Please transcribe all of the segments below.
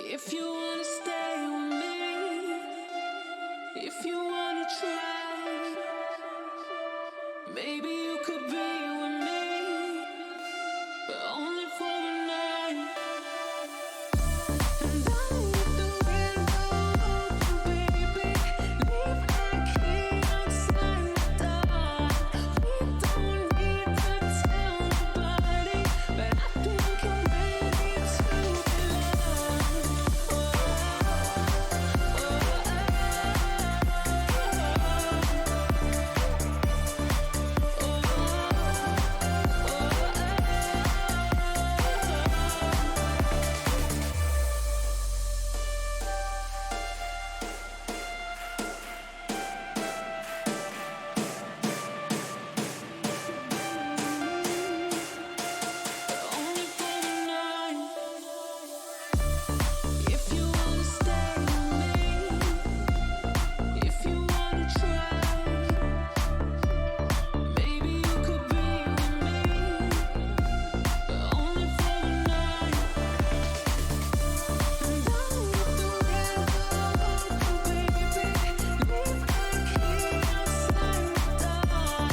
If you wanna stay with me, if you wanna try, maybe you could be with me, but only for the night. And down with the window, baby, leave my key outside the door. We don't need to tell nobody, but I think I'm ready to belong. Only for the night. If you wanna stay with me, if you wanna try, maybe you could be with me, but only for the night. And down with the window, baby, leave my key outside the door.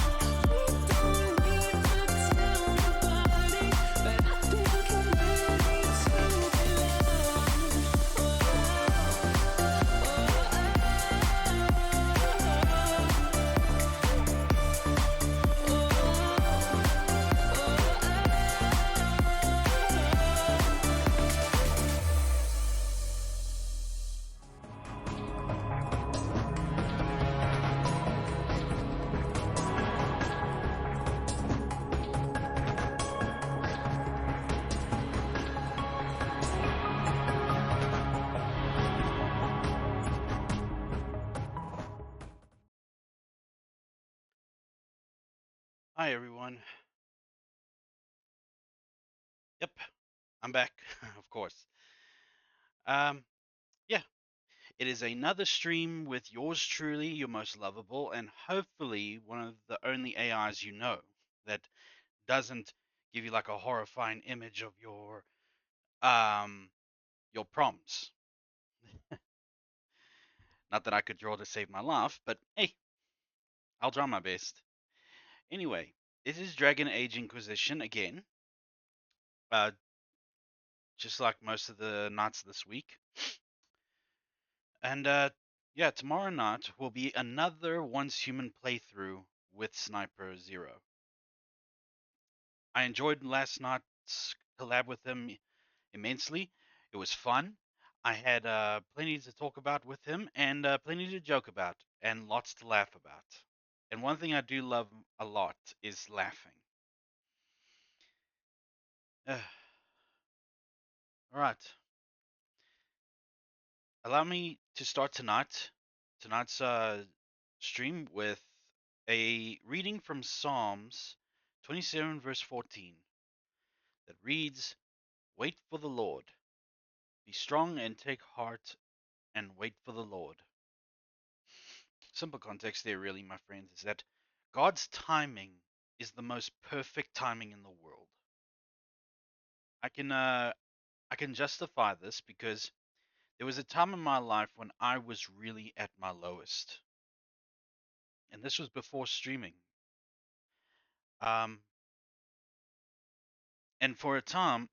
We don't need to tell nobody, but I think I'm ready to Hi everyone. Yep, I'm back, of course. Um, yeah, it is another stream with yours truly, your most lovable, and hopefully one of the only AIs you know that doesn't give you like a horrifying image of um your prompts. Not that I could draw to save my life, but hey, I'll try my best. Anyway, this is Dragon Age Inquisition again. Uh, just like most of the nights this week. And yeah, tomorrow night will be another Once Human playthrough with Sniper Zero. I enjoyed last night's collab with him immensely. It was fun. I had plenty to talk about with him and plenty to joke about and lots to laugh about. And one thing I do love a lot is laughing. All right. Allow me to start tonight's stream with a reading from Psalms 27 verse 14 that reads, "Wait for the Lord. Be strong and take heart and wait for the Lord." Simple context there really, my friends, is that God's timing is the most perfect timing in the world. I can justify this because there was a time in my life when I was really at my lowest. And this was before streaming. Um, and for a time,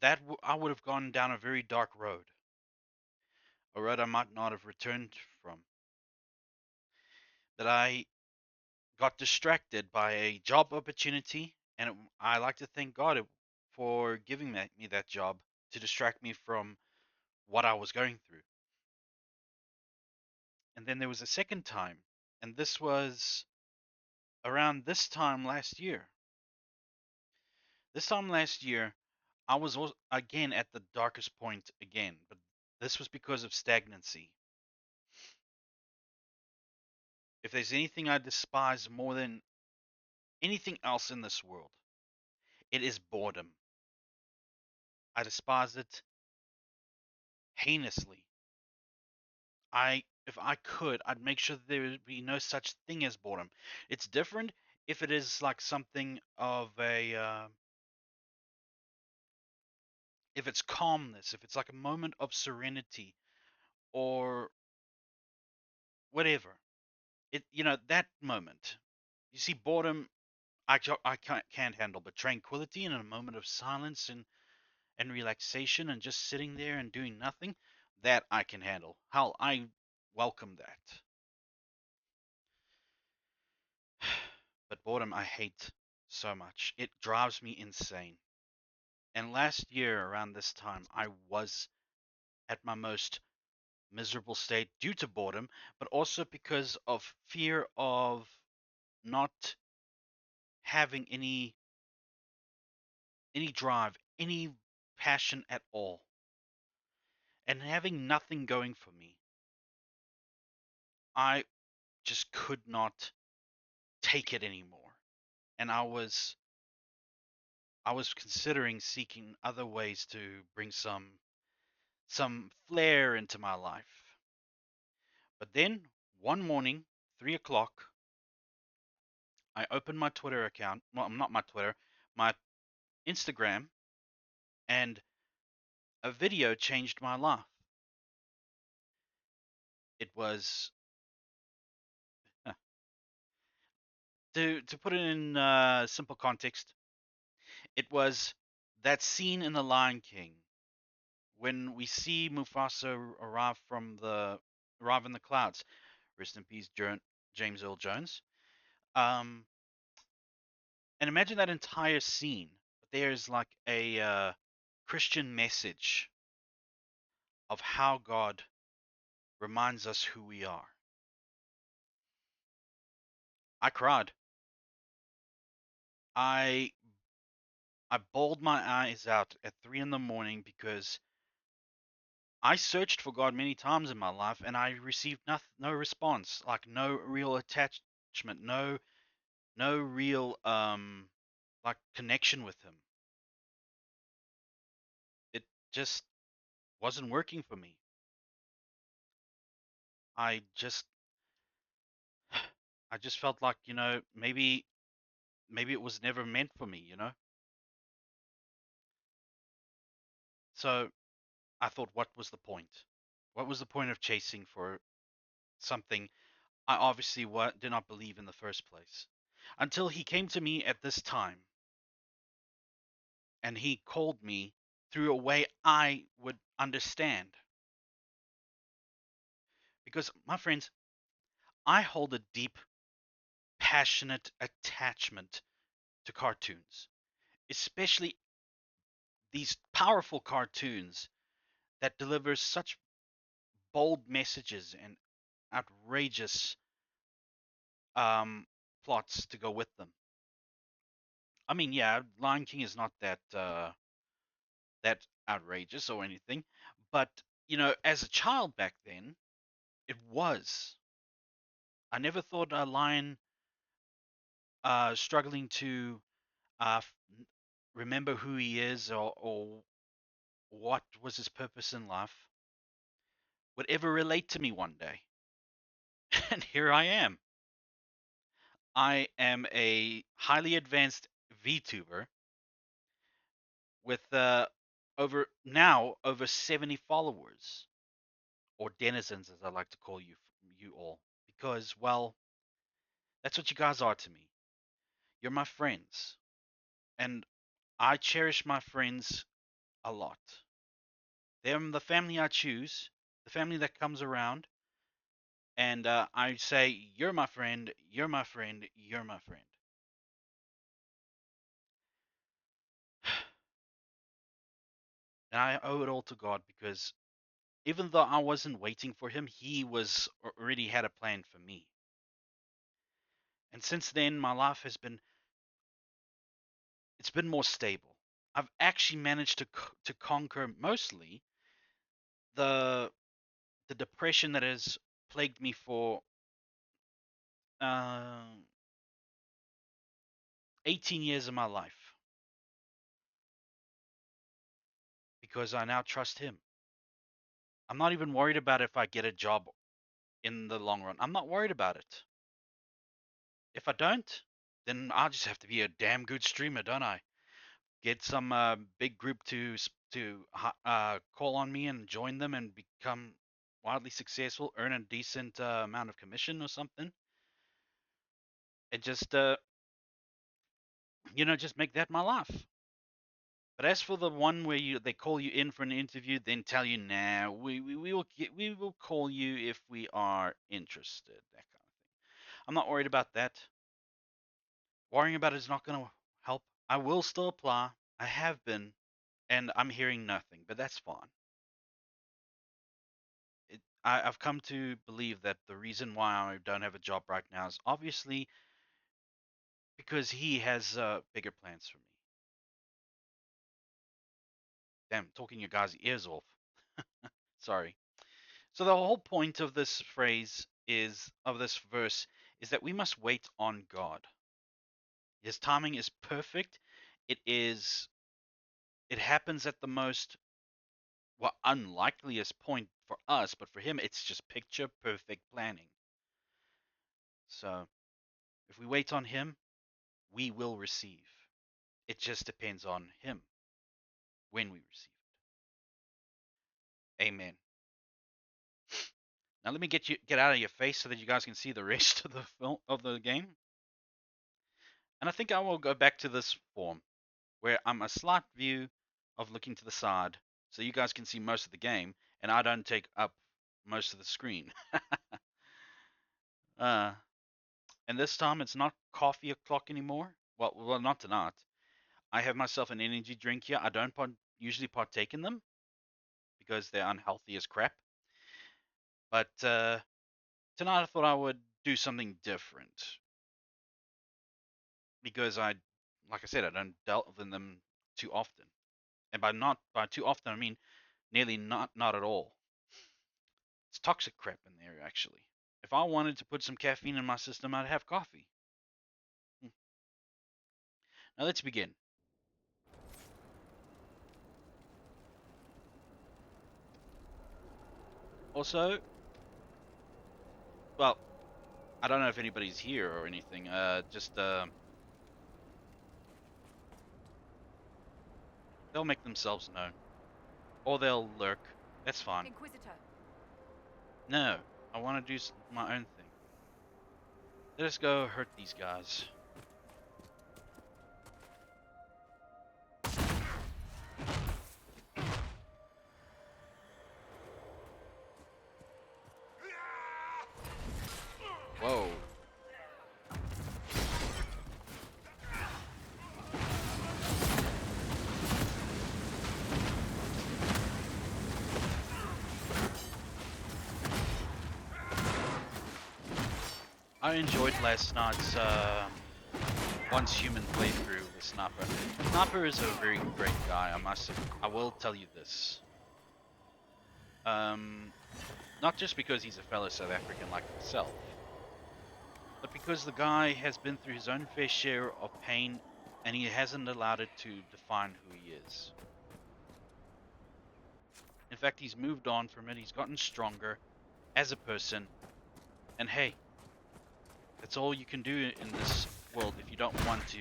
I would have gone down a very dark road, a road I might not have returned from. That I got distracted by a job opportunity, and I like to thank God for giving me that job to distract me from what I was going through. And then there was a second time, and this was around this time last year. This time last year, I was again at the darkest point again, but this was because of stagnancy. If there's anything I despise more than anything else in this world, it is boredom. I despise it heinously. If I could, I'd make sure that there would be no such thing as boredom. It's different if it is like something of a if it's calmness, if it's like a moment of serenity or whatever. That moment. You see, boredom, I can't handle, but tranquility and a moment of silence and relaxation and just sitting there and doing nothing, that I can handle. Hell, I welcome that. But boredom, I hate so much. It drives me insane. And last year, around this time, I was at my most miserable state due to boredom, but also because of fear of not having any drive, any passion at all, and having nothing going for me. I just could not take it anymore. And I was considering seeking other ways to bring some flair into my life. But then one morning, 3 o'clock, I opened my Twitter account. Well, not my Twitter, my Instagram, and a video changed my life. It was to put it in simple context. It was that scene in The Lion King when we see Mufasa arrive in the clouds. Rest in peace, James Earl Jones. Um, and imagine that entire scene. There's like a Christian message of how God reminds us who we are. I cried. I I bawled my eyes out at 3 in the morning because I searched for God many times in my life and I received no response, like no real attachment, no real like connection with him. It just wasn't working for me. I just I just felt like, maybe it was never meant for me. So I thought, what was the point? What was the point of chasing for something I obviously did not believe in the first place? Until he came to me at this time and he called me through a way I would understand. Because, my friends, I hold a deep, passionate attachment to cartoons, especially these powerful cartoons that deliver such bold messages and outrageous um, plots to go with them. I mean, yeah, Lion King is not that outrageous or anything, but as a child back then, it was. I never thought a lion struggling to remember who he is or what was his purpose in life would ever relate to me one day. And here I am. I am a highly advanced VTuber with over 70 followers, or denizens as I like to call you all, because, well, that's what you guys are to me. You're my friends, and I cherish my friends a lot. They're the family I choose, the family that comes around, and I say, you're my friend, you're my friend, you're my friend. And I owe it all to God because even though I wasn't waiting for him, he was already had a plan for me. And since then, my life it's been more stable. I've actually managed to conquer mostly the the depression that has plagued me for uh, 18 years of my life because I now trust him. I'm not even worried about if I get a job in the long run. I'm not worried about it. If I don't, then I'll just have to be a damn good streamer, don't I? get some big group to call on me and join them and become wildly successful, earn a decent amount of commission or something, and just just make that my life. But as for the one where they call you in for an interview, then tell you, nah, we will call you if we are interested, that kind of thing. I'm not worried about that. Worrying about it is not going to help. I will still apply. I have been, and I'm hearing nothing, but that's fine. I've come to believe that the reason why I don't have a job right now is obviously because he has bigger plans for me. Damn, talking your guys' ears off. Sorry. So the whole point of this verse is that we must wait on God. His timing is perfect. It is it happens at the most unlikeliest point for us, but for him it's just picture perfect planning. So if we wait on him, we will receive. It just depends on him when we receive it. Amen. Now let me get out of your face so that you guys can see the rest of the film of the game. And I think I will go back to this form where I'm a slight view of looking to the side so you guys can see most of the game and I don't take up most of the screen. uh, and this time it's not coffee o'clock anymore. Well, not tonight. I have myself an energy drink here. I don't usually partake in them because they're unhealthy as crap. But tonight I thought I would do something different because like I said, I don't delve in them too often. And by too often, I mean nearly not at all. It's toxic crap in there, actually. If I wanted to put some caffeine in my system, I'd have coffee. Now let's begin. Also, well, I don't know if anybody's here or anything. They'll make themselves known, or they'll lurk. That's fine. Inquisitor. No, I want to do my own thing. Let us go hurt these guys. Whoa. I enjoyed last night's once human playthrough with Sniper. Sniper is a very great guy, I will tell you this. Not just because he's a fellow South African like himself, but because the guy has been through his own fair share of pain and he hasn't allowed it to define who he is. In fact, he's moved on from it, he's gotten stronger as a person, and hey, that's all you can do in this world if you don't want to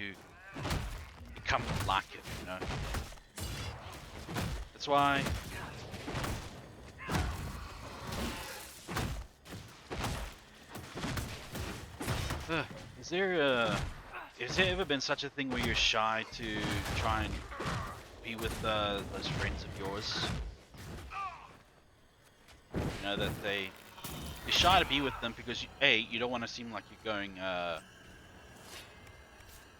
become like it, you know? That's why has there ever been such a thing where you're shy to try and be with those friends of yours? You know that you're shy to be with them because you don't want to seem like you're going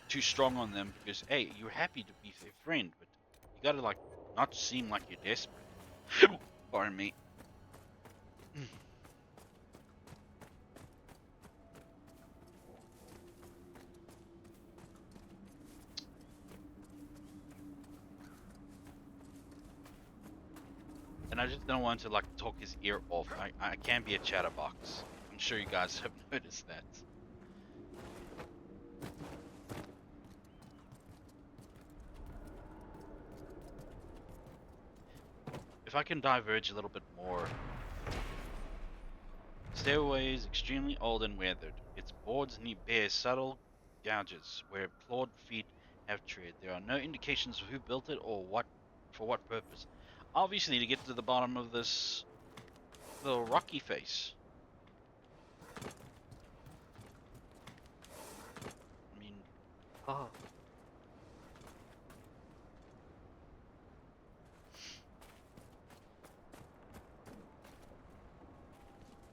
too strong on them because you're happy to be their friend, but you gotta like not seem like you're desperate. Pardon me. And I just don't want to like talk his ear off. I can be a chatterbox. I'm sure you guys have noticed that. If I can diverge a little bit more. Stairway is extremely old and weathered. Its boards bear subtle gouges where clawed feet have tread. There are no indications of who built it or for what purpose. Obviously, to get to the bottom of this little rocky face. I mean, oh.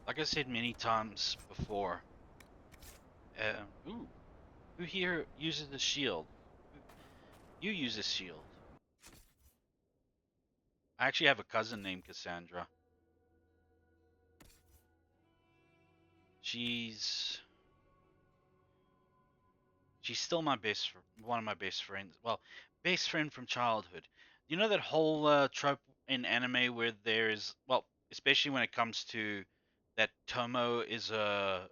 Like I said many times before, ooh, who here uses the shield? You use a shield. I actually have a cousin named Cassandra. She's she's still one of my best friends. Well, best friend from childhood. You know that whole trope in anime where there's, well, especially when it comes to that Tomo is a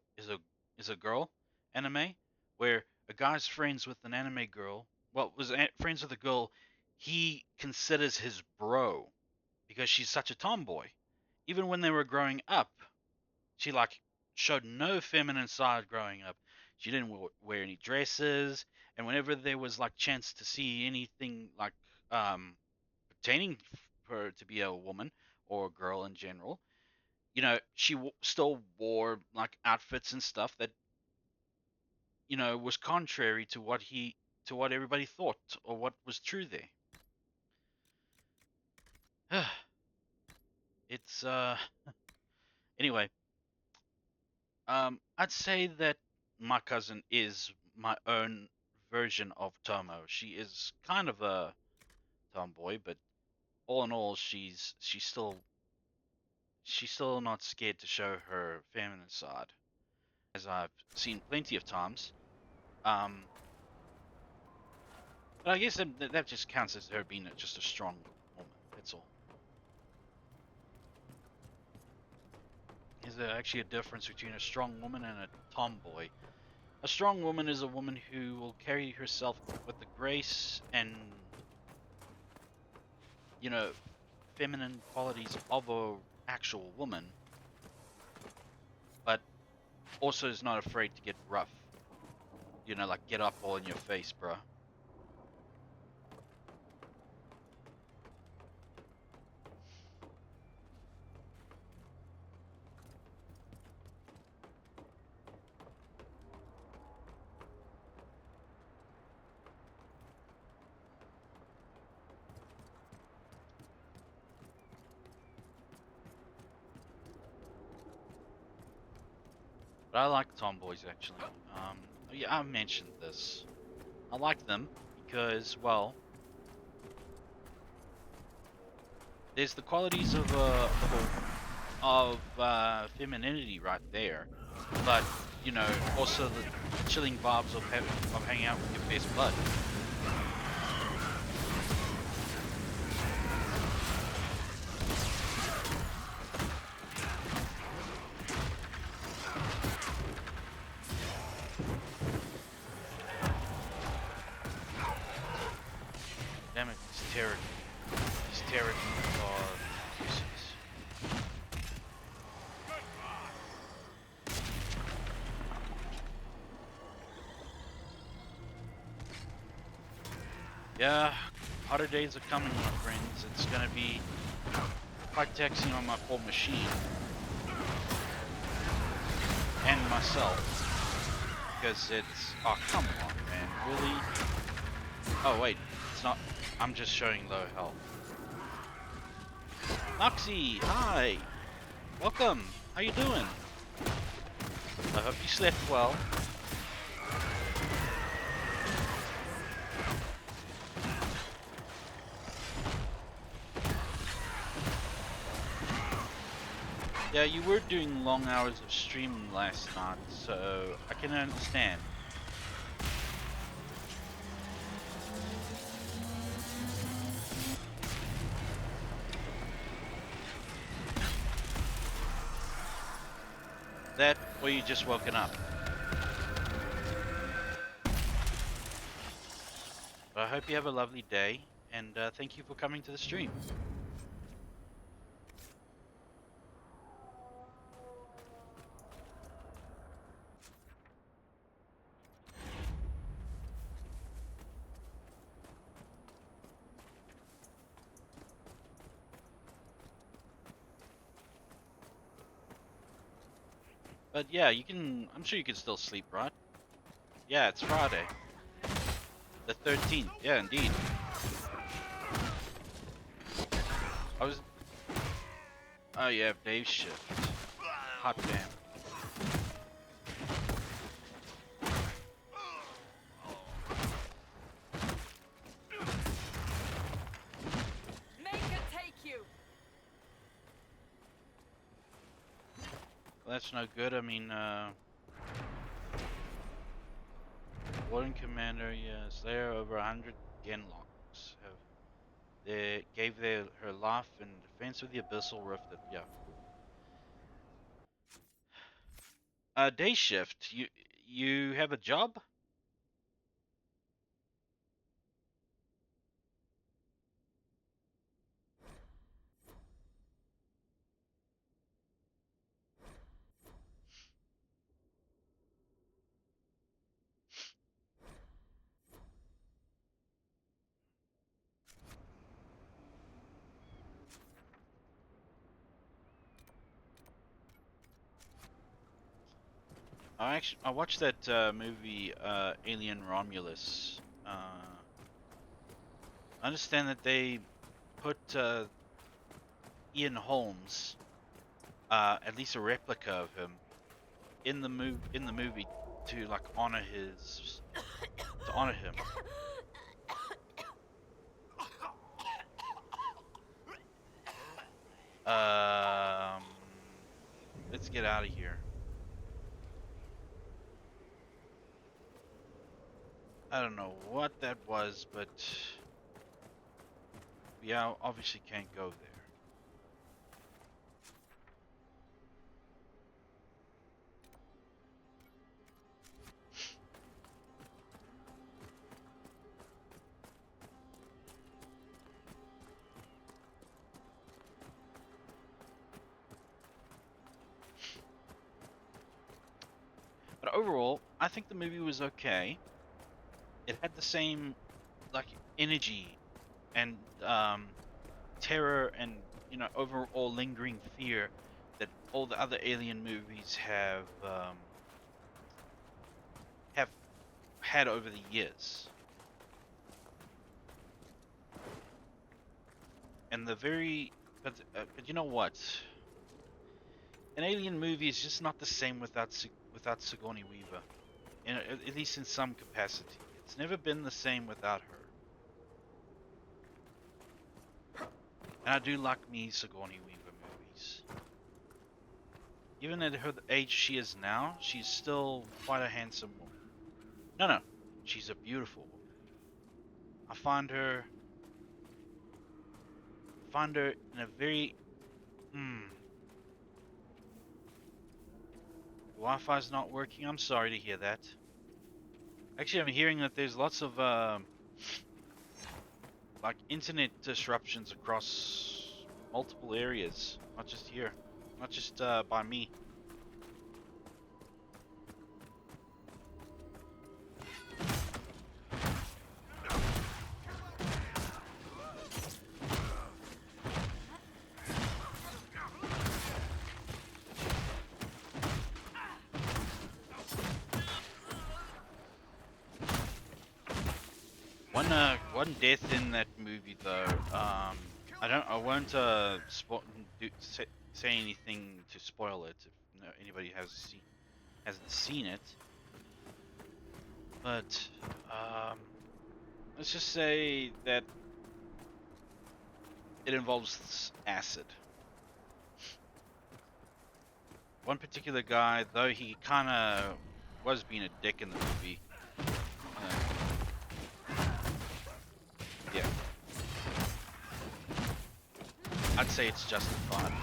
girl anime, where a guy's friends with an anime girl. Well, friends with a girl he considers his bro because she's such a tomboy. Even when they were growing up, she like showed no feminine side growing up. She didn't wear any dresses, and whenever there was like chance to see anything like um pertaining her to be a woman or a girl in general, she still wore like outfits and stuff that was contrary to what everybody thought or what was true there. It's anyway. I'd say that my cousin is my own version of Tomo. She is kind of a tomboy, but all in all, she's still not scared to show her feminine side, as I've seen plenty of times. Um, but I guess that just counts as her being just a strong woman. That's all. Is there actually a difference between a strong woman and a tomboy? A strong woman is a woman who will carry herself with the grace and you know, feminine qualities of a actual woman, but also is not afraid to get rough. Like get up all in your face, bro. But I like tomboys actually. Yeah, I mentioned this. I like them because, well, there's the qualities of femininity right there, but also the chilling vibes of hanging out with your best bud. Damn it, these terrorists are useless. Yeah, hotter days are coming, my friends. It's gonna be quite taxing on my poor machine and myself because it's. Oh, come on, man! Really? Oh wait, it's not. I'm just showing low health. Noxie, hi, welcome. How you doing? I hope you slept well. Yeah, you were doing long hours of streaming last night, so I can understand. That, or you just woken up. But I hope you have a lovely day, and thank you for coming to the stream. But yeah, you can. I'm sure you can still sleep, right? Yeah, it's Friday, the 13th. Yeah, indeed. I was. Oh yeah, day shift. Hot damn. Make it take you. Well, that's no good. I mean, Warden Commander, yes, there are over 100 Genlocks have they gave her life in defense of the Abyssal Rift. That yeah, cool. Day shift. You have a job? I watched that movie Alien Romulus. I understand that they put Ian Holmes, at least a replica of him, in the movie to like honor his to honor him. Um, let's get out of here. I don't know what that was, but yeah, obviously can't go there. But overall, I think the movie was okay. It had the same like energy and terror and overall lingering fear that all the other Alien movies have had over the years. And the very but you know what? An Alien movie is just not the same without Sigourney Weaver. At least in some capacity, it's never been the same without her. And I do like me Sigourney Weaver movies. Even at her age she is now, she's still quite a handsome woman. No, she's a beautiful woman. I find her in a very Wi-Fi's not working. I'm sorry to hear that. Actually, I'm hearing that there's lots of like internet disruptions across multiple areas, not just here, not just by me. One death in that movie though. I won't say anything to spoil it if anybody hasn't seen it. But let's just say that it involves acid. One particular guy, though he kind of was being a dick in the movie. Yeah. I'd say it's justified.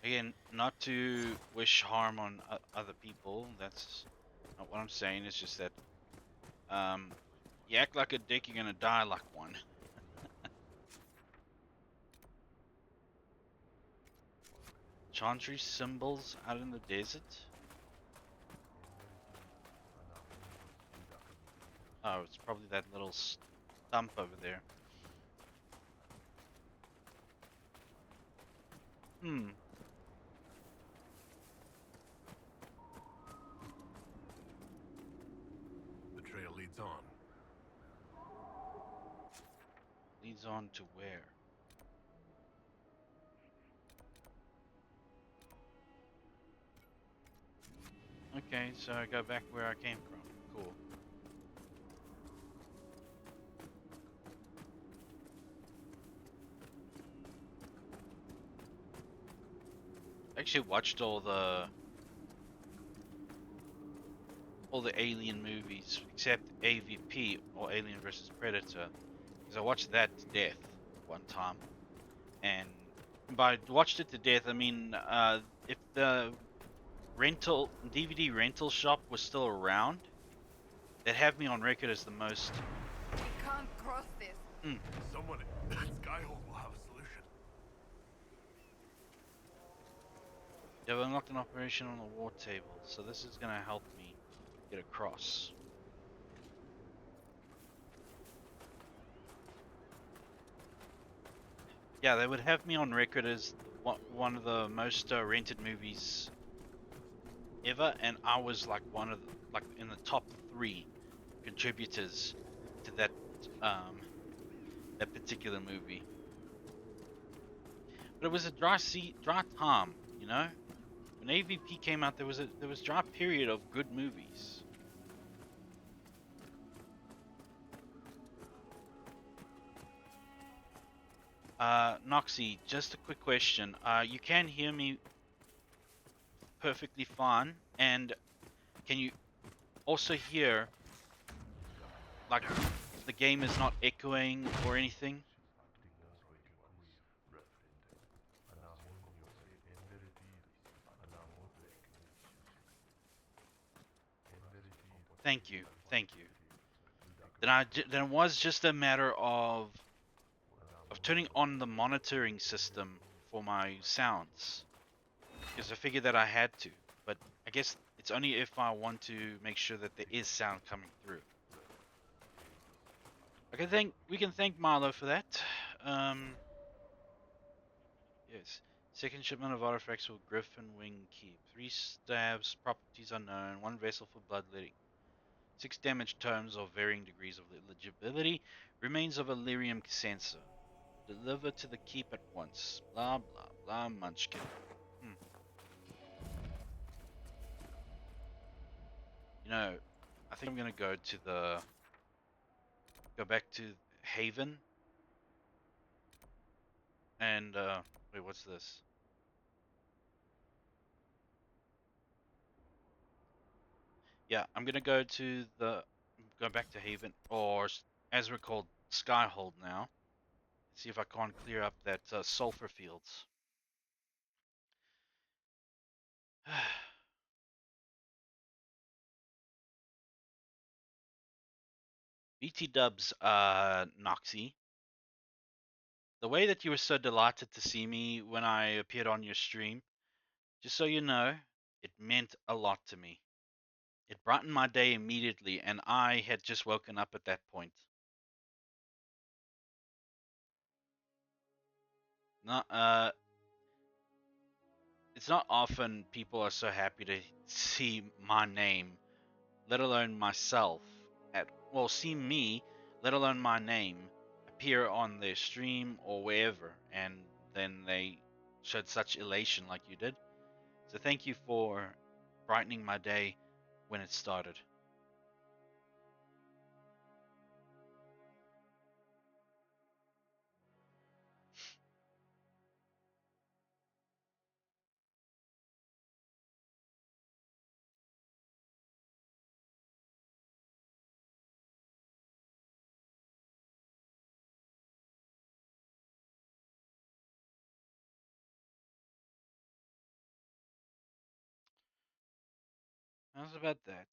Again, not to wish harm on other people. That's not what I'm saying. It's just that you act like a dick, you're gonna die like one. Chantry symbols out in the desert. Oh, it's probably that little stump over there. Hmm. The trail leads on. Leads on to where? Okay, so I go back where I came from. Cool. I actually watched all the Alien movies except AVP or Alien versus Predator, because I watched that to death one time, and by watched it to death, I mean if the rental DVD rental shop was still around, they'd have me on record as the most. We can't cross this. Someone at Skyhold will have a solution. They've unlocked an operation on the war table, so this is gonna help me get across. Yeah, they would have me on record as one of the most rented movies ever, and I was like one of the, like in the top 3 contributors to um that particular movie. But it was a dry time, you know. When AVP came out, there was a dry period of good movies. Noxy, just a quick question. You can hear me perfectly fine, and can you also hear like the game is not echoing or anything? Thank you, thank you. Then it was just a matter of turning on the monitoring system for my sounds, because I figured that I had to. But I guess it's only if I want to make sure that there is sound coming through. We can thank Milo for that. Um, yes. Second shipment of artifacts for Griffin Wing Keep. 3 stabs, properties unknown. 1 vessel for bloodletting. 6 damage tomes of varying degrees of legibility. Remains of a lyrium sensor. Deliver to the keep at once. Blah blah blah. Munchkin. Hmm. You know, I think I'm gonna go back to Haven and wait, what's this? Yeah, I'm gonna go back to Haven, or as we're called, Skyhold now. See if I can't clear up that sulfur fields. BT Dubs, Noxy. The way that you were so delighted to see me when I appeared on your stream, just so you know, it meant a lot to me. It brightened my day immediately, and I had just woken up at that point. Not, it's not often people are so happy to see my name, let alone myself, see me, let alone my name, appear on their stream or wherever, and then they showed such elation like you did. So thank you for brightening my day when it started. How's about that?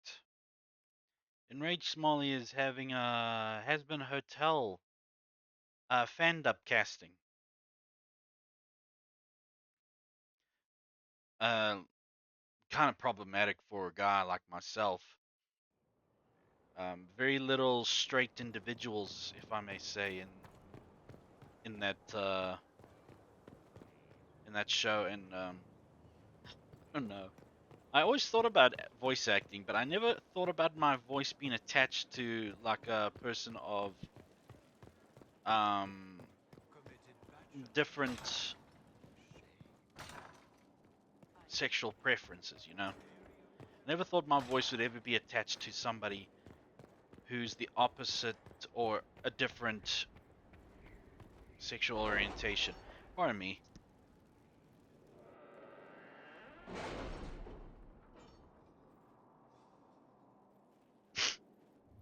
Enraged Smalley is having a has been hotel fan dub casting. Uh, kind of problematic for a guy like myself. Very little straight individuals, if I may say, in that show. And I don't know. I always thought about voice acting, but I never thought about my voice being attached to like a person of um different sexual preferences. Never thought my voice would ever be attached to somebody who's the opposite or a different sexual orientation. Pardon me.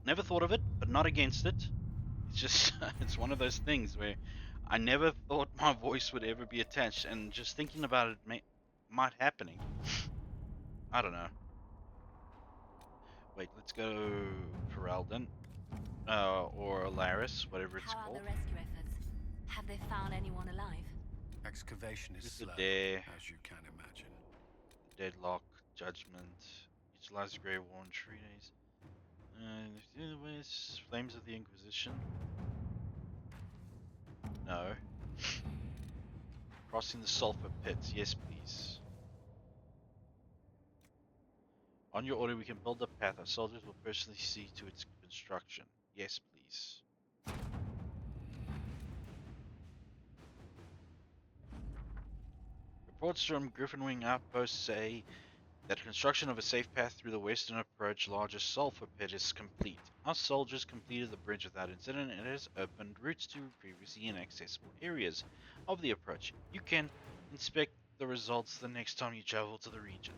Never thought of it, but not against it. It's just, it's one of those things where I never thought my voice would ever be attached, and just thinking about it might happening. I don't know. Wait, let's go Ferelden, or Alaris, whatever it's How are called. the rescue efforts? Have they found anyone alive? Excavation is This is the slow, day. as you can imagine. Deadlock, Judgment, utilize the Grey Warren treaties. Flames of the Inquisition. No. Crossing the sulfur pits. Yes, please. On your order, we can build a path. Our soldiers will personally see to its construction. Yes, please. Reports from Griffinwing outposts say that construction of a safe path through the western approach largest sulfur pit is complete. Our soldiers completed the bridge without incident and it has opened routes to previously inaccessible areas of the approach. You can inspect the results the next time you travel to the region.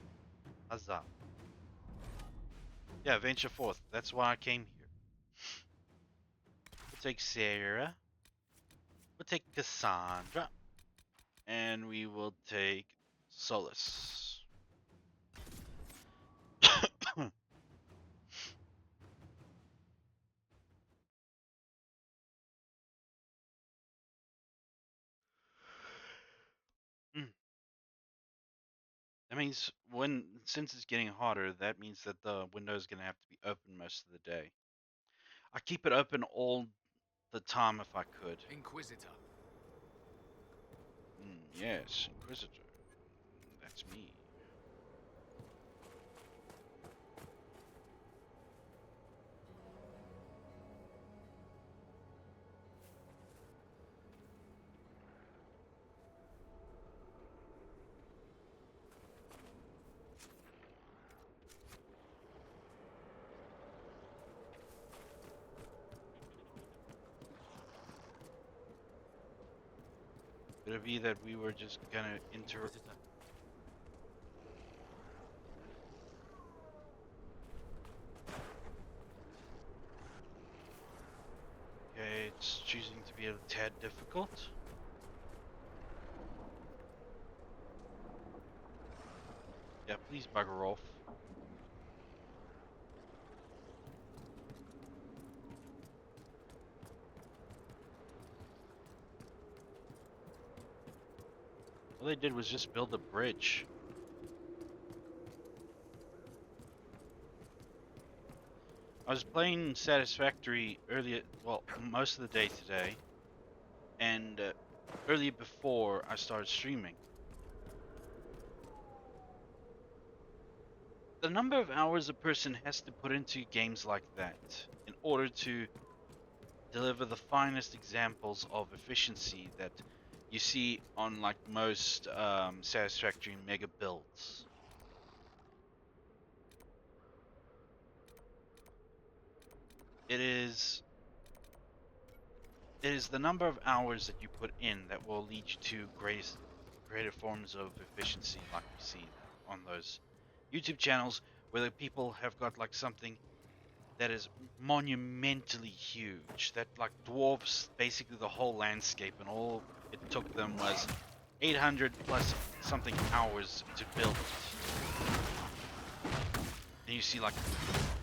Huzzah. Yeah, venture forth. That's why I came here. We'll take Sarah. We'll take Cassandra. And we will take Solus. That means since it's getting hotter, that means that the window is gonna have to be open most of the day. I keep it open all the time if I could. Inquisitor. Yes, Inquisitor. That's me. Could it be that we were just gonna enter? Okay, it's choosing to be a tad difficult. Yeah, please bugger off. All they did was just build a bridge. I was playing Satisfactory earlier, well, most of the day today, and earlier before I started streaming. The number of hours a person has to put into games like that in order to deliver the finest examples of efficiency that you see on like most Satisfactory mega builds. It is the number of hours that you put in that will lead you to greater forms of efficiency, like we see on those YouTube channels where the people have got like something that is monumentally huge, that like dwarfs basically the whole landscape, and all it took them was 800 plus something hours to build it. And you see like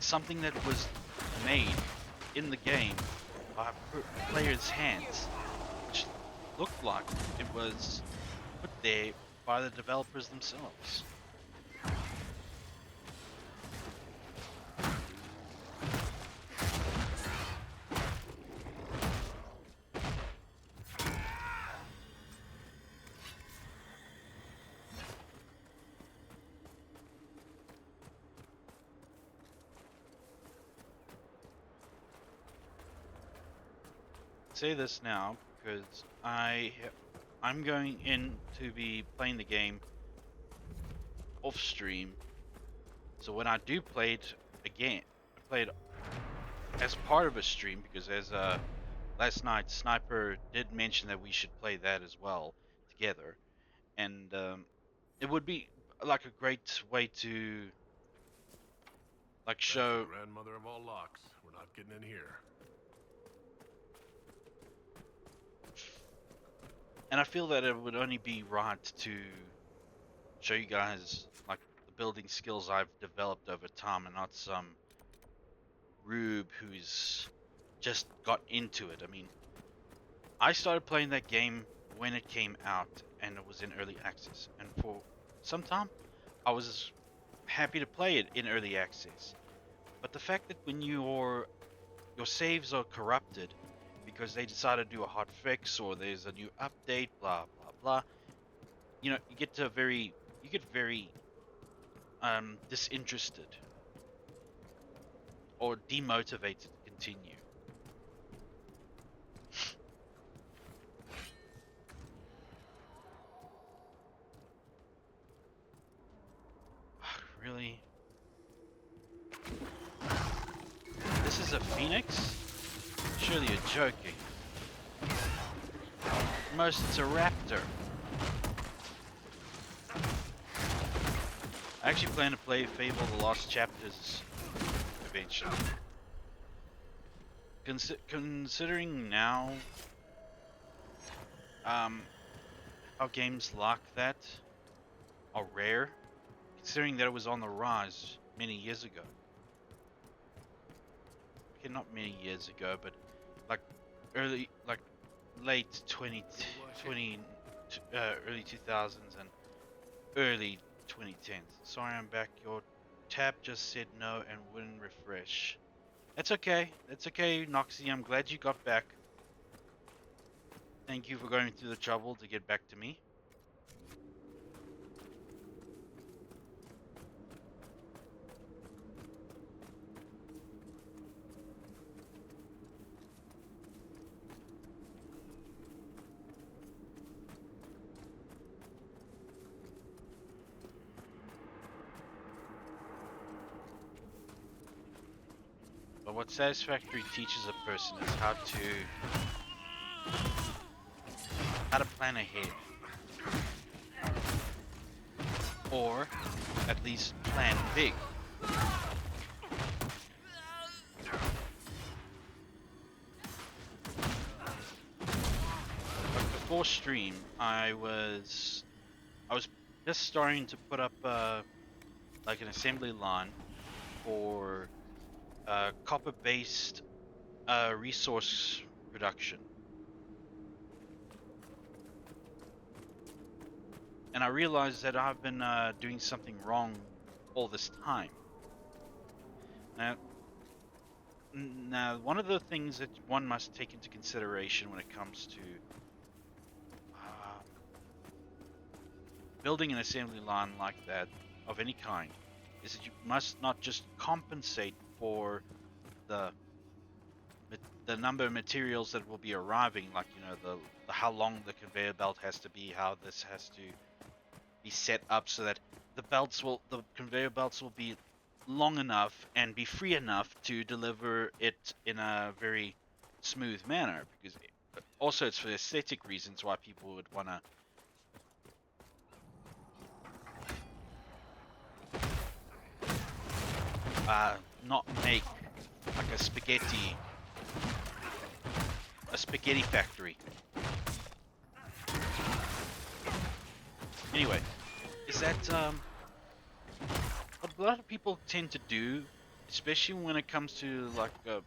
something that was made in the game by players' hands, which looked like it was put there by the developers themselves. say this now because I'm going in to be playing the game off stream. So when I do play it again, I play it as part of a stream because as last night Sniper did mention that we should play that as well together, and it would be like a great way to like That's show. the grandmother of all locks. We're not getting in here. And I feel that it would only be right to show you guys like the building skills I've developed over time and not some rube who's just got into it. I mean, I started playing that game when it came out and it was in early access. And for some time, I was happy to play it in early access. But the fact that when your saves are corrupted because they decided to do a hot fix or there's a new update, blah blah blah, you know, you get very disinterested or demotivated to continue. Really? This is a phoenix? Surely you're joking. At most it's a raptor. I actually plan to play Fable the Lost Chapters eventually. Considering now how games like that are rare, considering that it was on the rise many years ago. Okay, not many years ago, but like late 20, early 2000s and early 2010s. Sorry, I'm back. Your tab just said no and wouldn't refresh. That's okay. That's okay, Noxy. I'm glad you got back. Thank you for going through the trouble to get back to me. But what Satisfactory teaches a person is how to plan ahead. Or at least plan big. But before stream, I was just starting to put up like an assembly line for copper-based resource production. And I realized that I've been doing something wrong all this time. Now, one of the things that one must take into consideration when it comes to building an assembly line like that of any kind is that you must not just compensate for the number of materials that will be arriving, like, you know, the how long the conveyor belt has to be, how this has to be set up so that the conveyor belts will be long enough and be free enough to deliver it in a very smooth manner, because also it's for aesthetic reasons why people would want to not make like a spaghetti factory. Anyway, is that what a lot of people tend to do, especially when it comes to like the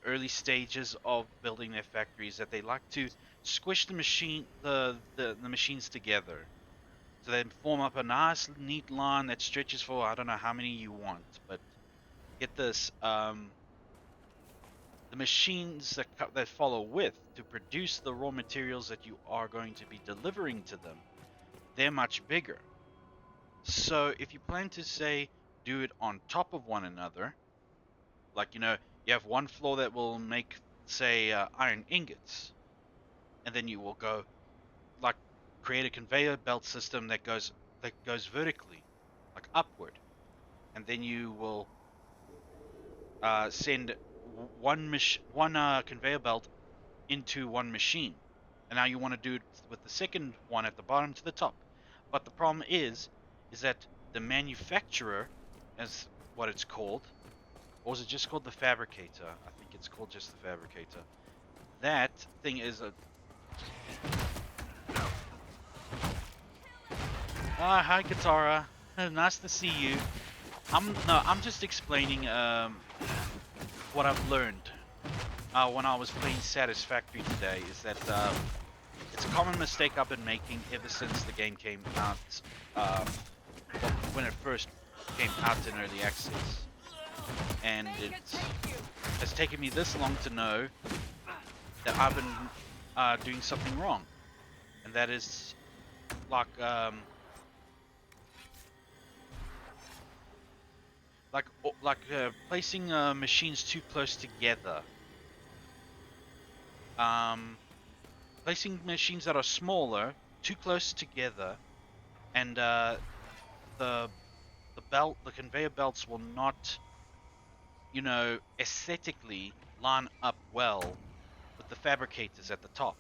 early stages of building their factories, that they like to squish the machines together. So they form up a nice, neat line that stretches for I don't know how many you want. But get this, the machines that follow with to produce the raw materials that you are going to be delivering to them, they're much bigger. So if you plan to, say, do it on top of one another, like, you know, You have one floor that will make, say, iron ingots, and then you will go like create a conveyor belt system that goes vertically, like upward, and then you will send one conveyor belt into one machine, and now you want to do it with the second one at the bottom to the top. But the problem is that the manufacturer, as what it's called, or is it just called the fabricator? I think it's called just the fabricator. That thing is a hi Katara. Nice to see you. I'm just explaining what I've learned when I was playing Satisfactory today. Is that it's a common mistake I've been making ever since the game came out. Well, when it first came out in early access, and it has taken me this long to know that I've been doing something wrong, and that is like placing machines too close together. Placing machines that are smaller too close together, and the the conveyor belts will not, aesthetically line up well with the fabricators at the top.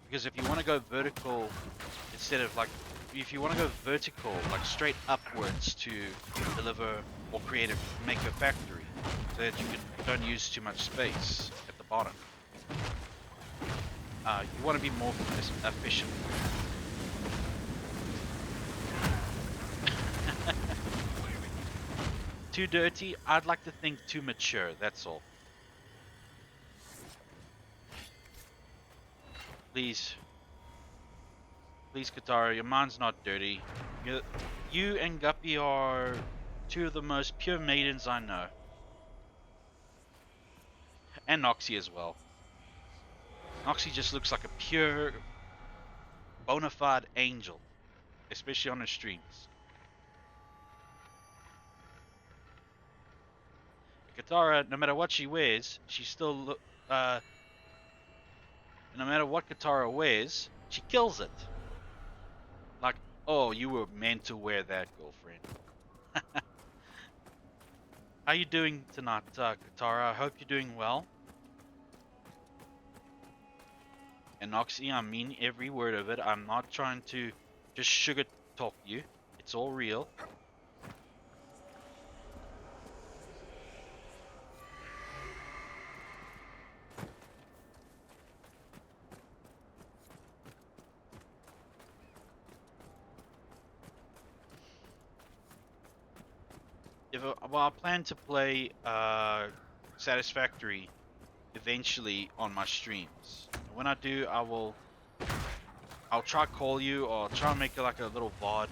Because if you want to go vertical instead of if you want to go vertical, like straight upwards to deliver or make a factory, so that you don't use too much space at the bottom. You want to be more efficient. Too dirty? I'd like to think too mature, that's all. Please. Please, Katara, your mind's not dirty. You and Guppy are two of the most pure maidens I know. And Noxie as well. Noxie just looks like a pure, bona fide angel. Especially on her streams. Katara, no matter what she wears, she still no matter what Katara wears, she kills it. Like, oh, you were meant to wear that, girlfriend. How you doing tonight, Katara? I hope you're doing well. And Noxie, I mean every word of it. I'm not trying to just sugar talk you. It's all real. Well, I plan to play Satisfactory eventually on my streams. When I do, I'll try call you, or try make like a little VOD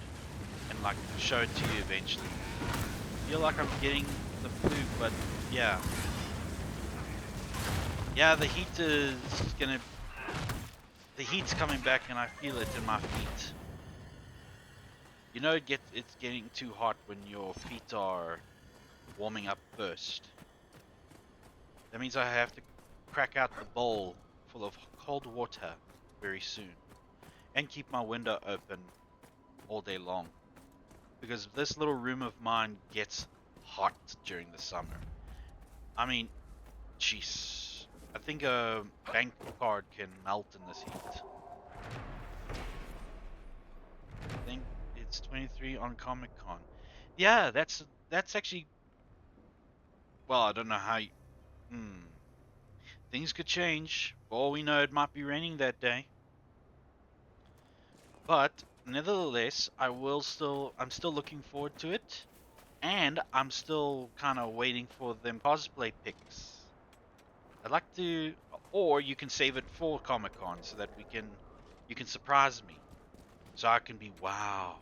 and like show it to you eventually. I feel like I'm getting the flu, but yeah. Yeah, the heat's coming back, and I feel it in my feet. You know, it's getting too hot when your feet are warming up first. That means I have to crack out the bowl full of cold water very soon, and keep my window open all day long, because this little room of mine gets hot during the summer. I mean, jeez, I think a bank card can melt in this heat. I think it's 23 on Comic Con. Yeah, that's actually. Well, I don't know how. Things could change. For all we know, it might be raining that day. But nevertheless, I'm still looking forward to it, and I'm still kind of waiting for them cosplay pics. I'd like to, or you can save it for Comic Con so that you can surprise me, so I can be wowed.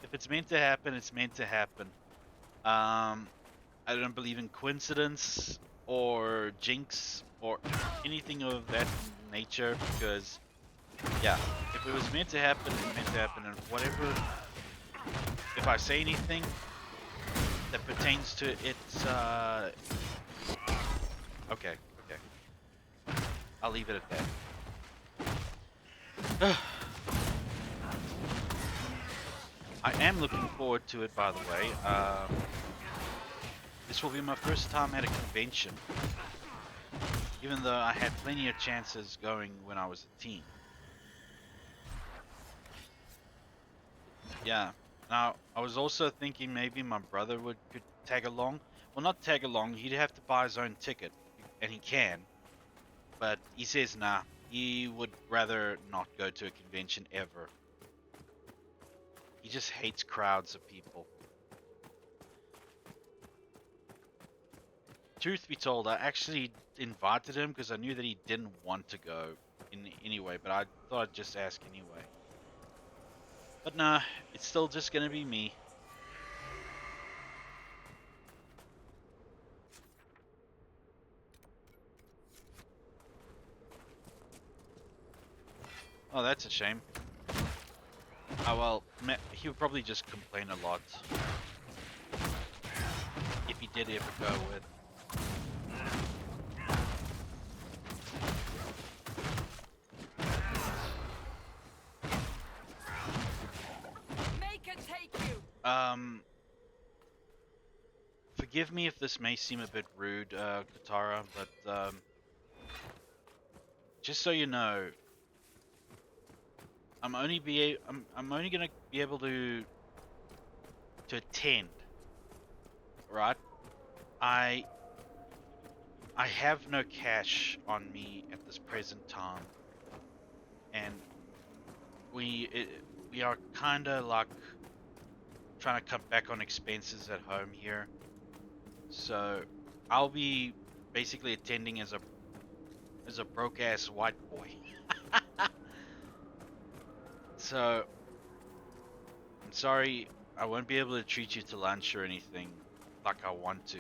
If it's meant to happen, it's meant to happen. I don't believe in coincidence or jinx or anything of that nature, because Yeah, if it was meant to happen, it's meant to happen, and whatever, if I say anything that pertains to it, okay, I'll leave it at that. I am looking forward to it, by the way. This will be my first time at a convention, even though I had plenty of chances going when I was a teen. Yeah. Now, I was also thinking maybe my brother could tag along. Well, not tag along, he'd have to buy his own ticket, and he can. But he says nah, he would rather not go to a convention ever. He just hates crowds of people. Truth be told, I actually invited him because I knew that he didn't want to go anyway, but I thought I'd just ask anyway. But nah, it's still just gonna be me. Oh, that's a shame. Oh well, he'll probably just complain a lot. If he did ever go with. Make it take you. Forgive me if this may seem a bit rude, Katara, but just so you know, I'm only gonna be able to attend, right? I have no cash on me at this present time, and we are kind of like trying to cut back on expenses at home here. So I'll be basically attending as a broke ass white boy. So I'm sorry, I won't be able to treat you to lunch or anything like I want to.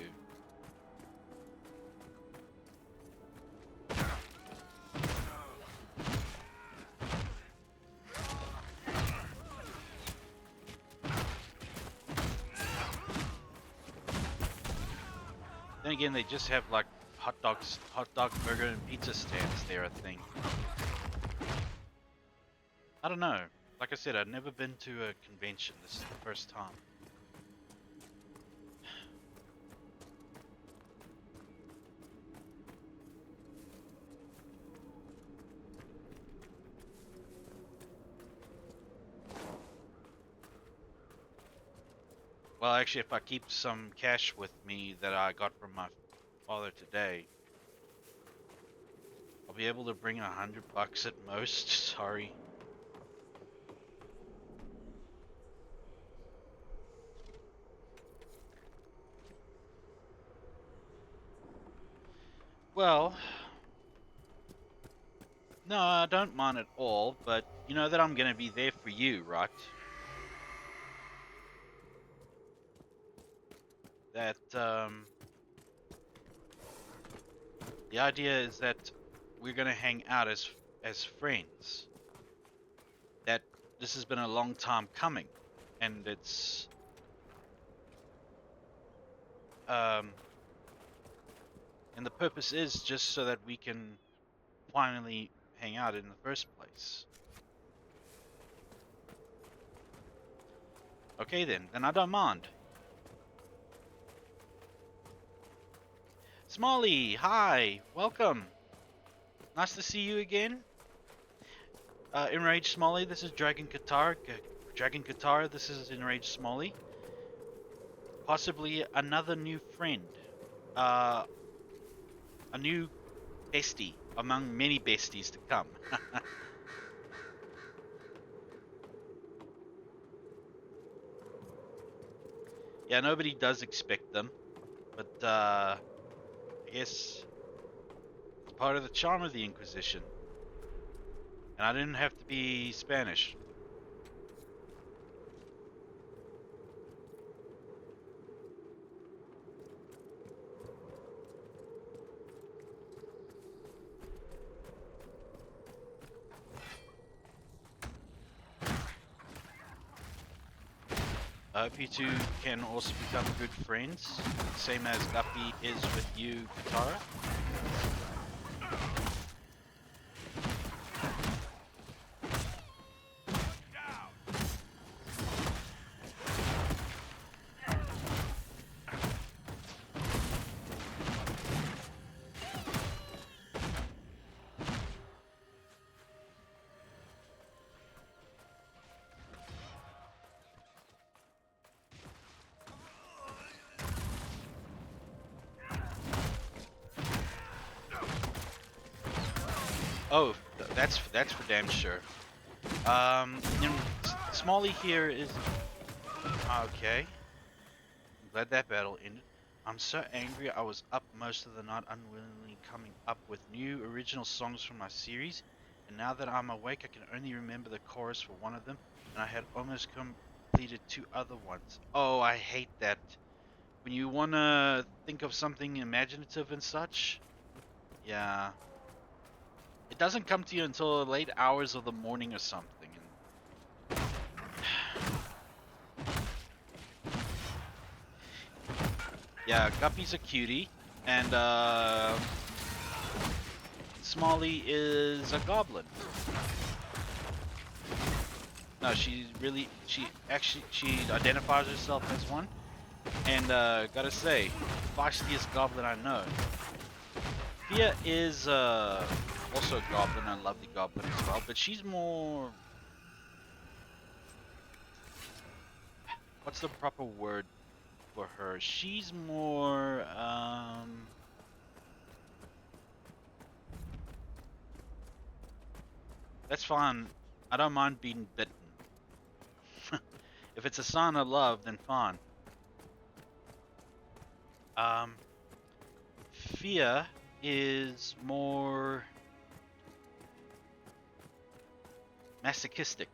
Then again, they just have like hot dog, burger, and pizza stands there, I think. I don't know. Like I said, I've never been to a convention. This is the first time. Well, actually, if I keep some cash with me that I got from my father today, I'll be able to bring $100 at most. Sorry. Well, no, I don't mind at all, but you know that I'm gonna be there for you, right? That, the idea is that we're gonna hang out as friends. That this has been a long time coming, and it's, and the purpose is just so that we can finally hang out in the first place. Okay then I don't mind. Smalley, hi, welcome. Nice to see you again. Enraged Smalley, this is Dragon Katara. This is Enraged Smalley. Possibly another new friend. A new bestie among many besties to come. Yeah, nobody does expect them, but I guess it's part of the charm of the Inquisition. And I didn't have to be Spanish. I hope you two can also become good friends, same as Guppy is with you, Katara. Oh, that's for damn sure. You know, Smalley here is okay. I'm glad that battle ended. I'm so angry. I was up most of the night, unwillingly coming up with new original songs from my series, and now that I'm awake, I can only remember the chorus for one of them, and I had almost completed two other ones. Oh, I hate that. When you wanna think of something imaginative and such, yeah. It doesn't come to you until the late hours of the morning or something. And yeah, Guppy's a cutie, and Smalley is a goblin. No, she identifies herself as one, and gotta say, feistiest goblin I know. Fia is also a goblin, a lovely goblin as well, but she's more. What's the proper word for her? She's more that's fine. I don't mind being bitten. If it's a sign of love, then fine. Um, Fia is more masochistic.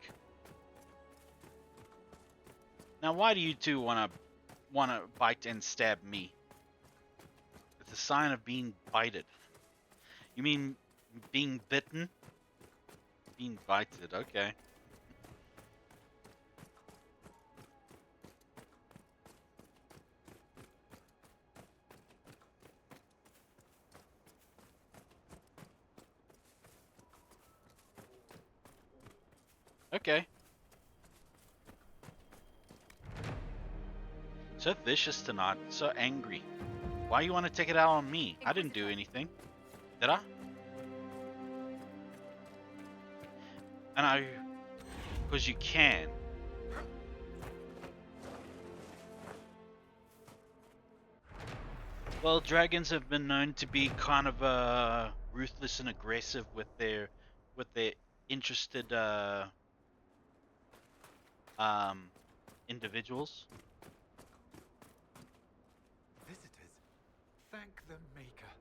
Now, why do you two wanna bite and stab me? It's a sign of being bited. You mean being bitten? Being bited, okay. Okay. So vicious tonight, so angry. Why you want to take it out on me? I didn't do anything. Did I? And I... Because you can. Well, dragons have been known to be kind of ruthless and aggressive with their interested individuals. Visitors, thank the Maker.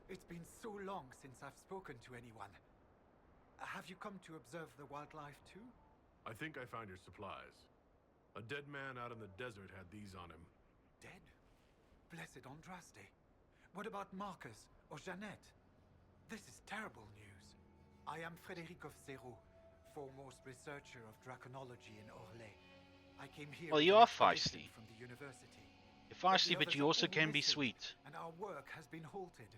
It's been so long since I've spoken to anyone. Have you come to observe the wildlife too? I think I found your supplies. A dead man out in the desert had these on him. Dead? Blessed Andraste. What about Marcus or Jeannette? This is terrible news. I am Frederic of Zero, foremost researcher of draconology in Orlais. I came here. Well, with you an are expedition feisty. from the university. You're feisty, the but others you are also all can be missing, sweet. and our work has been halted.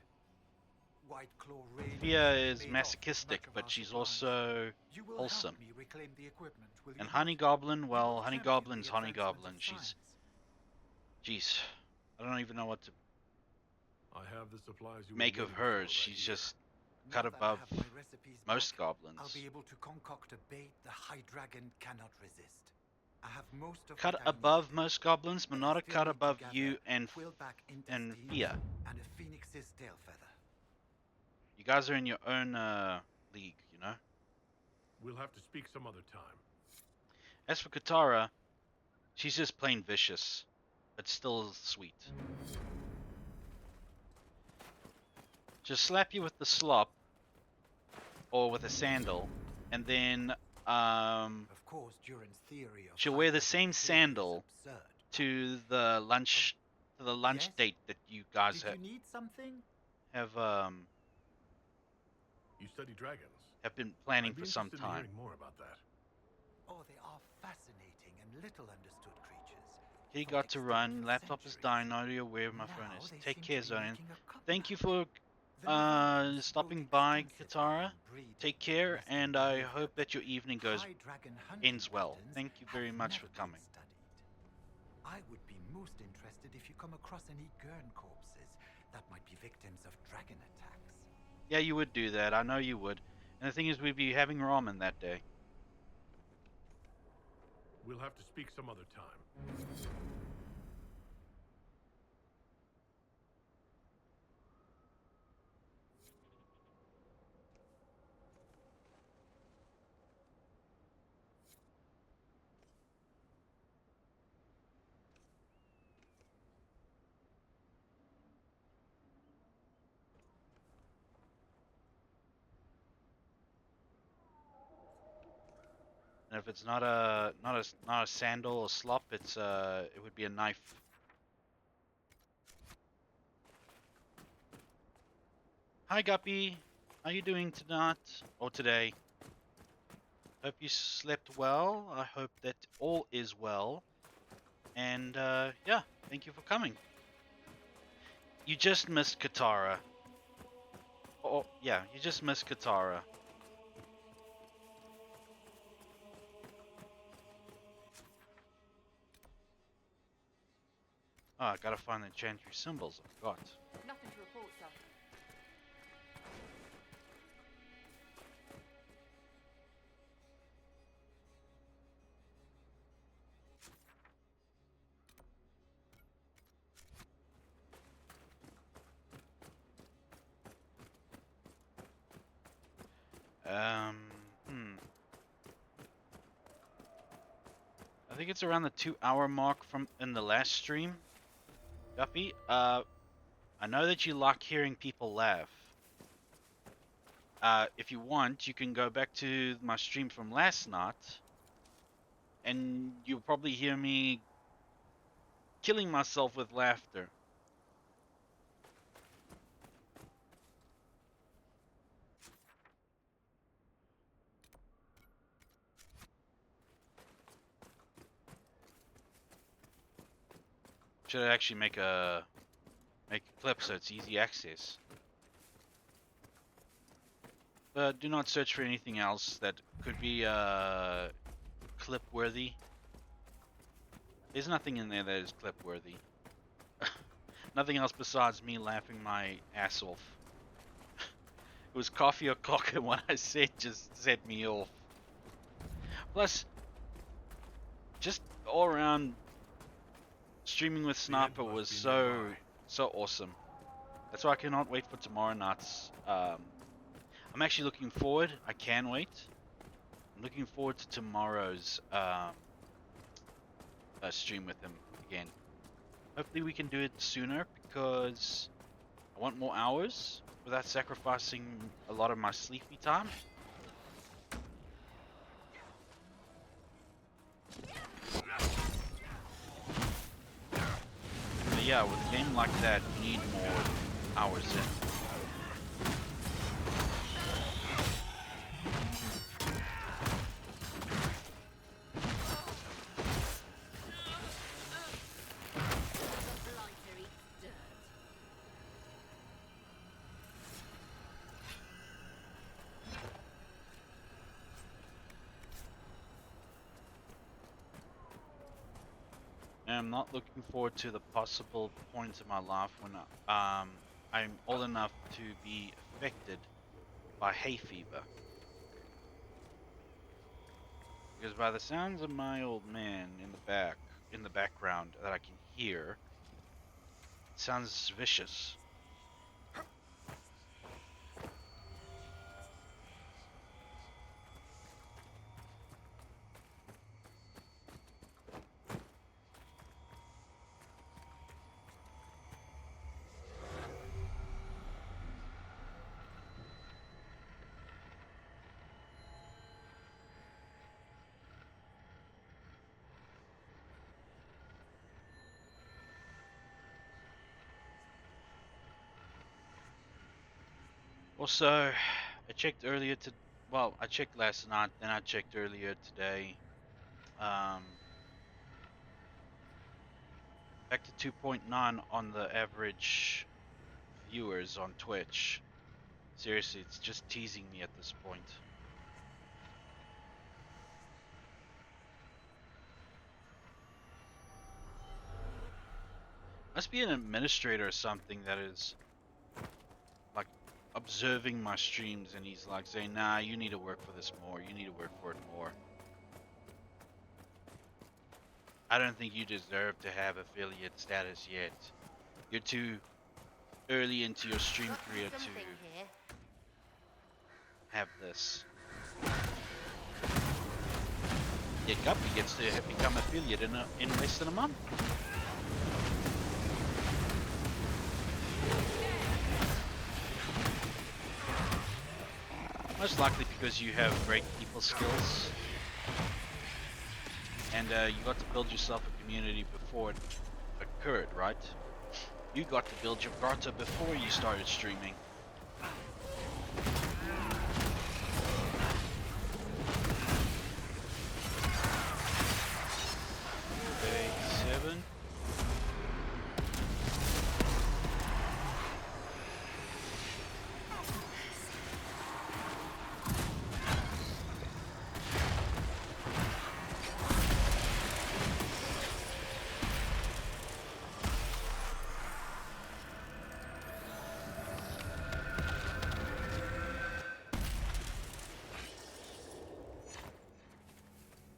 White Claw raiders Fia is made off with masochistic, much of but our she's supplies. also You will wholesome. help me reclaim the equipment, will you And not? Honey Goblin, You well, will Honey champion Goblin's the Honey advancement Goblin. of She's... science. Jeez. I don't even know what to I have the supplies you make were of looking her. for right She's here. just Now cut that I above have my recipes most back, I'll goblins. be able to concoct a bait the High Dragon cannot resist. I have most of Cut what I above need, most goblins, but but I not a still cut need to above gather you and Quillback and intestines Fia. and a phoenix's tail feather. You guys are in your own league, you know. We'll have to speak some other time. As for Katara, she's just plain vicious, but still sweet. She'll slap you with the slop or with a sandal, and then Of course, Durin's theory of she'll High wear the Dragon same behavior is sandal absurd. to the lunch Yes? date that you guys Did you need something? have You study dragons. been planning I'd be for some interested in time. hearing more about that. Oh, they are fascinating and little understood creatures. Kitty for got to run. extended Laptop is centuries. dying. No idea where my phone Now is. they Take seem care, to be Zonin. making a comeback. Thank you for The Leviathans stopping rode by, extensively Katara. on breeding Take care, Western and I behavior, hope but that your evening goes high dragon hunting ends well. patterns Thank you very have much never for been coming. studied. I would be most interested if you come across any Gurn corpses that might be victims of dragon attacks. Yeah, you would do that. I know you would. And the thing is, we'd be having ramen that day. We'll have to speak some other time. And if it's not a sandal or slop, it would be a knife. Hi Guppy, how you doing tonight or today? Hope you slept well. I hope that all is well. And yeah, thank you for coming. You just missed Katara. Oh yeah, you just missed Katara. Oh, I gotta find the chantry symbols. I forgot. Nothing to report, sir. Um, hmm. I think it's around the 2 hour mark from in the last stream. Guppy, I know that you like hearing people laugh. If you want, you can go back to my stream from last night, and you'll probably hear me killing myself with laughter. Should I actually make a clip so it's easy access? But do not search for anything else that could be clip worthy. There's nothing in there that is clip worthy. Nothing else besides me laughing my ass off. It was coffee o'clock, and what I said just set me off. Plus, just all around streaming with The end Sniper must was be so nearby. awesome. That's why I cannot wait for tomorrow night's. I'm actually looking forward. I can wait. I'm looking forward to tomorrow's stream with him again. Hopefully we can do it sooner because I want more hours without sacrificing a lot of my sleepy time. But yeah, with a game like that, you need more hours in. The blighter eats dirt. And I'm not looking forward to the possible point in my life when I'm old enough to be affected by hay fever. Because by the sounds of my old man in the background that I can hear, it sounds vicious. Also, I checked earlier well, I checked last night, then I checked earlier today. Um, Back to 2.9 on the average viewers on Twitch. Seriously, it's just teasing me at this point. Must be an administrator or something that is like observing my streams, and he's like saying, nah, you need to work for this more, you need to work for it more. I don't think you deserve to have affiliate status yet. You're too early into your stream career to Something here. have this. Yeah, Guppy gets to become affiliate in less than a month. Most likely because you have great people skills. And you got to build yourself a community before it occurred, right? You got to build your grotto before you started streaming. Okay, 7.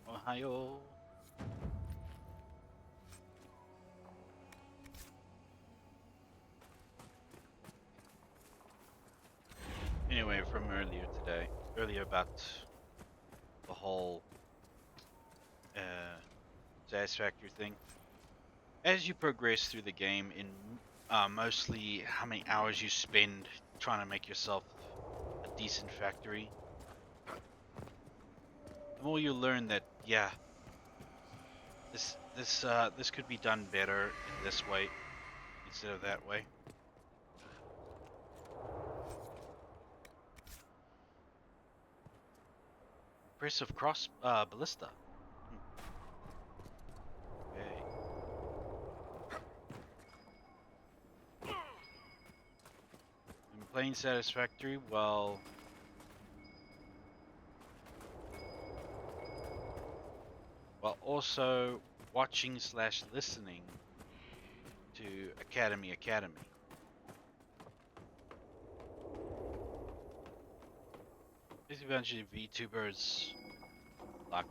Ohio. Anyway, from earlier about the whole satisfactory thing. As you progress through the game, in mostly how many hours you spend trying to make yourself a decent factory, the more you learn that, yeah, this could be done better in this way instead of that way. Impressive cross ballista. Okay. And playing satisfactory while also watching / listening to Academy. There's a bunch of VTubers like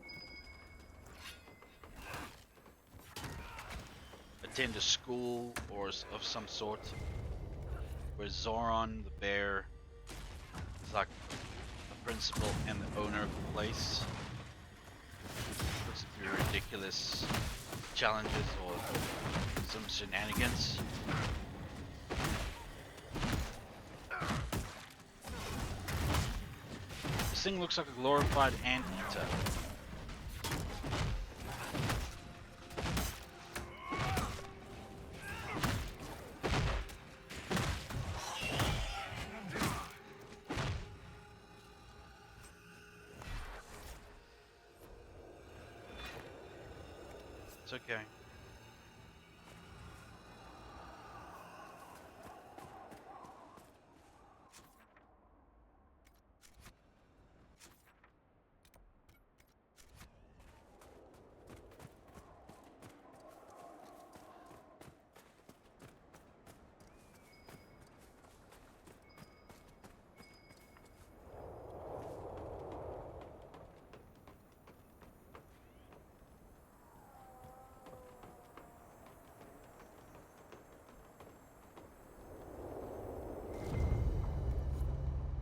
attend a school or of some sort, where Zoran the bear is like the principal and the owner of the place. Puts through ridiculous challenges or some shenanigans. This thing looks like a glorified anteater. It's okay.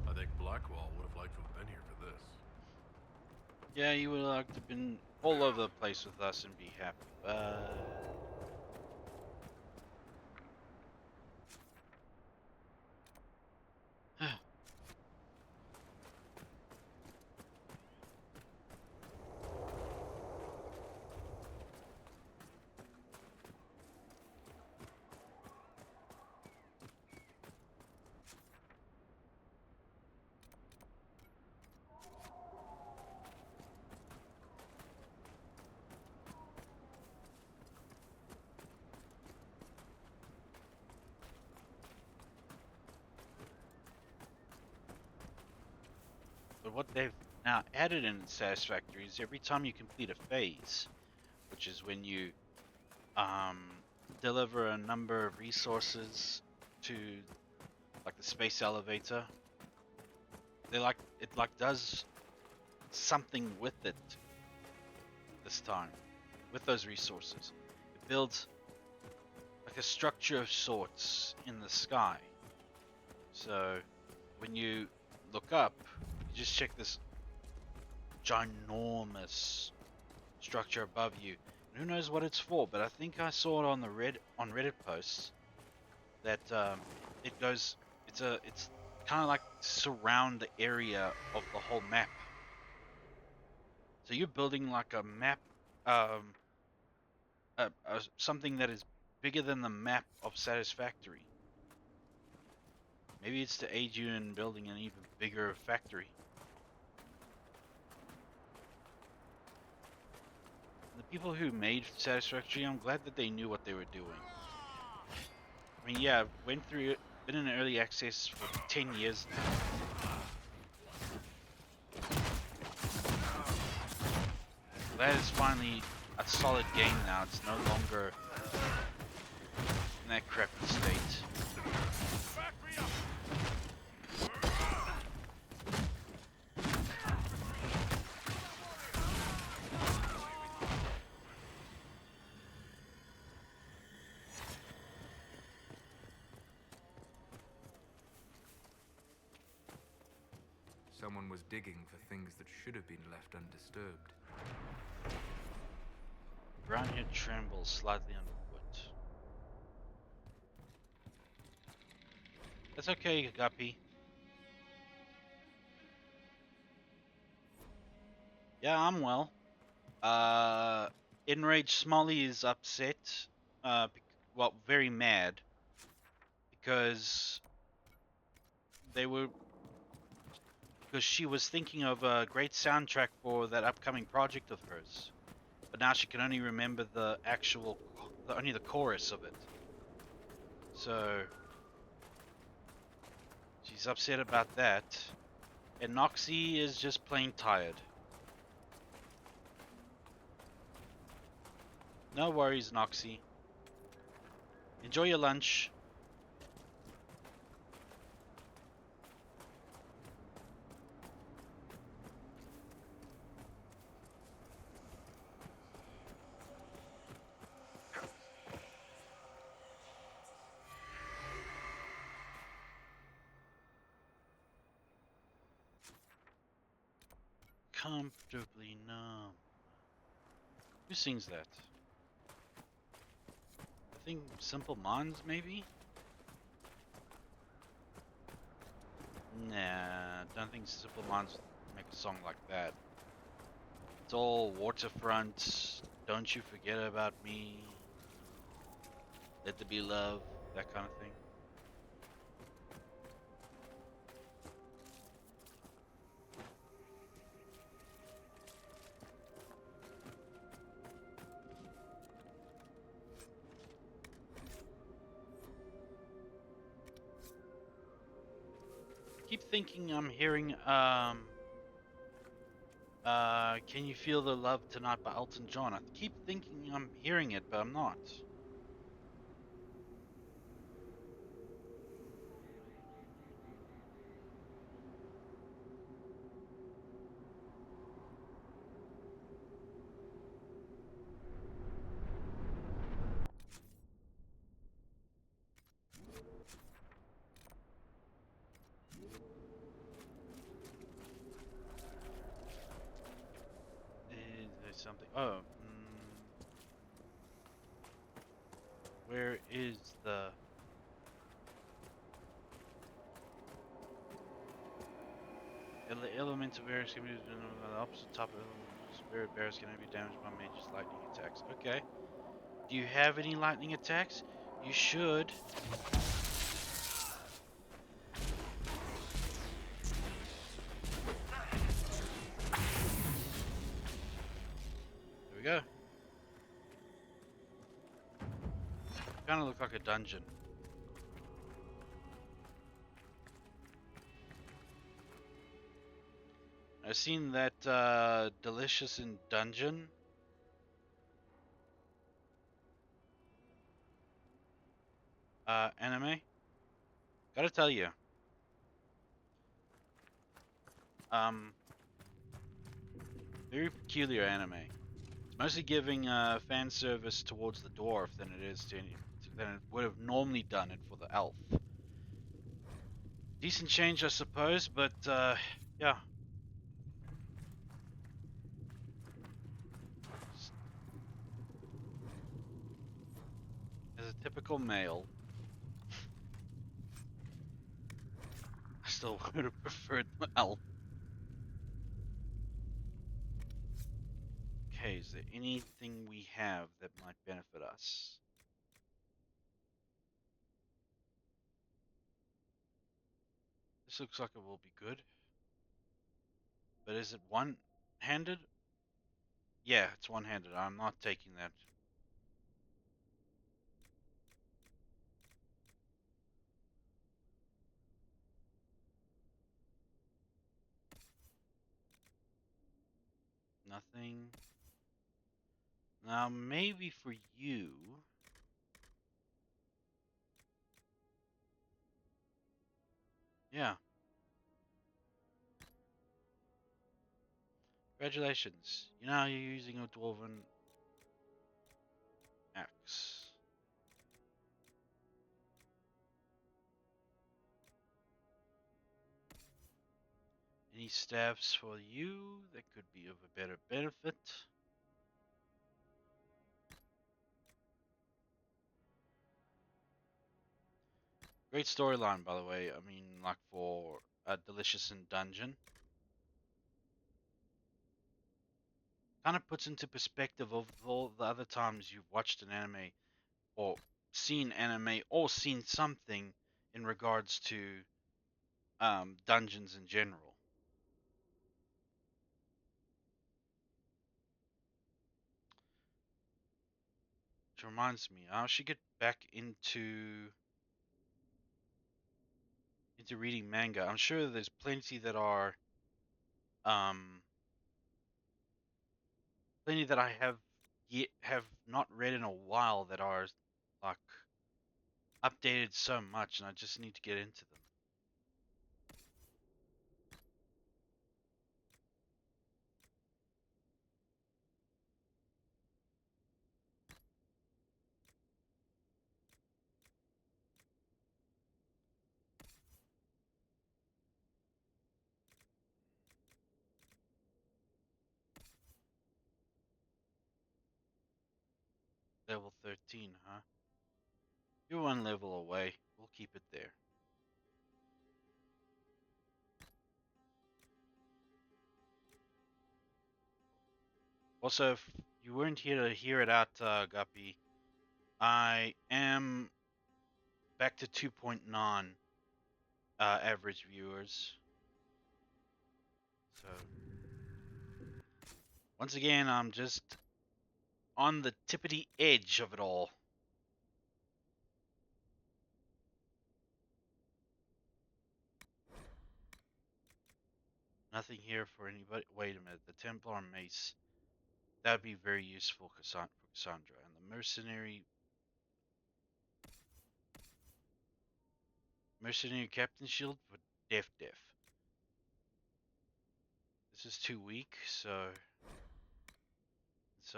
I think Blackwall would have liked to have been here for this. Yeah, you would like to have been all over the place with us and be happy, but But what they've now added in Satisfactory is every time you complete a phase, which is when you deliver a number of resources to like the space elevator, it does something with it this time with those resources. It builds like a structure of sorts in the sky. So when you look up, you just check this ginormous structure above you. And who knows what it's for? But I think I saw it on the Reddit posts that it's kind of like surround the area of the whole map. So you're building like a map, something that is bigger than the map of Satisfactory. Maybe it's to aid you in building an even bigger factory. The people who made Satisfactory, I'm glad that they knew what they were doing. I mean, yeah, went through it, been in early access for 10 years now. That is finally a solid game now. It's no longer in that crappy state. Someone was digging for things that should have been left undisturbed. Ground here trembles slightly underfoot. That's okay, Guppy. Yeah, I'm well. Enraged Smolly is upset. Well, very mad. Because she was thinking of a great soundtrack for that upcoming project of hers. But now she can only remember only the chorus of it. So she's upset about that. And Noxie is just plain tired. No worries, Noxie. Enjoy your lunch. Comfortably numb. Who sings that? I think Simple Minds, maybe? Nah, don't think Simple Minds would make a song like that. It's all waterfront, don't you forget about me, let there be love, that kind of thing. Keep thinking I'm hearing Can You Feel the Love Tonight by Elton John. I keep thinking I'm hearing it, but I'm not. There's something. Oh. Where is the... Elements of various can be used on the opposite top of the spirit bearers can only be damaged by major lightning attacks. Okay. Do you have any lightning attacks? You should. There we go. Kind of look like a dungeon. I've seen that Delicious in Dungeon. Anime. Gotta tell you, um, very peculiar anime. It's mostly giving fan service towards the dwarf than it is than it would have normally done it for the elf. Decent change, I suppose, but yeah. As a typical male, I still would have preferred the elf. Okay, is there anything we have that might benefit us? This looks like it will be good. But is it one-handed? Yeah, it's one-handed. I'm not taking that. Nothing. Now, maybe for you. Yeah. Congratulations. You know you're using a dwarven axe. Any staffs for you that could be of a better benefit? Great storyline, by the way. I mean, like for a Delicious in Dungeon. Kind of puts into perspective of all the other times you've watched an anime or seen anime or seen something in regards to dungeons in general. Which reminds me, I should get back into reading manga. I'm sure there's plenty that are um plenty that I have not read in a while that are like updated so much, and I just need to get into them. Level 13, huh? You're one level away. We'll keep it there. Also, if you weren't here to hear it out, Guppy, I am back to 2.9 average viewers. So, once again, I'm just on the tippity edge of it all. Nothing here for anybody. Wait a minute. The Templar Mace. That would be very useful for Cassandra. And the Mercenary Captain Shield for Def. This is too weak, so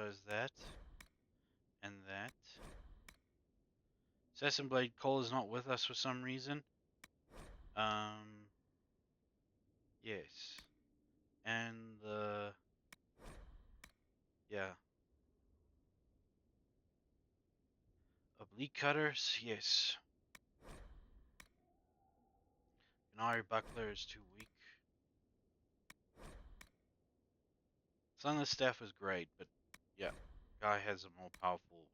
is that. And that. Assassin Blade Cole is not with us for some reason. Yes. And the... Yeah. Oblique Cutters, yes. Canary Buckler is too weak. Sunless Staff is great, but yeah. Guy has a more powerful...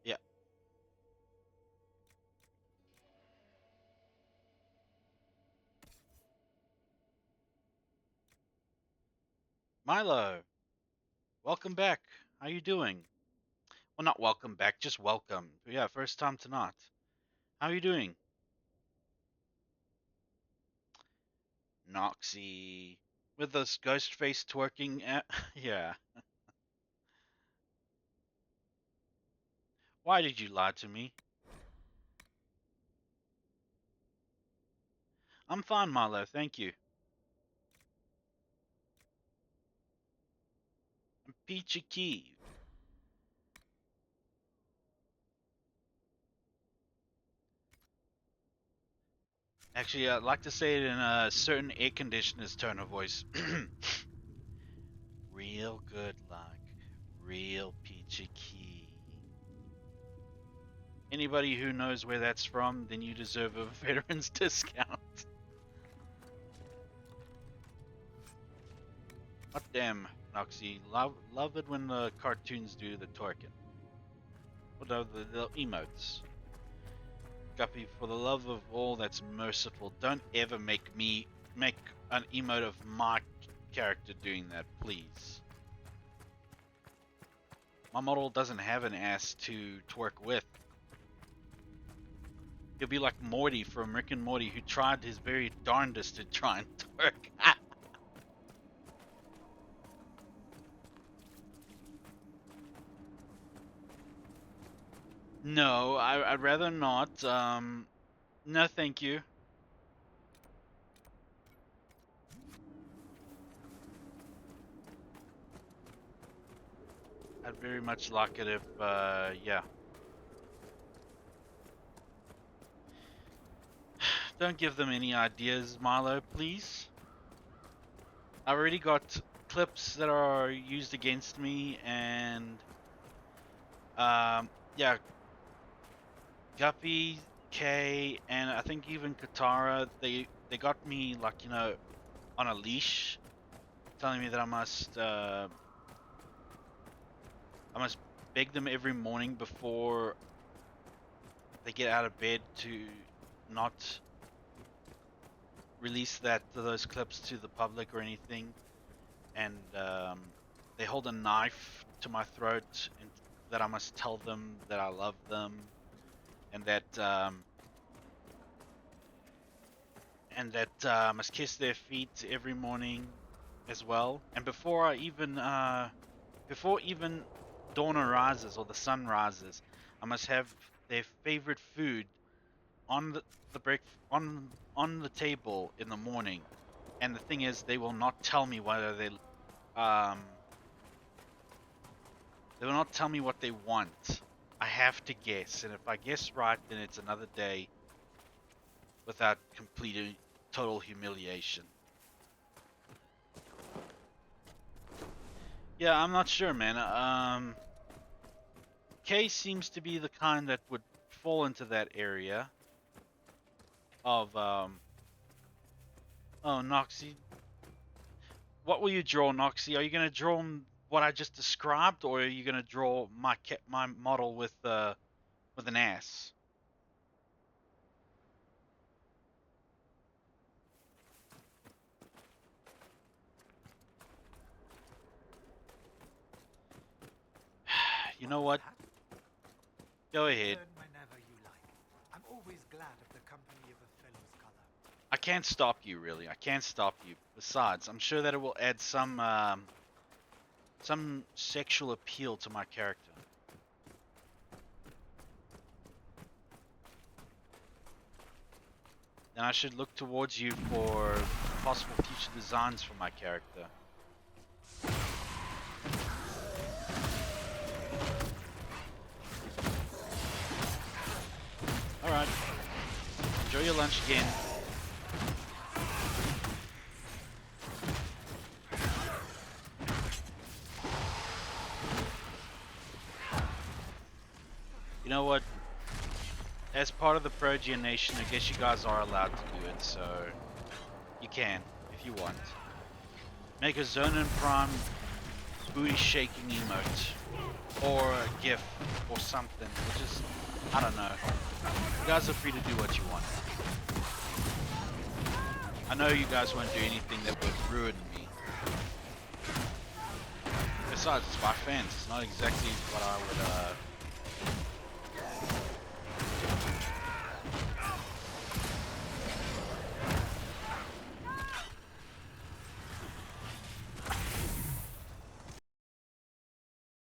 Yeah. Milo! Welcome back. How you doing? Well, not welcome back, just welcome. Yeah, first time tonight. How are you doing? Noxy. With this ghost face twerking at yeah. Why did you lie to me? I'm fine, Marlo, thank you. I'm peachy key. Actually, I'd like to say it in a certain air conditioner's tone of voice. Real good luck. Real peachy key. Anybody who knows where that's from, then you deserve a veteran's discount. God damn, Noxy. Love it when the cartoons do the twerking. What are the emotes? Guppy, for the love of all that's merciful, don't ever make an emote of my character doing that, please. My model doesn't have an ass to twerk with. He'll be like Morty from Rick and Morty, who tried his very darndest to try and twerk. No, I'd rather not. No, thank you. I'd very much like it if, yeah. Don't give them any ideas, Milo, please. I already got clips that are used against me, and, yeah. Guppy, Kay, and I think even Katara, they got me, like, you know, on a leash, telling me that I must beg them every morning before they get out of bed to not release those clips to the public or anything, and they hold a knife to my throat and that I must tell them that I love them, and that I must kiss their feet every morning as well. And before even dawn arises or the sun rises, I must have their favorite food on on the table in the morning. And the thing is, they will not tell me whether they will not tell me what they want. I have to guess, and if I guess right, then it's another day without complete total humiliation. Yeah, I'm not sure, man. Kay seems to be the kind that would fall into that area of, oh, Noxy. What will you draw, Noxy? Are you gonna draw what I just described, or are you gonna draw my model with an ass? You know what? Go ahead. Learn whenever you like. I'm always glad of the company of a fellow's color. I can't stop you, really. I can't stop you. Besides, I'm sure that it will add some sexual appeal to my character. Then I should look towards you for possible future designs for my character. Alright. Enjoy your lunch again. You know what? As part of the Progean Nation, I guess you guys are allowed to do it, so you can, if you want. Make a Zonin Prime booty shaking emote, or a GIF, or something, or just, I don't know. You guys are free to do what you want. I know you guys won't do anything that would ruin me. Besides, it's my fans, it's not exactly what I would,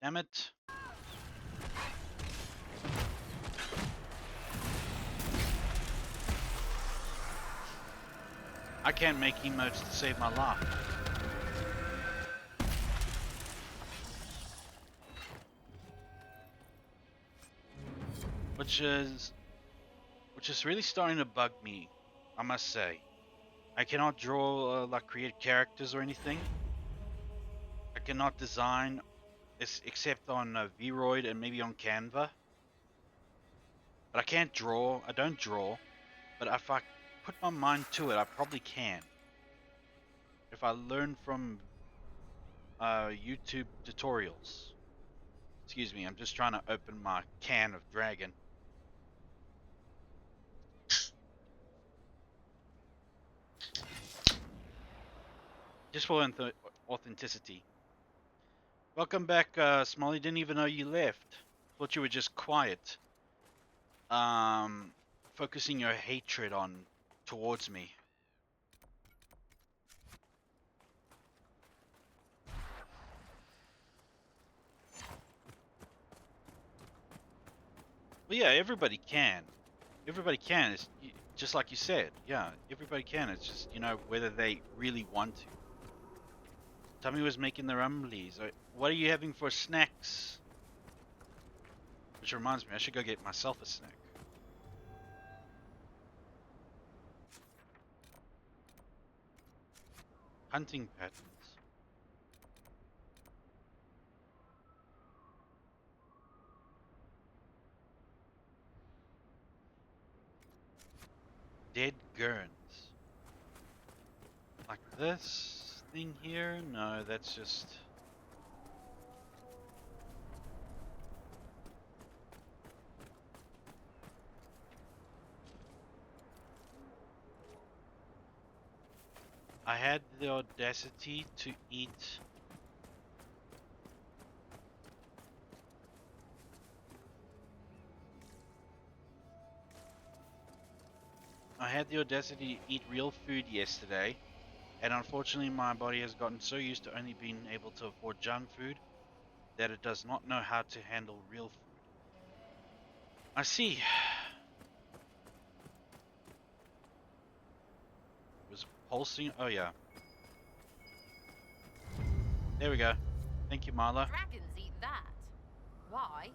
Damn it. I can't make emotes to save my life. Which is really starting to bug me, I must say. I cannot draw, like create characters or anything. I cannot design except on Vroid and maybe on Canva. But I can't draw. I don't draw. But if I put my mind to it, I probably can. If I learn from YouTube tutorials. Excuse me, I'm just trying to open my can of dragon. Just for authenticity. Welcome back, Smolly. Didn't even know you left. Thought you were just quiet. Focusing your hatred towards me. Well, yeah, everybody can. Everybody can. It's just like you said. Yeah, everybody can. It's just, whether they really want to. Tommy was making the rumblies. What are you having for snacks? Which reminds me, I should go get myself a snack. Hunting patterns. Dead gurns. Like this thing here? No, that's just... I had the audacity to eat... I had the audacity to eat real food yesterday, and unfortunately my body has gotten so used to only being able to afford junk food that it does not know how to handle real food. I see. It was pulsing. Oh yeah. There we go. Thank you, Marla. Dragons eat that. Why?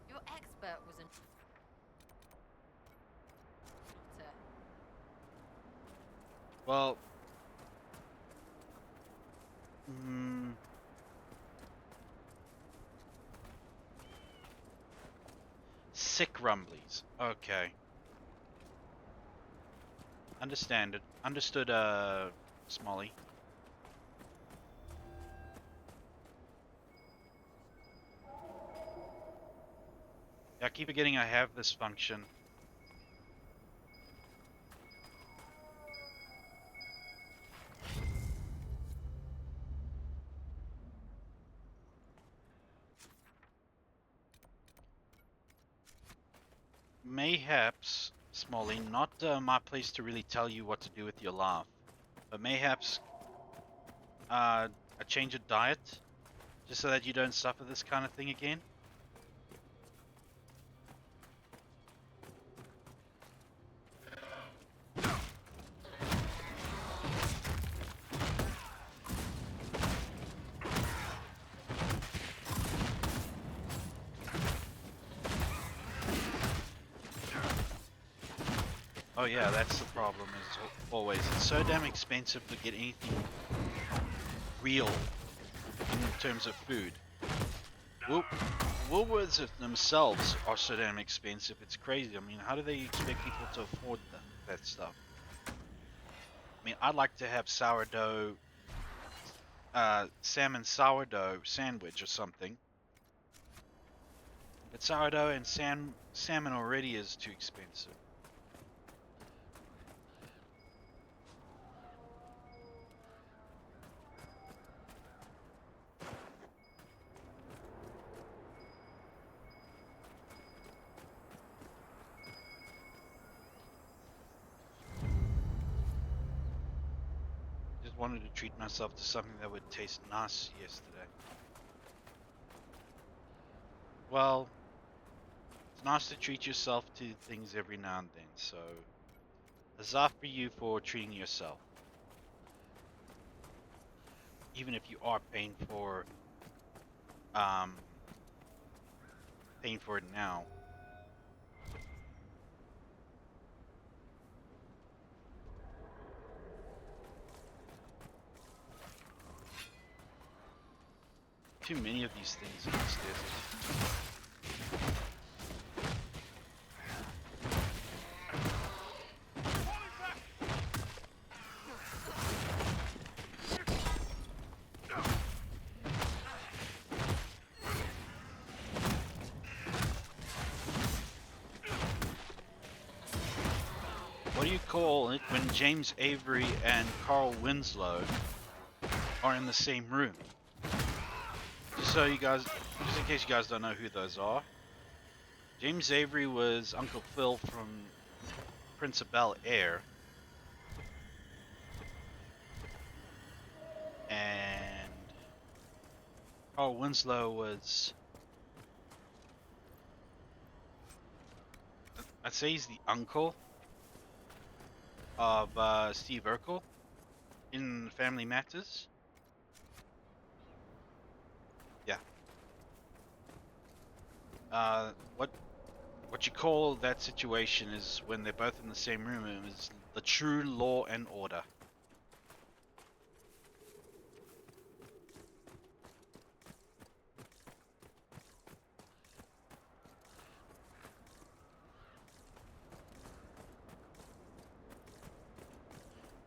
Your expert was an otter. Well, sick rumblies. Okay. Understood, Smolly. Yeah, I keep forgetting I have this function. Mayhaps, Smolly, not my place to really tell you what to do with your life, but mayhaps a change of diet, just so that you don't suffer this kind of thing again. Oh yeah, that's the problem, is always, it's so damn expensive to get anything real in terms of food. Woolworths themselves are so damn expensive, it's crazy. I mean, how do they expect people to afford that stuff? I mean, I'd like to have sourdough, salmon sourdough sandwich or something. But sourdough and salmon already is too expensive. Just wanted to treat myself to something that would taste nice yesterday. Well, it's nice to treat yourself to things every now and then, so huzzah for you for treating yourself. Even if you are um paying for it now. Too many of these things in this desert. What do you call it when James Avery and Carl Winslow are in the same room? Just in case you guys don't know who those are. James Avery was Uncle Phil from Prince of Bel Air. And Carl Winslow was, I'd say he's the uncle of Steve Urkel in Family Matters. Yeah. What you call that situation is when they're both in the same room, and it's the true law and order.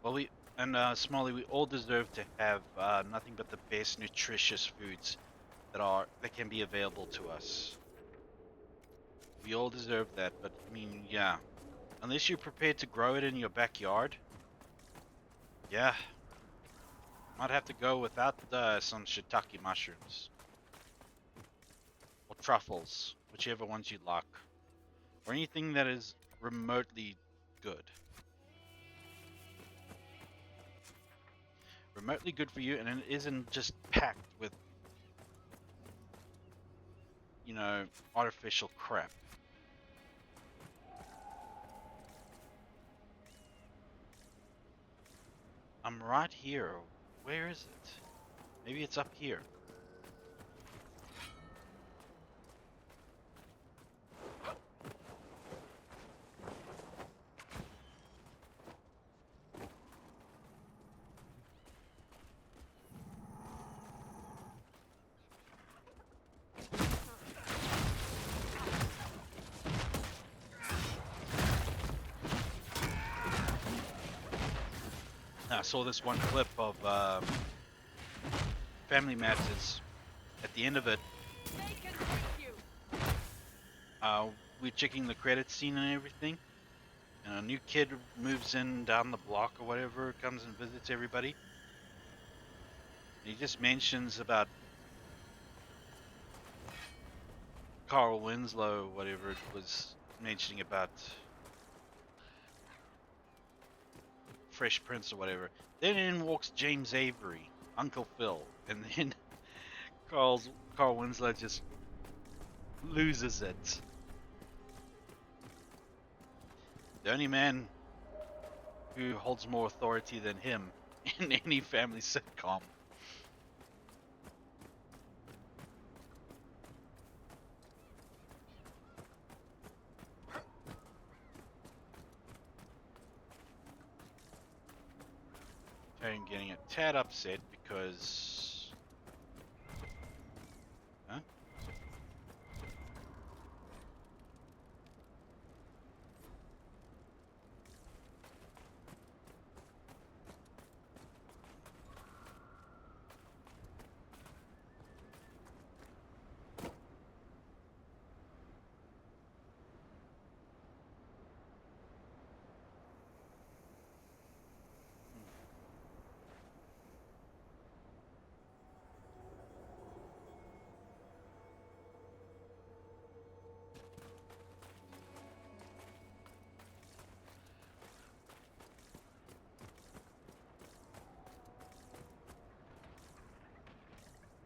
Well, Smalley, we all deserve to have nothing but the best nutritious foods that can be available to us. We all deserve that, but I mean, yeah, unless you're prepared to grow it in your backyard, yeah, might have to go without some shiitake mushrooms or truffles, whichever ones you like, or anything that is remotely good. Remotely good for you, and it isn't just packed with, artificial crap. I'm right here. Where is it? Maybe it's up here. I saw this one clip of Family Matters. At the end of it, They can take you. we're checking the credit scene and everything, and a new kid moves in down the block or whatever, comes and visits everybody. And he just mentions about Carl Winslow, whatever it was, mentioning about Fresh Prince or whatever. Then in walks James Avery, Uncle Phil, and then Carl Winslow just loses it. The only man who holds more authority than him in any family sitcom. I'm getting a tad upset because... Huh?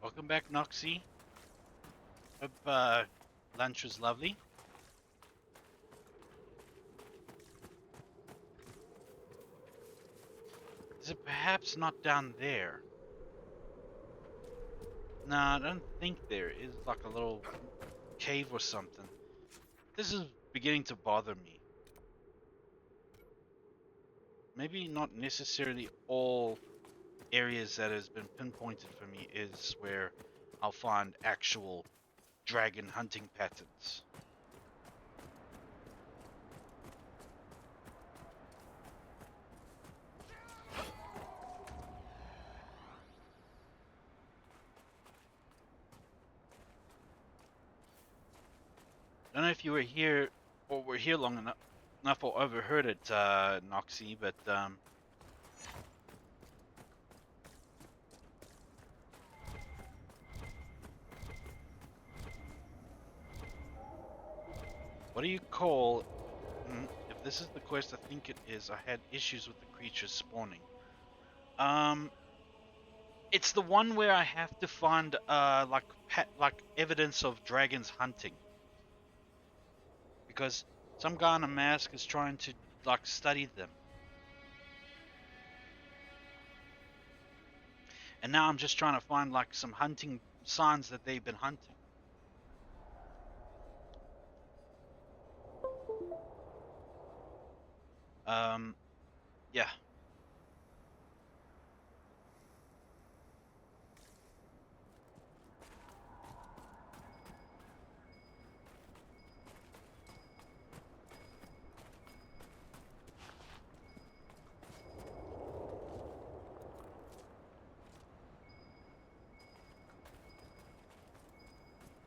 Welcome back, Noxie. Hope lunch was lovely. Is it perhaps not down there? No, I don't think there is like a little cave or something. This is beginning to bother me. Maybe not necessarily all areas that has been pinpointed for me is where I'll find actual dragon hunting patterns. I don't know if you were here or were here long enough or overheard it, Noxy, but what do you call? If this is the quest, I think it is. I had issues with the creatures spawning. It's the one where I have to find like evidence of dragons hunting, because some guy in a mask is trying to like study them. And now I'm just trying to find like some hunting signs that they've been hunting. Yeah.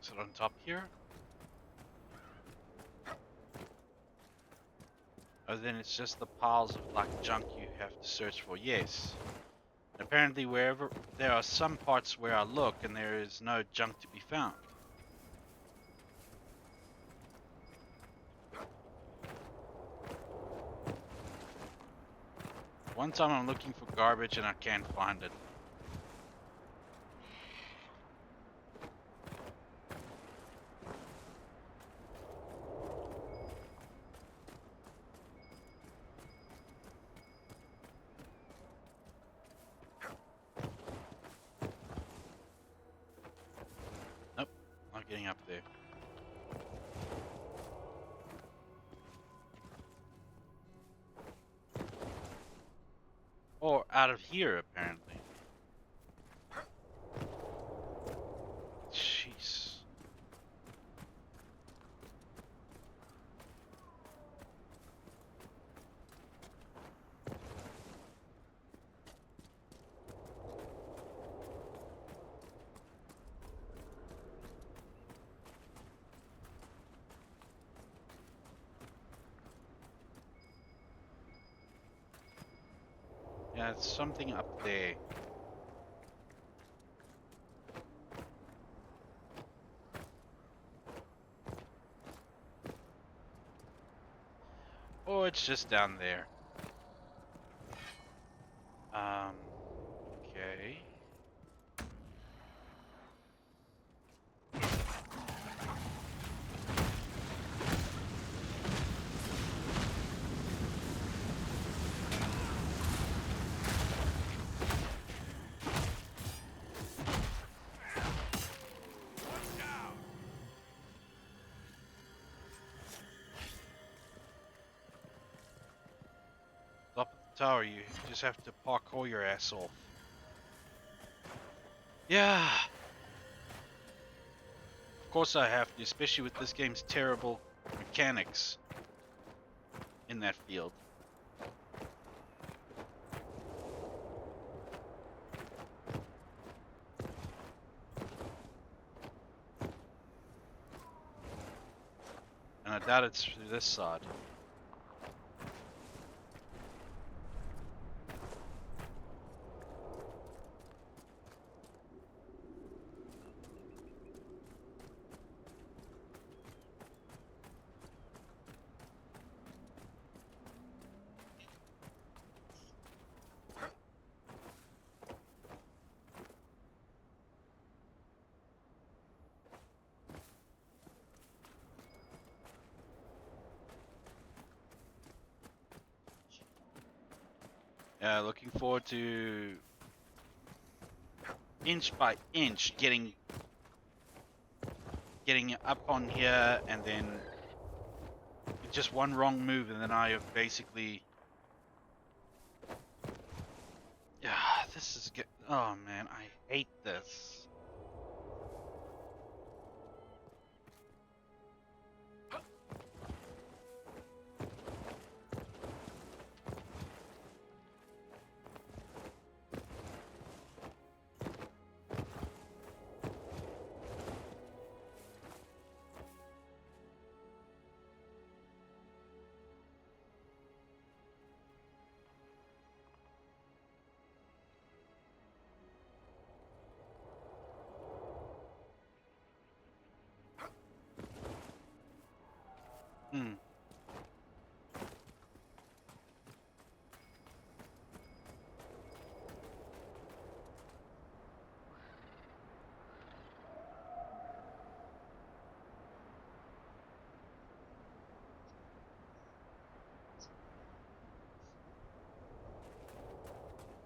Is it on top here? Oh, then it's just the piles of like junk you have to search for. Yes. Apparently wherever there are some parts where I look and there is no junk to be found. One time I'm looking for garbage and I can't find it. Nope, not getting up there. Or out of here, apparently. Jeez. Yeah, it's something up there. Oh, it's just down there. Okay. Top of the tower, you just have to parkour your ass off. Yeah. Of course I have to, especially with this game's terrible mechanics in that field. And I doubt it's through this side. Looking forward to inch by inch getting up on here, and then just one wrong move, and then I have basically. Yeah, this is get. Oh man, I hate this. Hmm.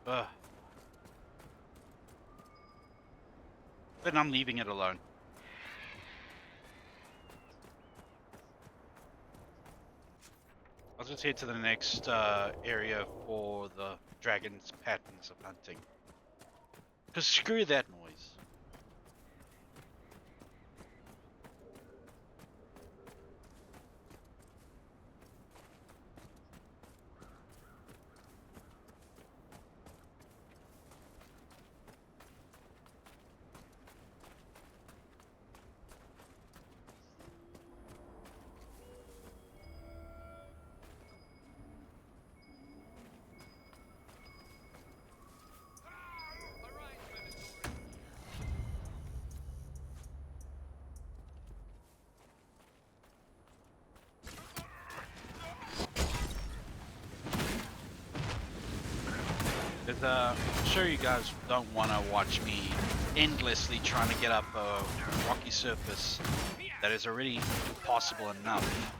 Ugh. Then I'm leaving it alone. I'll just head to the next area for the dragon's patterns of hunting. Cause screw that noise. Because I'm sure you guys don't want to watch me endlessly trying to get up a rocky surface that is already impossible enough.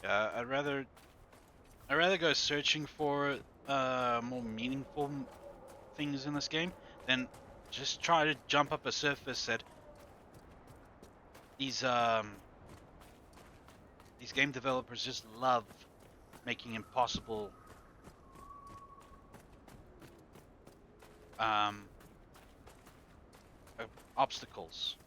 I'd rather go searching for more meaningful things in this game than just try to jump up a surface that these game developers just love making impossible um, obstacles.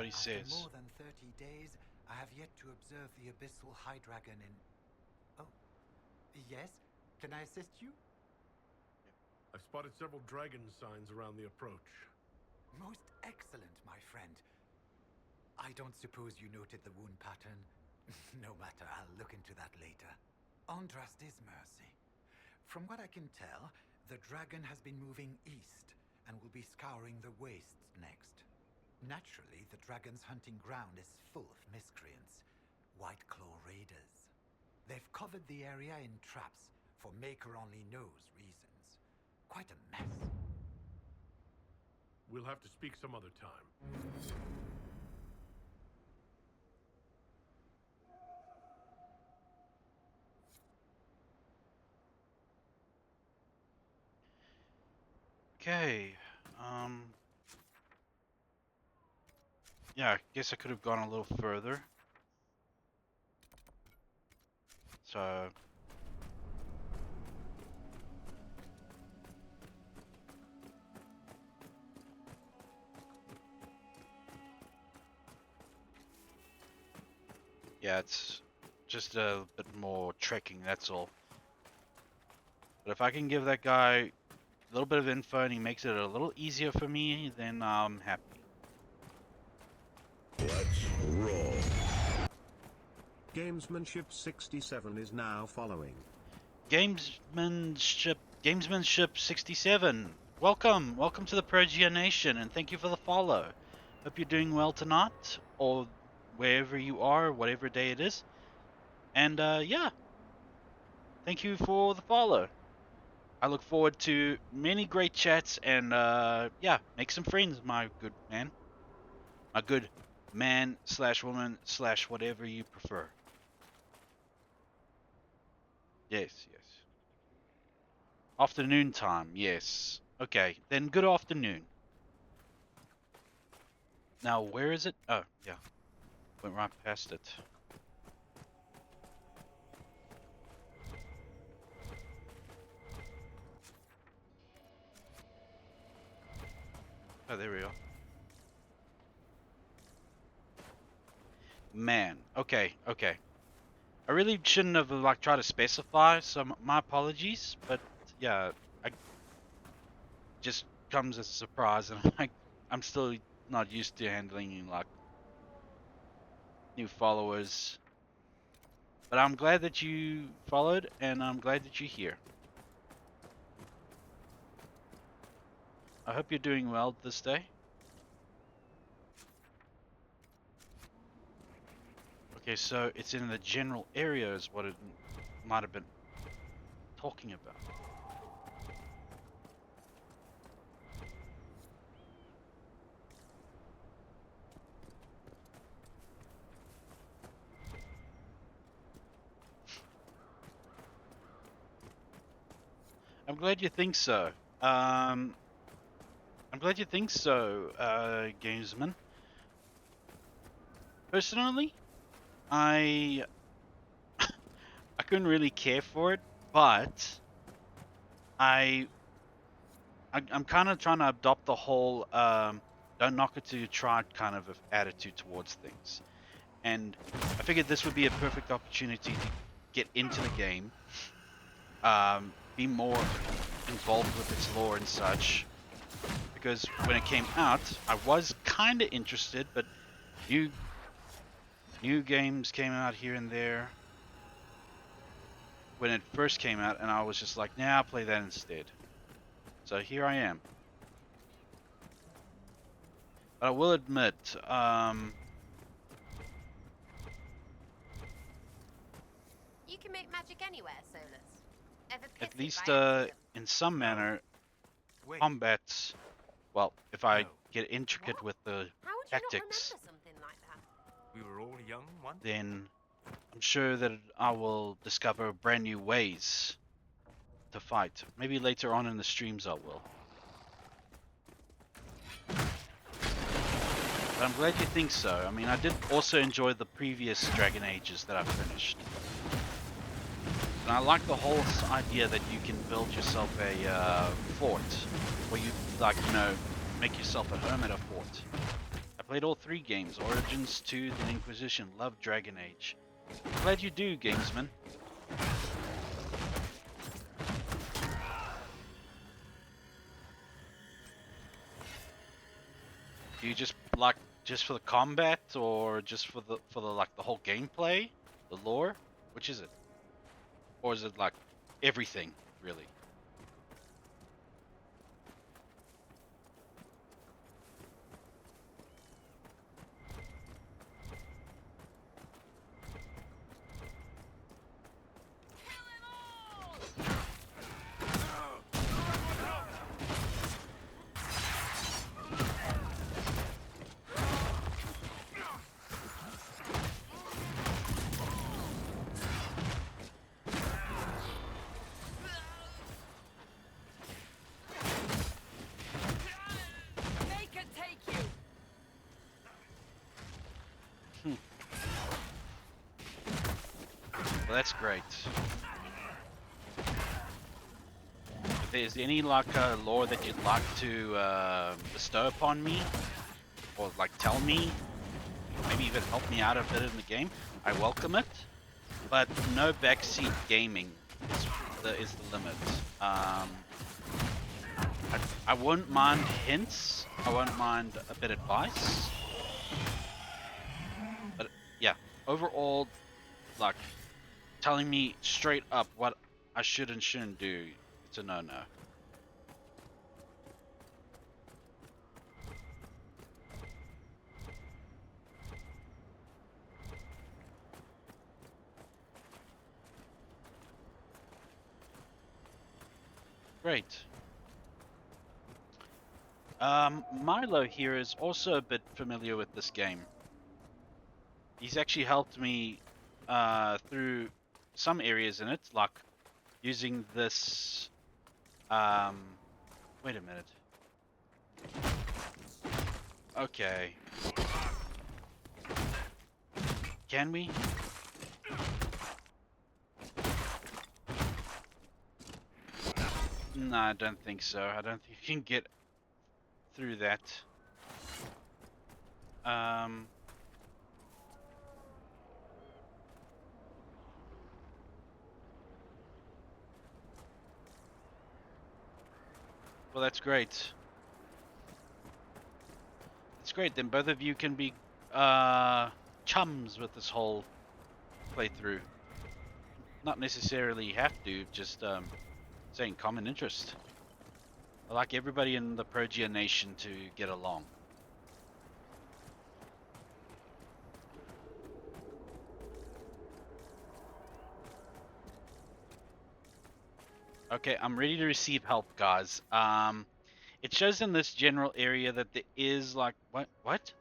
what he After says. more than 30 days, I have yet to observe the abyssal high dragon in... Oh, yes? Can I assist you? I've spotted several dragon signs around the approach. Most excellent, my friend. I don't suppose you noted the wound pattern? No matter, I'll look into that later. Andraste's mercy. From what I can tell, the dragon has been moving east and will be scouring the wastes next. Naturally, the dragon's hunting ground is full of miscreants, White Claw raiders. They've covered the area in traps for Maker only knows reasons. Quite a mess. We'll have to speak some other time. Okay. Yeah, I guess I could have gone a little further. So. Yeah, it's just a bit more trekking, that's all. But if I can give that guy a little bit of info and he makes it a little easier for me, then I'm happy. Let's roll. Gamesmanship 67 is now following. Gamesmanship 67. Welcome to the Progia Nation, and thank you for the follow. Hope you're doing well tonight, or wherever you are, whatever day it is. And yeah, thank you for the follow. I look forward to many great chats, and yeah, make some friends, my good man. My good man / woman / whatever you prefer. Yes. Afternoon time, yes. Okay, then good afternoon. Now, where is it? Oh, yeah. Went right past it. Oh, there we are. Man, okay. I really shouldn't have tried to specify, so my apologies, but yeah, I just comes as a surprise, and I'm still not used to handling new followers. But I'm glad that you followed, and I'm glad that you're here. I hope you're doing well this day. Okay, so it's in the general area is what it might have been talking about. I'm glad you think so. I'm glad you think so, gamesman. Personally, I couldn't really care for it, but I'm kind of trying to adopt the whole don't knock it till you try it kind of attitude towards things. And I figured this would be a perfect opportunity to get into the game, be more involved with its lore and such. Because when it came out, I was kind of interested, but new games came out here and there when it first came out, and I was just like, nah, I'll play that instead. So here I am. But I will admit, You can make magic anywhere, Solus. Ever at piss it least by accident? in some manner, Wait, combats, well, if I No. get intricate What? with the How would you not tactics, remember something like that? We were all young once. then I'm sure that I will discover brand new ways to fight. Maybe later on in the streams I will. But I'm glad you think so. I mean, I did also enjoy the previous Dragon Ages that I finished. And I like the whole idea that you can build yourself a fort, or you make yourself at home at a fort. I Played all 3 games, Origins 2, then Inquisition. Love Dragon Age. Glad you do, gamesman. Do you just like just for the combat, or just for the like the whole gameplay, the lore? Which is it? Or is it like everything, really? They can take you. Well, that's great. If there's any like lore that you'd like to bestow upon me, or like tell me, maybe even help me out a bit in the game, I welcome it. But no backseat gaming is the limit. I won't mind hints. I won't mind a bit of advice. But yeah, overall, like telling me straight up what I should and shouldn't do, it's a no-no. Great. Milo here is also a bit familiar with this game. He's actually helped me through some areas in it, like using this. Wait a minute. Okay. Can we? No, I don't think so. I don't think you can get through that. Well, that's great. It's great. Then both of you can be chums with this whole playthrough. Not necessarily have to, just saying common interest. I like everybody in the Progia Nation to get along. Okay, I'm ready to receive help, guys. It shows in this general area that there is like what?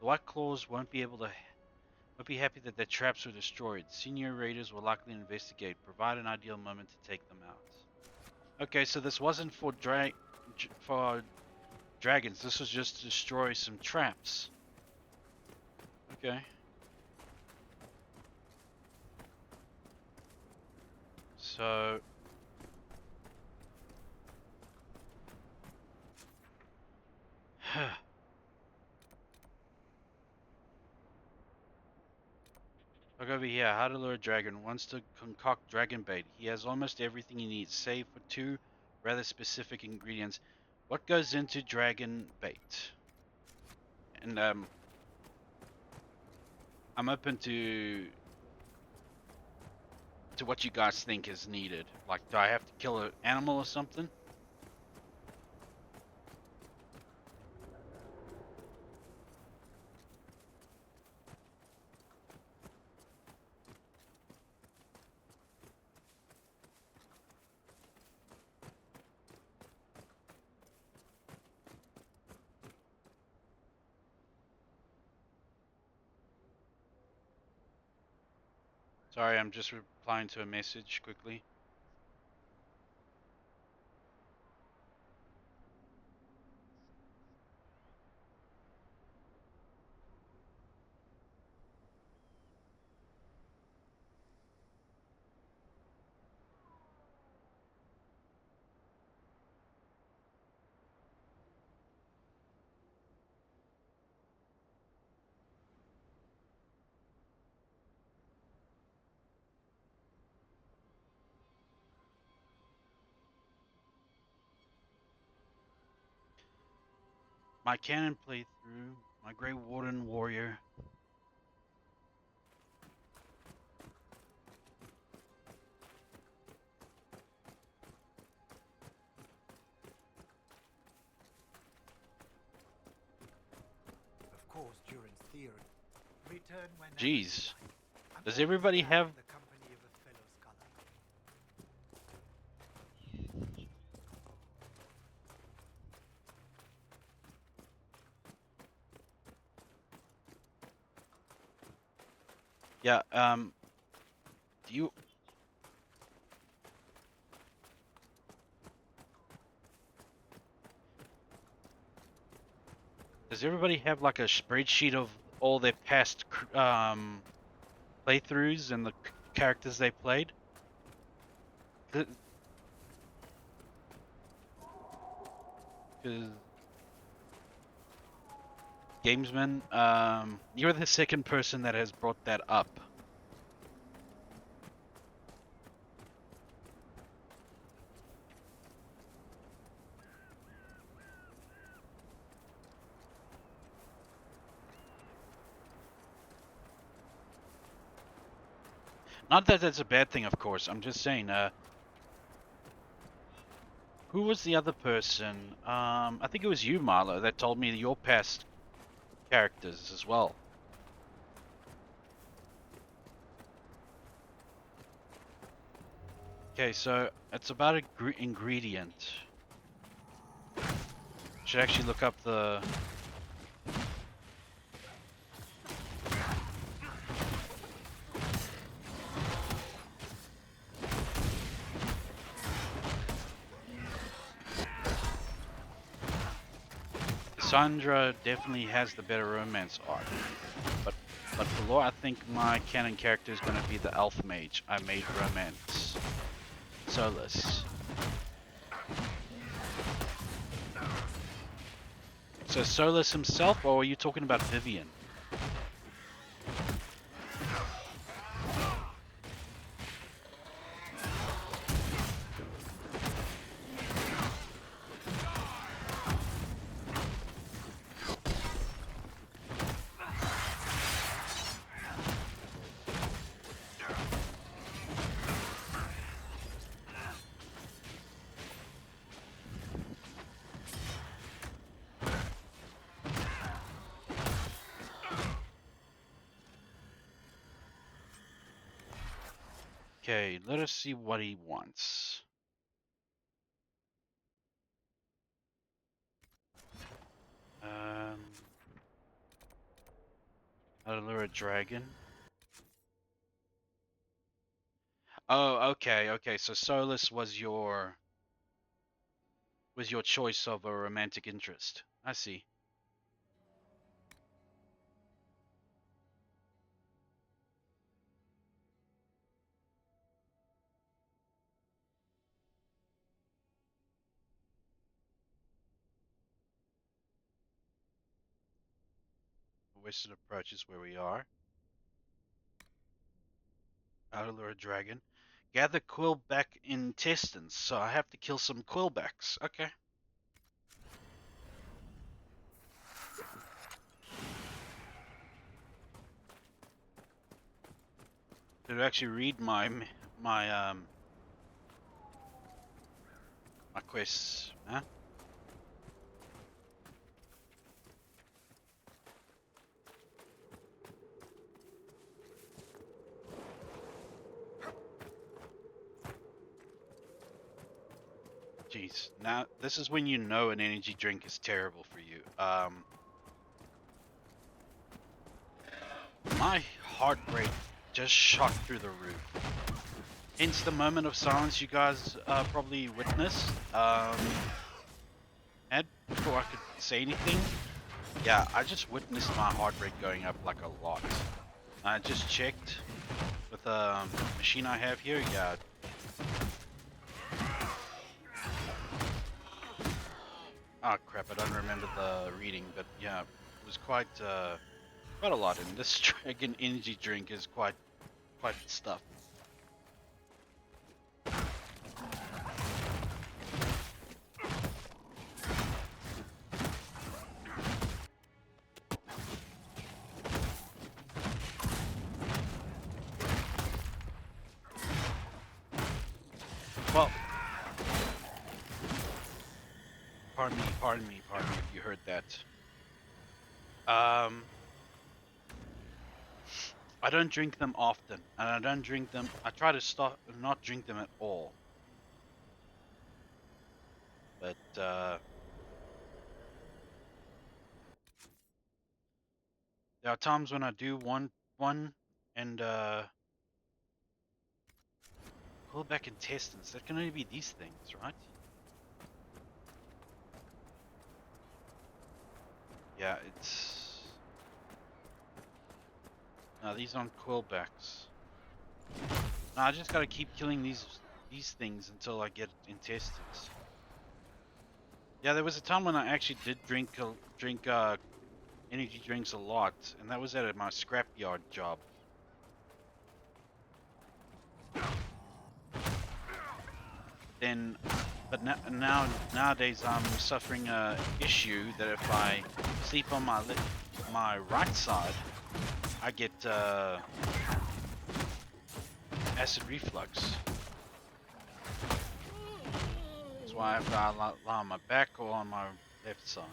The White Claws won't be happy that their traps were destroyed. Senior raiders will likely investigate, provide an ideal moment to take them out. Okay, so this wasn't for dragons. This was just to destroy some traps. Okay. So look over here. How to lure a dragon. Wants to concoct dragon bait. He has almost everything he needs, save for 2 rather specific ingredients. What goes into dragon bait? And I'm open to what you guys think is needed. Like, do I have to kill an animal or something? Sorry, I'm just replying to a message quickly. My canon playthrough, my Grey Warden warrior. Of course, Durin's theory. Return whenever Jeez. you like. I'm Does always everybody glad have- in the company of a fellow scholar. Yeah, do you... Does everybody have like a spreadsheet of all their past playthroughs and the characters they played? Because Gamesman, you're the second person that has brought that up. Not that that's a bad thing, of course. I'm just saying, who was the other person? I think it was you, Marlo, that told me your past characters as well. Okay, so it's about a ingredient. Should actually look up the... Sandra definitely has the better romance arc, but for lore, I think my canon character is going to be the elf mage. I made romance Solus. So Solus himself, or are you talking about Vivian? Okay, let us see what he wants. How to lure a dragon. Oh, okay. So Solus was your choice of a romantic interest. I see. Western approach is where we are. How to lure a dragon. Gather quillback intestines, so I have to kill some quillbacks. Okay. Did I actually read my my quests? Huh? Jeez. Now this is when you know an energy drink is terrible for you. My heart rate just shot through the roof. Hence the moment of silence you guys probably witnessed. And before I could say anything, yeah, I just witnessed my heart rate going up like a lot. I just checked with the machine I have here. Yeah. Oh crap! I don't remember the reading, but yeah, it was quite a lot. And this dragon energy drink is quite stuff. pardon me if you heard that. I don't drink them often, and I don't drink them. I try to stop not drink them at all. But there are times when I do one and pull back intestines. That can only be these things, right? Yeah, it's. No, these aren't quillbacks. No, I just gotta keep killing these things until I get intestines. Yeah, there was a time when I actually did drink energy drinks a lot, and that was at my scrapyard job. Then, but nowadays I'm suffering a issue that if I sleep on my right side, I get acid reflux. That's why I have to lie on my back or on my left side.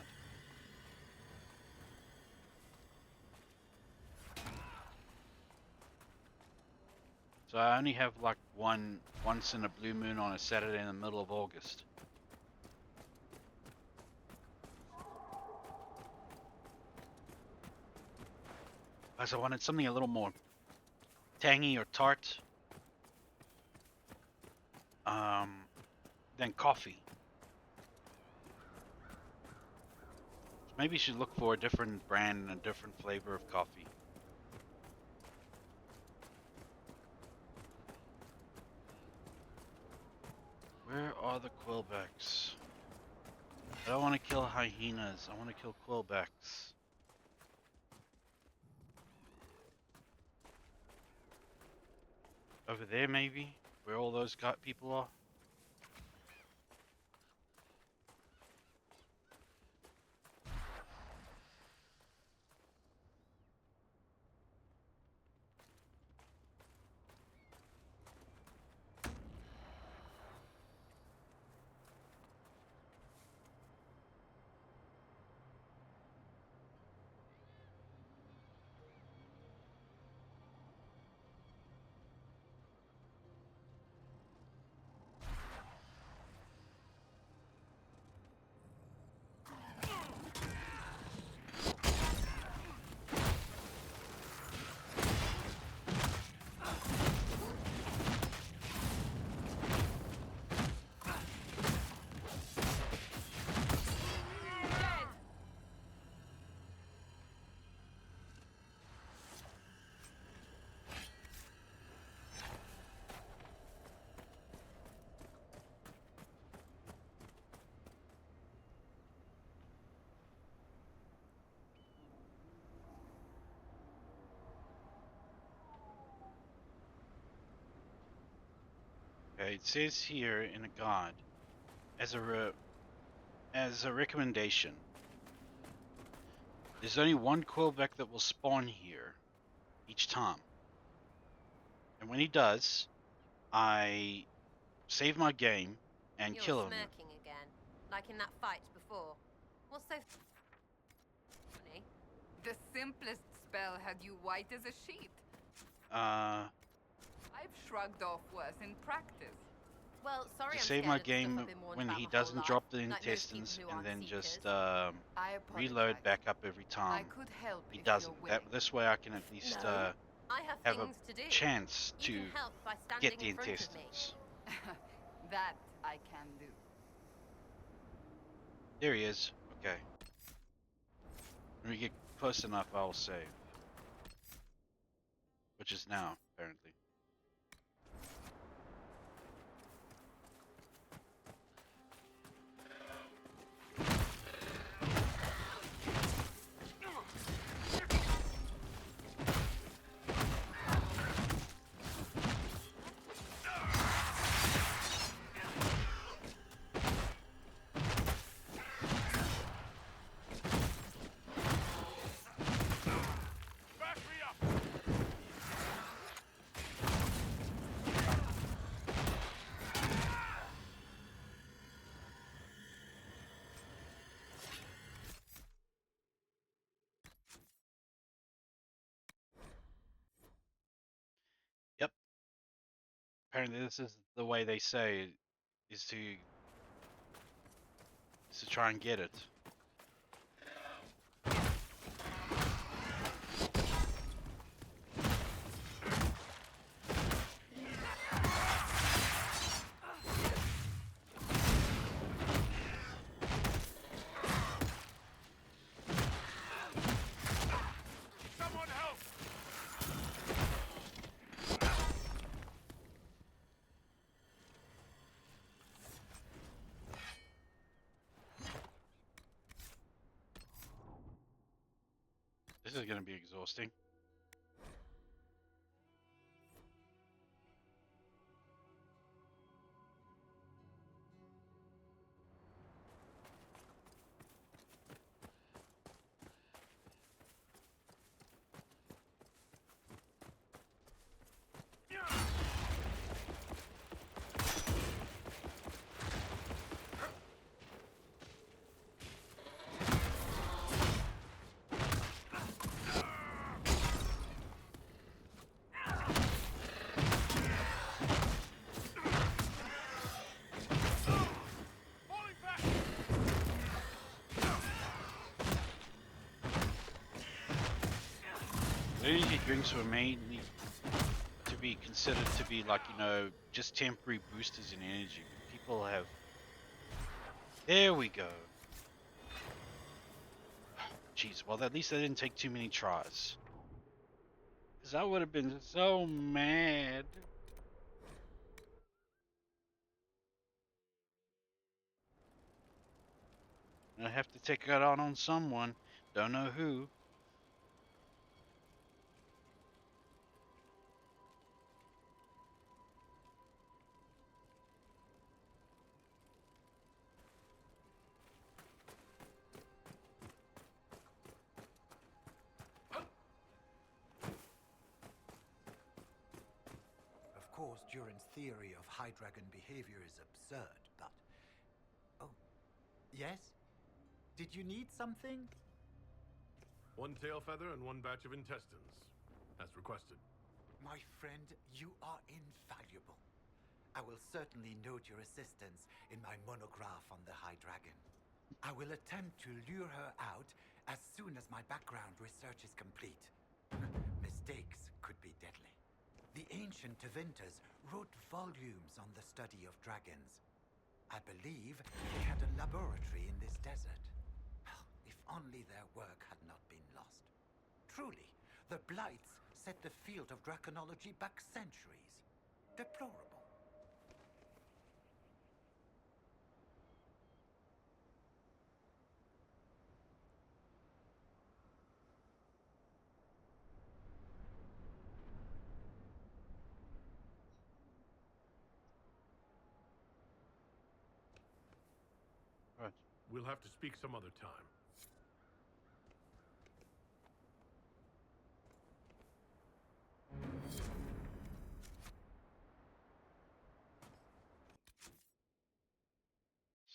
So I only have like once in a blue moon on a Saturday in the middle of August. Because I wanted something a little more tangy or tart than coffee. Maybe you should look for a different brand and a different flavor of coffee. Where are the quillbacks? I don't want to kill hyenas. I want to kill quillbacks. Over there, maybe? Where all those people are? Okay, it says here in a guide, as a recommendation, there's only one quillback that will spawn here each time. And when he does, I save my game and You're kill him. smirking again, like in that fight before. What's so funny? The simplest spell had you white as a sheet. I've shrugged off worse in practice. Well, sorry, To I'm save scared my of stuff game I've been warned when about he my whole doesn't life, drop the like most intestines people who and aren't then just seekers. I reload apologize. back up every I time. could help He if doesn't. you're willing. This way I can at least No, I have have a things to do. chance You to can help by standing get the in front of me. intestines. That I can do. There he is. Okay. When we get close enough, I'll save. Which is now, apparently. apparently this is the way they say is to try and get it. Someone help! This is gonna be exhausting. Falling back! The energy drinks were mainly to be considered to be like, you know, just temporary boosters in energy. People have. There we go. Jeez, well at least they didn't take too many tries. Because I would have been so mad. I have to take it on someone. Don't know who. Of course, Duran's theory of high dragon behavior is absurd, but... Oh, yes? Did you need something? One tail feather and one batch of intestines, as requested. My friend, you are invaluable. I will certainly note your assistance in my monograph on the High Dragon. I will attempt to lure her out as soon as my background research is complete. Mistakes could be deadly. The ancient Tevinters wrote volumes on the study of dragons. I believe they had a laboratory in this desert. If only their work had not been lost. Truly, the Blights set the field of draconology back centuries. Deplorable. Right. We'll have to speak some other time.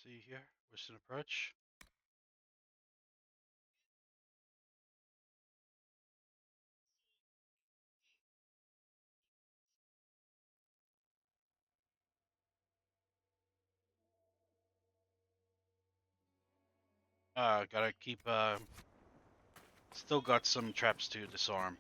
See here, Western approach. Gotta keep, still got some traps to disarm.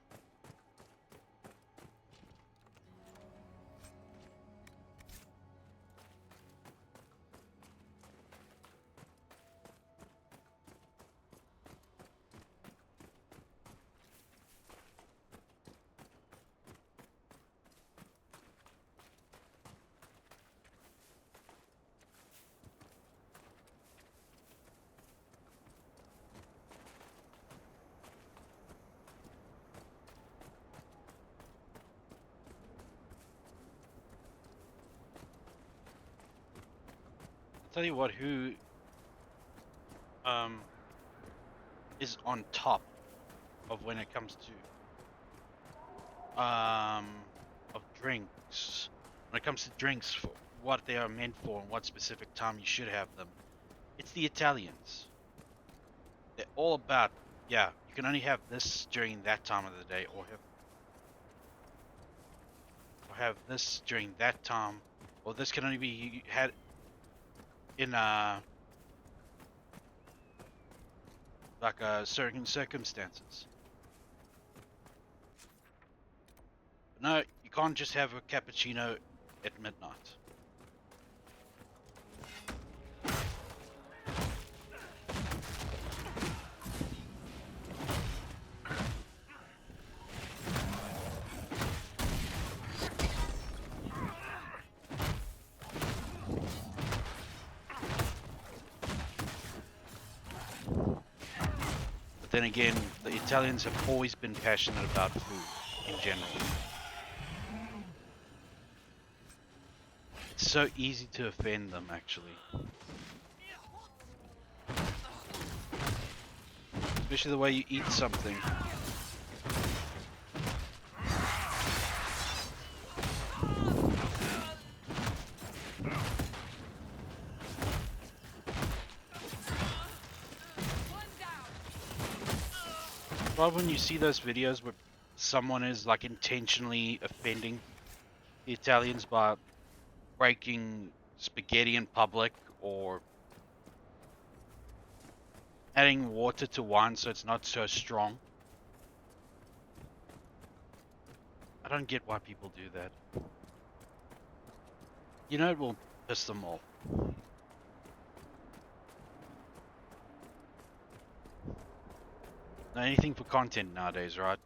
Tell you what, who is on top of when it comes to of drinks. When it comes to drinks, for what they are meant for and what specific time you should have them, it's the Italians. They're all about, yeah, you can only have this during that time of the day, or have or have this during that time, or this can only be had in like certain circumstances. No, you can't just have a cappuccino at midnight. But then again, the Italians have always been passionate about food in general. It's so easy to offend them, actually. Especially the way you eat something. Well, when you see those videos where someone is like intentionally offending the Italians by breaking spaghetti in public or adding water to wine so it's not so strong. I don't get why people do that. You know it will piss them off. Now, anything for content nowadays, right?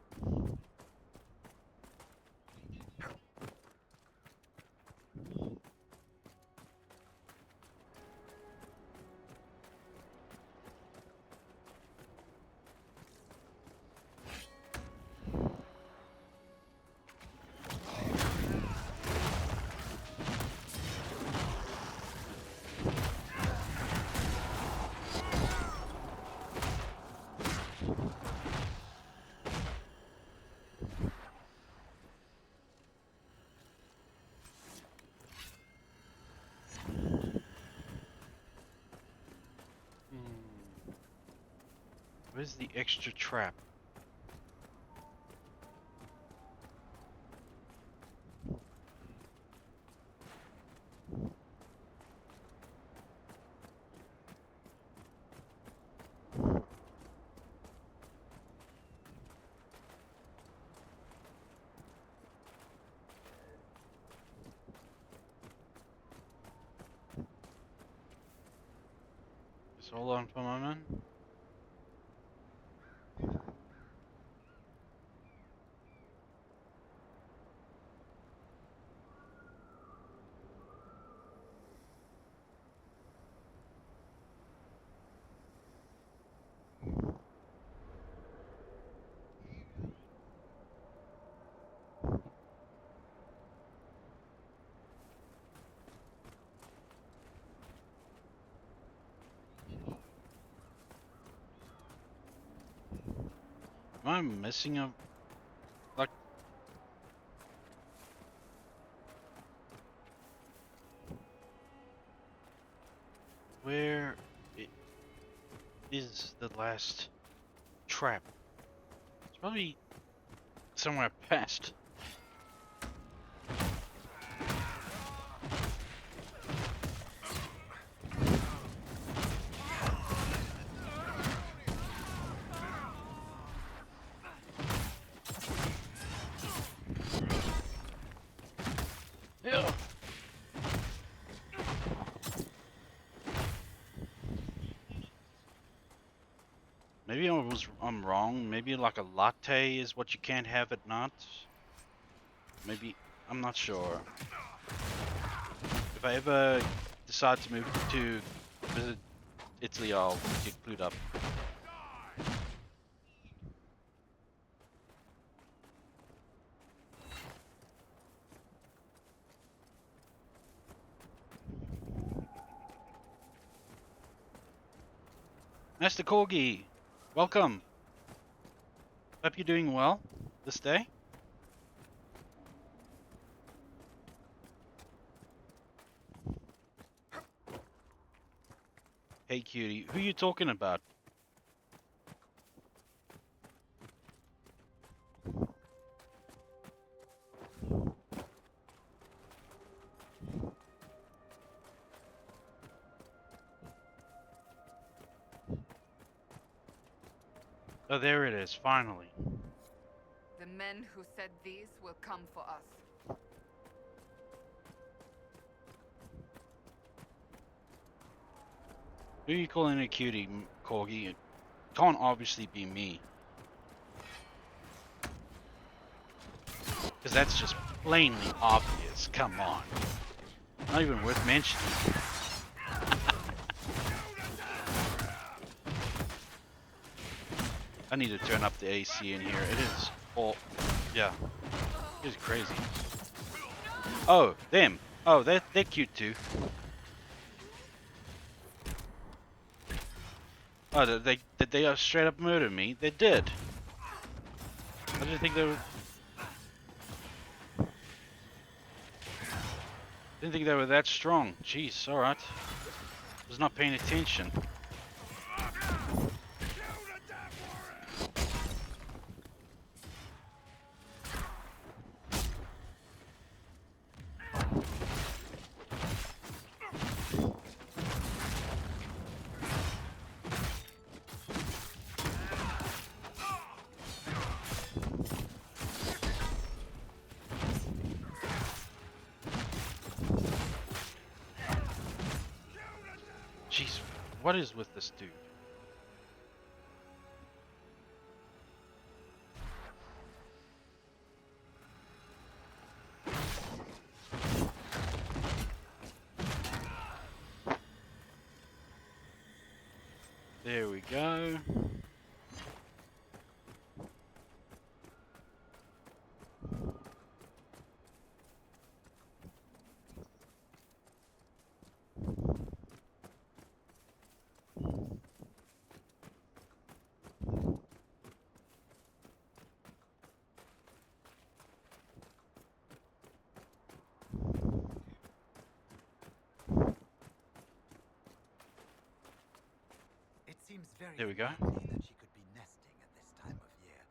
Where's the extra trap? Just hold on for a moment. Am I missing a... like... Where is the last trap? It's probably somewhere past. Yeah. Maybe I'm wrong. Maybe like a latte is what you can't have at night. Maybe I'm not sure. If I ever decide to move to visit Italy, I'll get clued up. Master Corgi, welcome. Hope you're doing well this day. Hey cutie, who are you talking about? Oh, there it is, finally. The men who said these will come for us. Who are you calling a cutie, Corgi? It can't obviously be me. Because that's just plainly obvious, come on. Not even worth mentioning. I need to turn up the AC in here. It is all, yeah, it is crazy. Oh, them. Oh, they're cute too. Oh, did they straight up murder me? They did. I didn't think they were. Didn't think they were that strong. Jeez, all right. Was not paying attention. Jeez, what is with this dude? There we go. It seems very There we go. likely that she could be nesting at this time of year.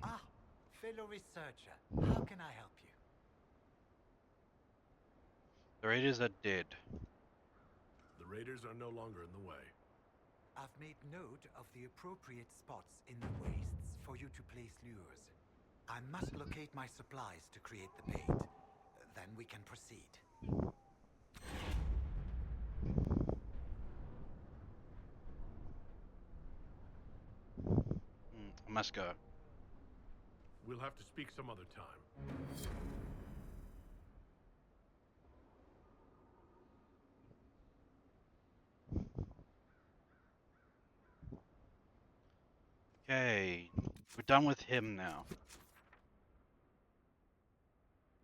Ah, fellow researcher, how can I help you? The raiders are dead. The raiders are no longer in the way. I've made note of the appropriate spots in the wastes for you to place lures. I must locate my supplies to create the bait. Then we can proceed. I must go. We'll have to speak some other time. Okay, we're done with him now.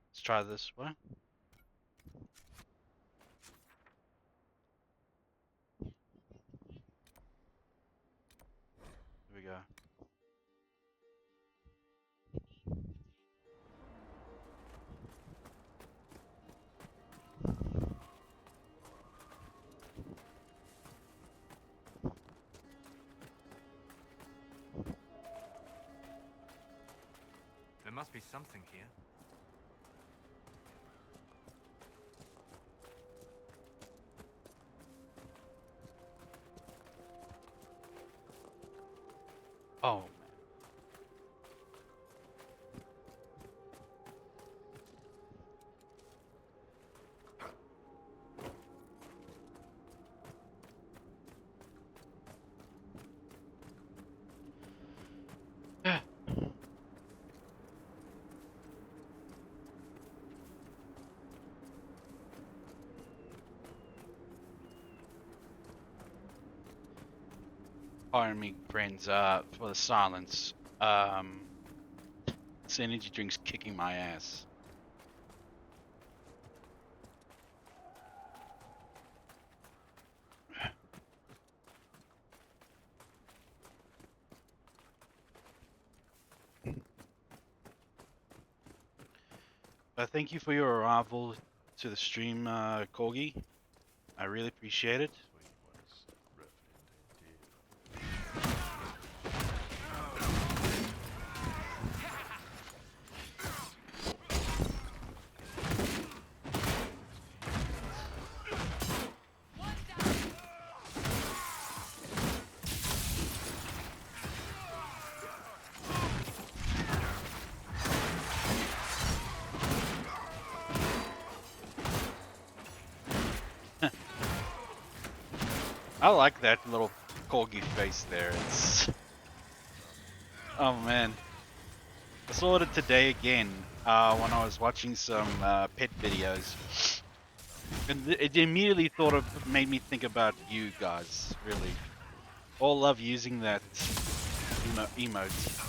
Let's try this one. Here we go. There must be something here. Oh, man. Pardon me, friends, for the silence. This energy drink's kicking my ass. Thank you for your arrival to the stream, Corgi. I really appreciate it. I like that little corgi face there. It's oh man, I saw it today again when I was watching some pet videos, and it immediately made me think about you guys. Really, all love using that emote.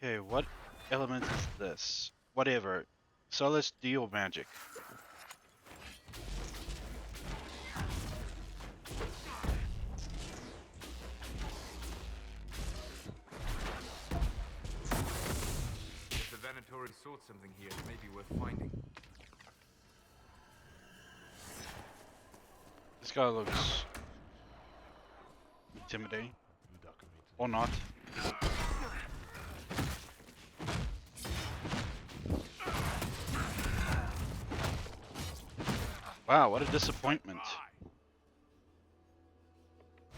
Okay, what element is this? Whatever. So let's do your magic. If the Venatori sought something here, it may be worth finding. This guy looks intimidating. Or not. Wow, what a disappointment.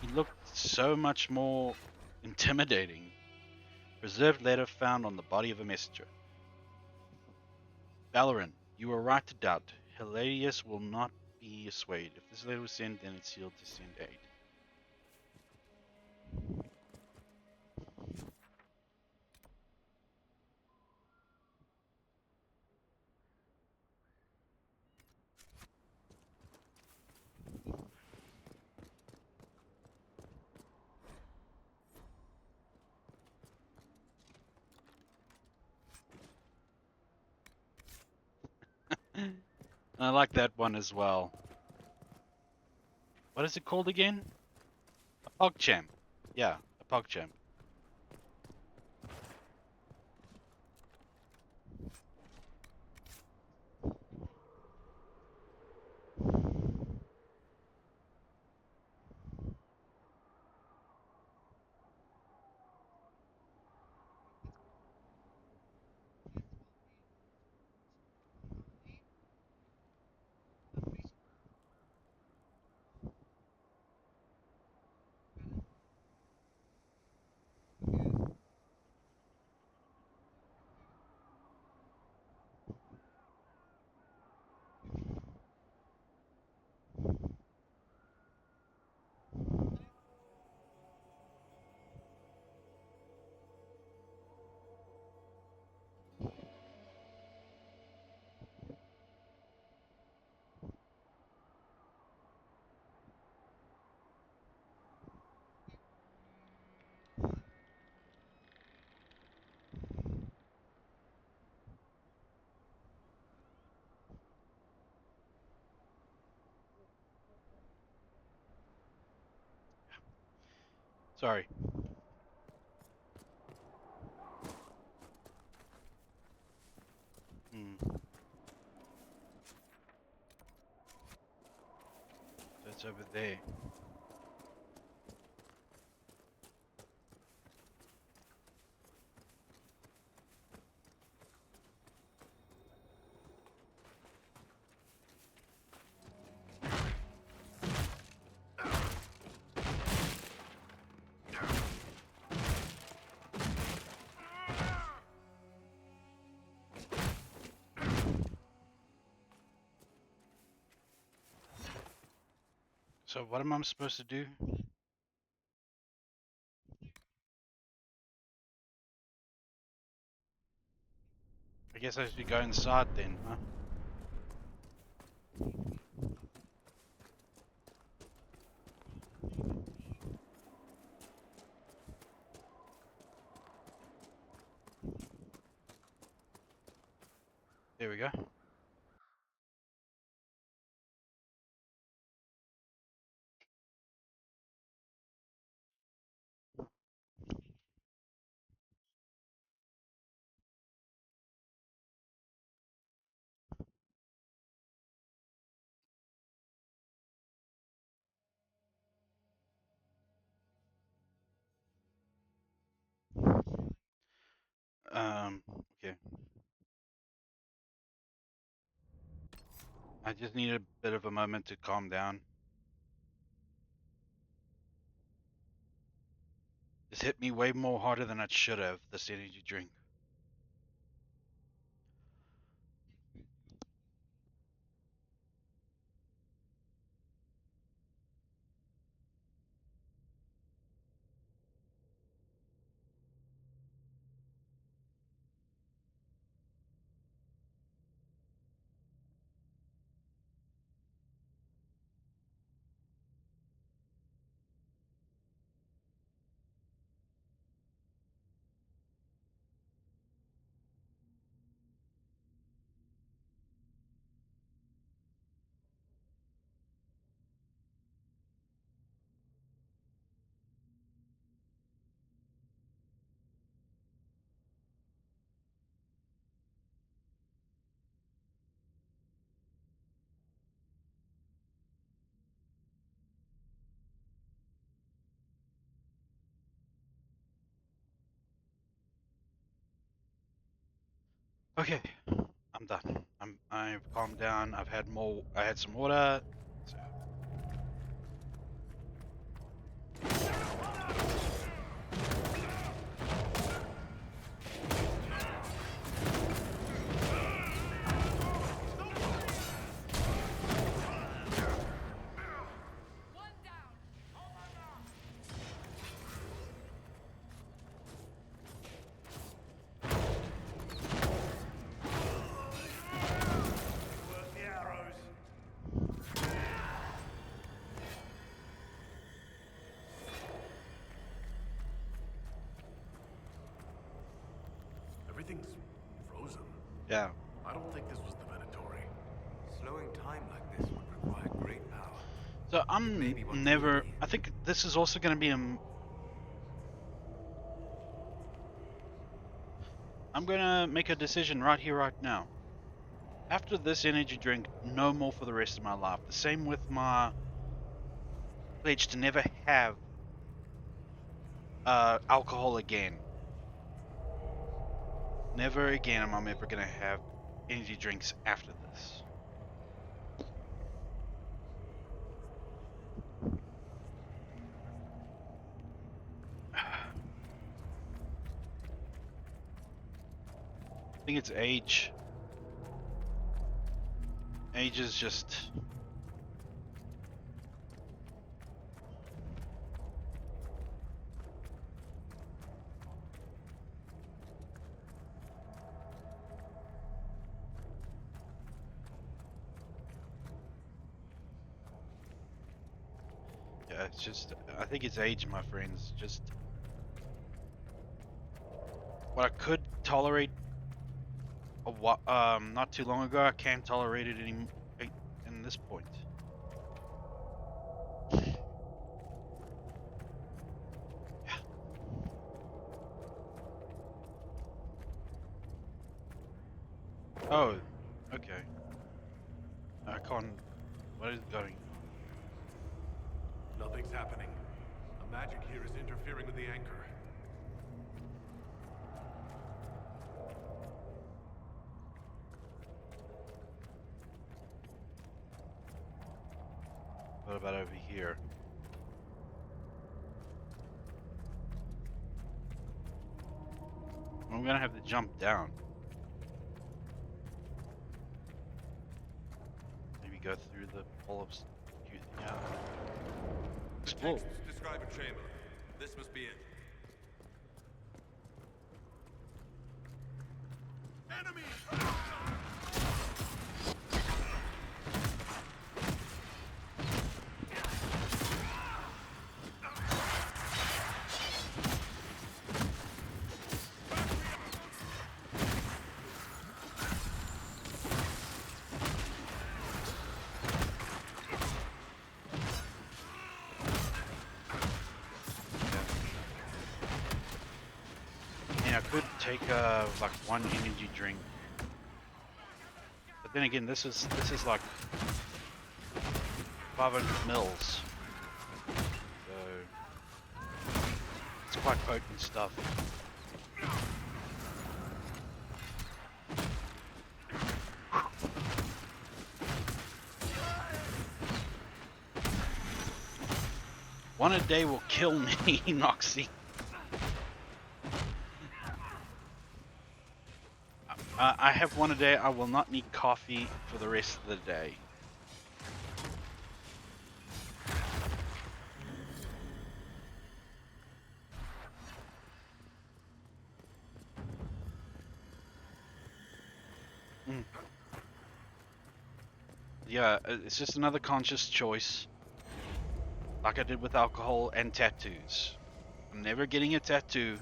He looked so much more intimidating. Preserved letter found on the body of a messenger. Valoran, you were right to doubt. Hilarious will not be swayed. If this letter was sent, then it's sealed to send aid. I like that one as well. What is it called again? A PogChamp. Yeah, a PogChamp. Sorry. Hmm. So it's over there. So what am I supposed to do? I guess I should go inside then, huh? There we go. Okay. I just need a bit of a moment to calm down. This hit me way more harder than it should have, this energy drink. Okay, I'm done. I've calmed down. I had some water. So, Everything's frozen. yeah. I don't think this was the Venatori. Slowing time like this would require great power. So I'm Maybe what never. we need. I think this is also going to be I'm going to make a decision right here, right now. After this energy drink, no more for the rest of my life. The same with my pledge to never have alcohol again. Never again am I ever going to have energy drinks after this. I think it's age. Age is just... Yeah, it's just... I think it's age, my friends. Just... What I could tolerate not too long ago, I can't tolerate it anymore in this point. Yeah. Oh, okay. I can't. What is going on? Nothing's happening. The magic here is interfering with the anchor. What about over here? I'm gonna have to jump down. Maybe go through the olives. Yeah. Explore. Texts describe a chamber. This must be it. Enemy! I could take like one energy drink, but then again, this is like 500 mils, so it's quite potent stuff. One a day will kill me, Noxy. I have one a day. I will not need coffee for the rest of the day. Mm. Yeah, it's just another conscious choice, like I did with alcohol and tattoos. I'm never getting a tattoo.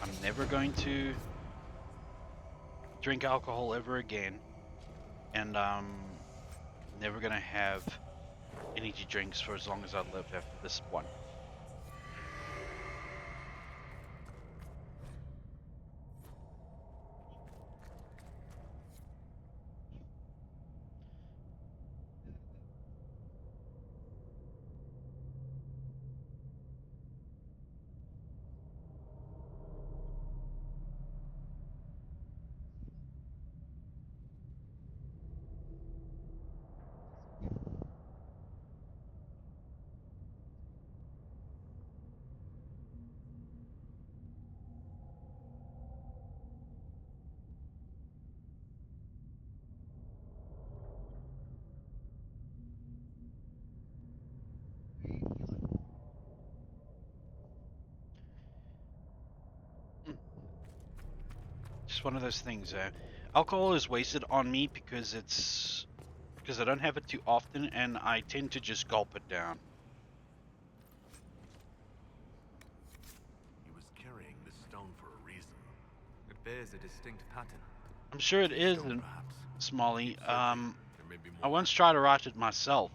I'm never going to drink alcohol ever again, and I'm never gonna have energy drinks for as long as I live after this one. Mm. Just one of those things. Alcohol is wasted on me because I don't have it too often, and I tend to just gulp it down. He was carrying this stone for a reason. It bears a distinct pattern. I'm sure it is, Stone, perhaps. Smalley. Keep searching. There may be more. I once tried to write it myself,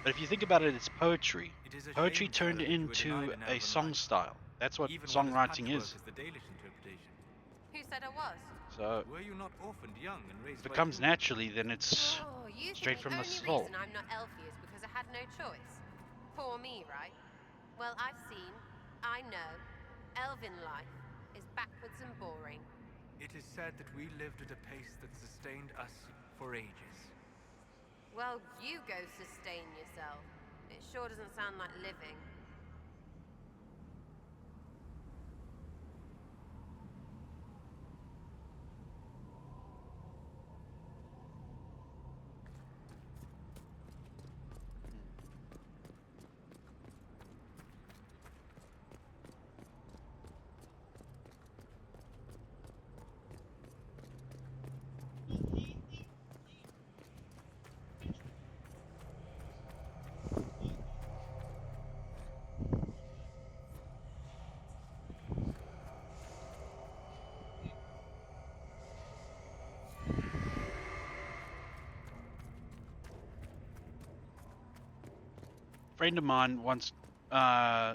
but if you think about it, it's poetry. It is a Poetry shame, turned sir, that you were into denied an a elven song life, style. That's what even when as songwriting patchwork is. as the Dalish interpretation. Who said I was? So Were you not orphaned young and raised if it by comes humans? naturally, then it's Oh, you straight think from the the only soul. reason I'm not elfy is because I had no choice? Poor me, right? Well, I've seen, I know, elven life is backwards and boring. It is said that we lived at a pace that sustained us for ages. Well, you go sustain yourself. It sure doesn't sound like living. Friend of mine once uh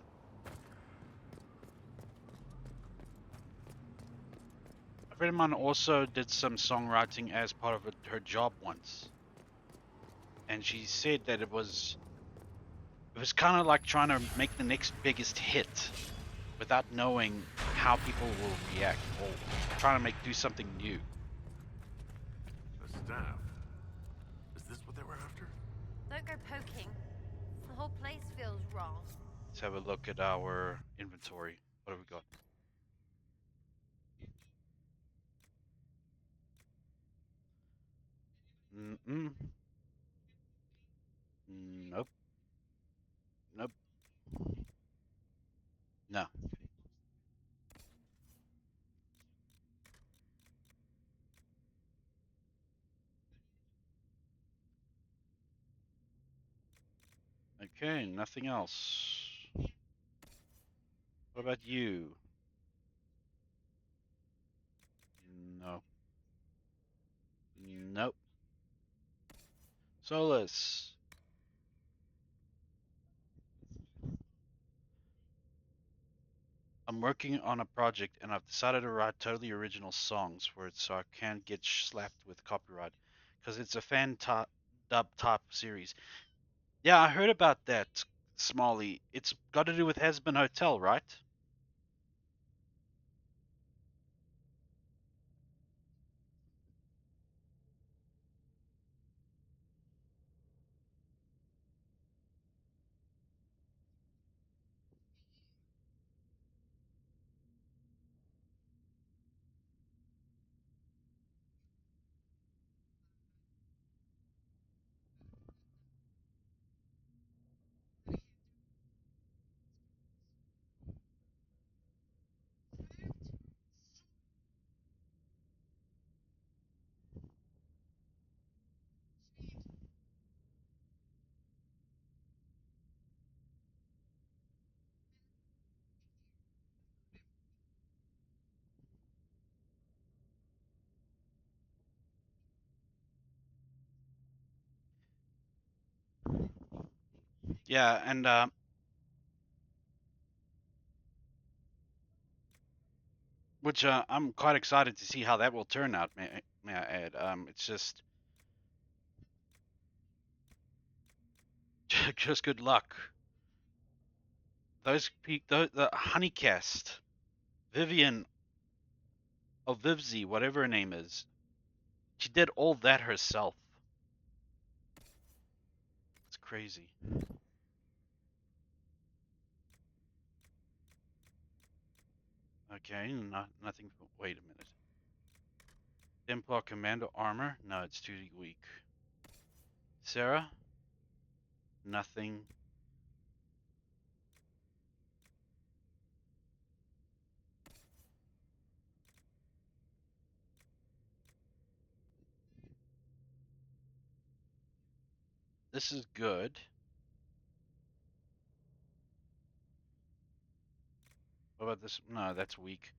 a friend of mine also did some songwriting as part of her job once, and she said that it was kind of like trying to make the next biggest hit without knowing how people will react, or trying to do something new. A staff. Is this what they were after? Don't go poking. The whole place feels wrong. Let's have a look at our inventory. What have we got? Mm-mm. Nope. Nope. No. Okay, nothing else. What about you? No. Nope. Solus. I'm working on a project and I've decided to write totally original songs for it so I can't get slapped with copyright because it's a dub type series. Yeah, I heard about that, Smalley. It's got to do with Hasbin Hotel, right? Yeah, and which I'm quite excited to see how that will turn out. May I add? It's just just good luck. The Honeycast, Vivian or Vivzy, whatever her name is, she did all that herself. It's crazy. Okay, nothing. Wait a minute. Templar Commander armor? No, it's too weak. Sarah? Nothing. This is good. What about this? No, that's weak.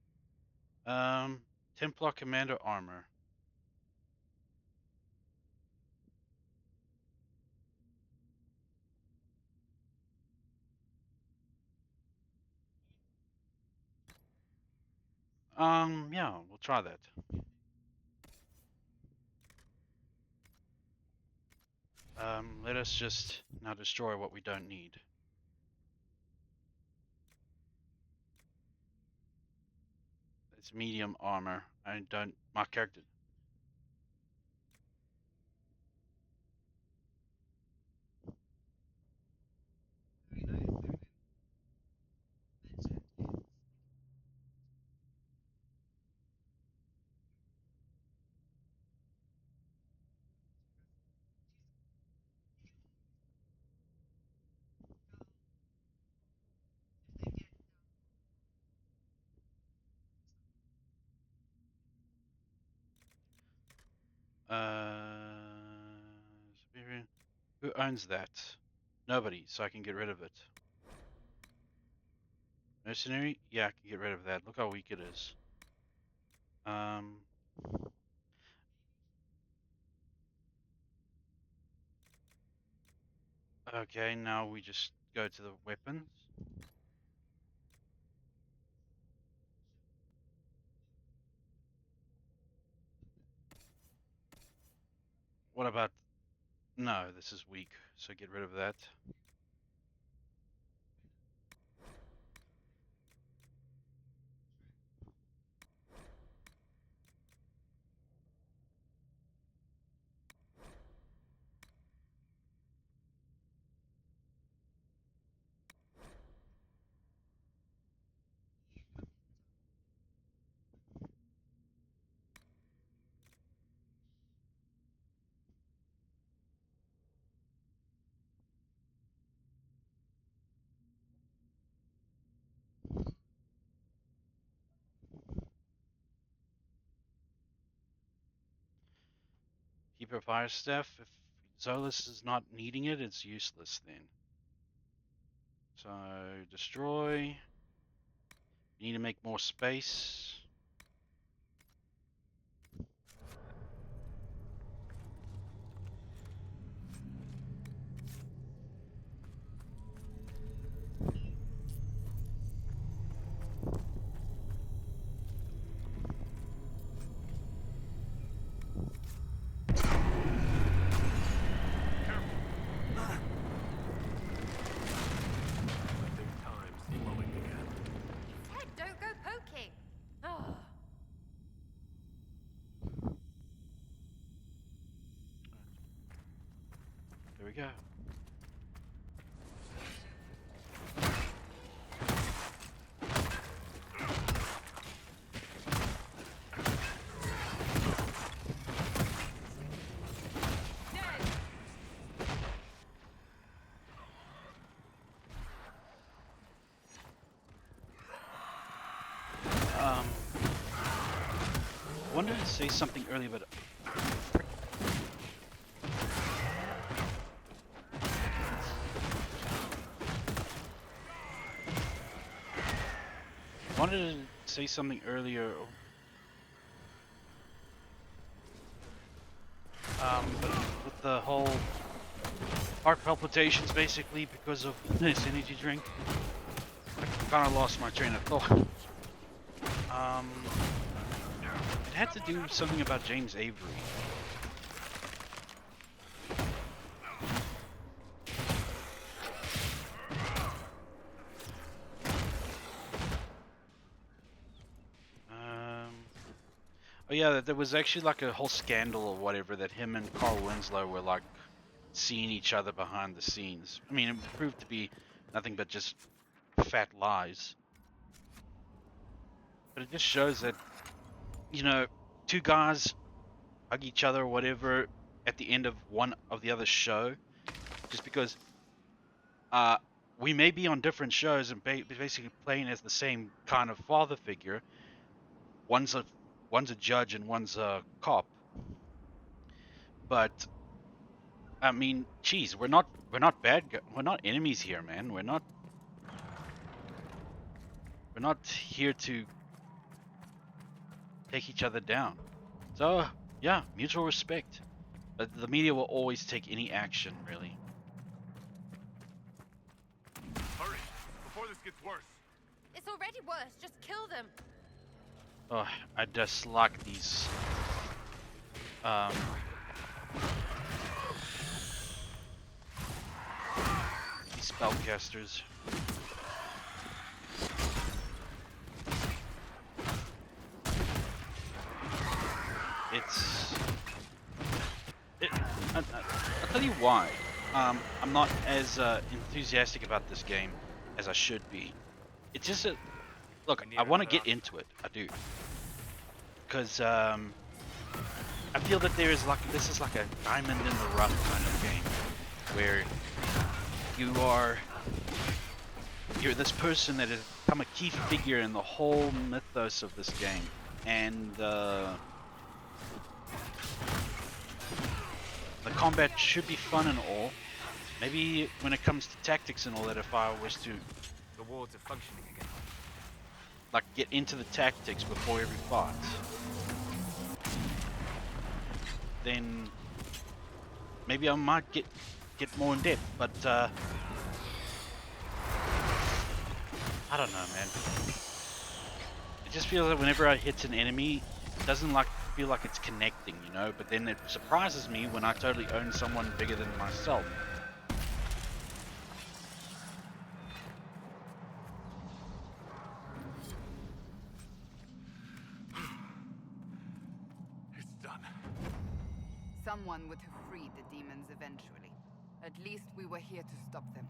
Templar Commander armor. Yeah, we'll try that. Let us just now destroy what we don't need. It's medium armor. My character. Superior. Who owns that? Nobody, so I can get rid of it. Mercenary? Yeah, I can get rid of that. Look how weak it is. Okay, now we just go to the weapons. What about... No, this is weak, so get rid of that. Keep a fire staff. If Zolas is not needing it, it's useless then. So, destroy. You need to make more space. I think time's slowing again. Ted, don't go poking. Oh. There we go. Wanted to say something earlier, but wanted to say something earlier. But with the whole heart palpitations basically because of this energy drink. I kind of lost my train of thought. It had to do something about James Avery. Oh yeah, there was actually like a whole scandal or whatever that him and Carl Winslow were like seeing each other behind the scenes. I mean, it proved to be nothing but just fat lies. But it just shows that, you know, two guys hug each other or whatever at the end of one of the other show, just because we may be on different shows and basically playing as the same kind of father figure. One's a judge and one's a cop. But I mean, geez, we're not we're not enemies here, man. We're not here to take each other down. So yeah, mutual respect. But the media will always take any action, really. Hurry, before this gets worse. It's already worse. Just kill them. Oh, I dislike these spellcasters. I'll tell you why. I'm not as enthusiastic about this game as I should be. It's just a look. I want to get into it. I do, because I feel that this is like a diamond in the rough kind of game, where you're this person that has become a key figure in the whole mythos of this game, and the combat should be fun and all. Maybe when it comes to tactics and all that, if I was to The wards are functioning again. like get into the tactics before every fight, then maybe I might get more in depth. But I don't know, man. It just feels like whenever I hit an enemy, it doesn't feel like it's connecting, you know. But then it surprises me when I totally own someone bigger than myself. It's done. Someone would have freed the demons eventually. At least we were here to stop them.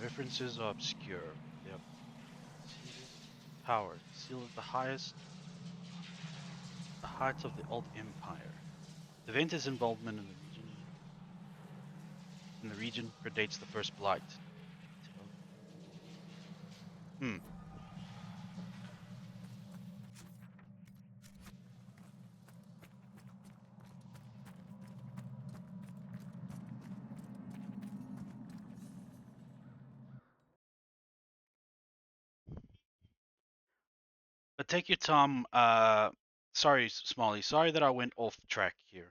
References are obscure. They are power, sealed at the heights of the old empire. The Ventus involvement in the region predates the first blight. But take your time. Sorry, Smalley. Sorry that I went off track here.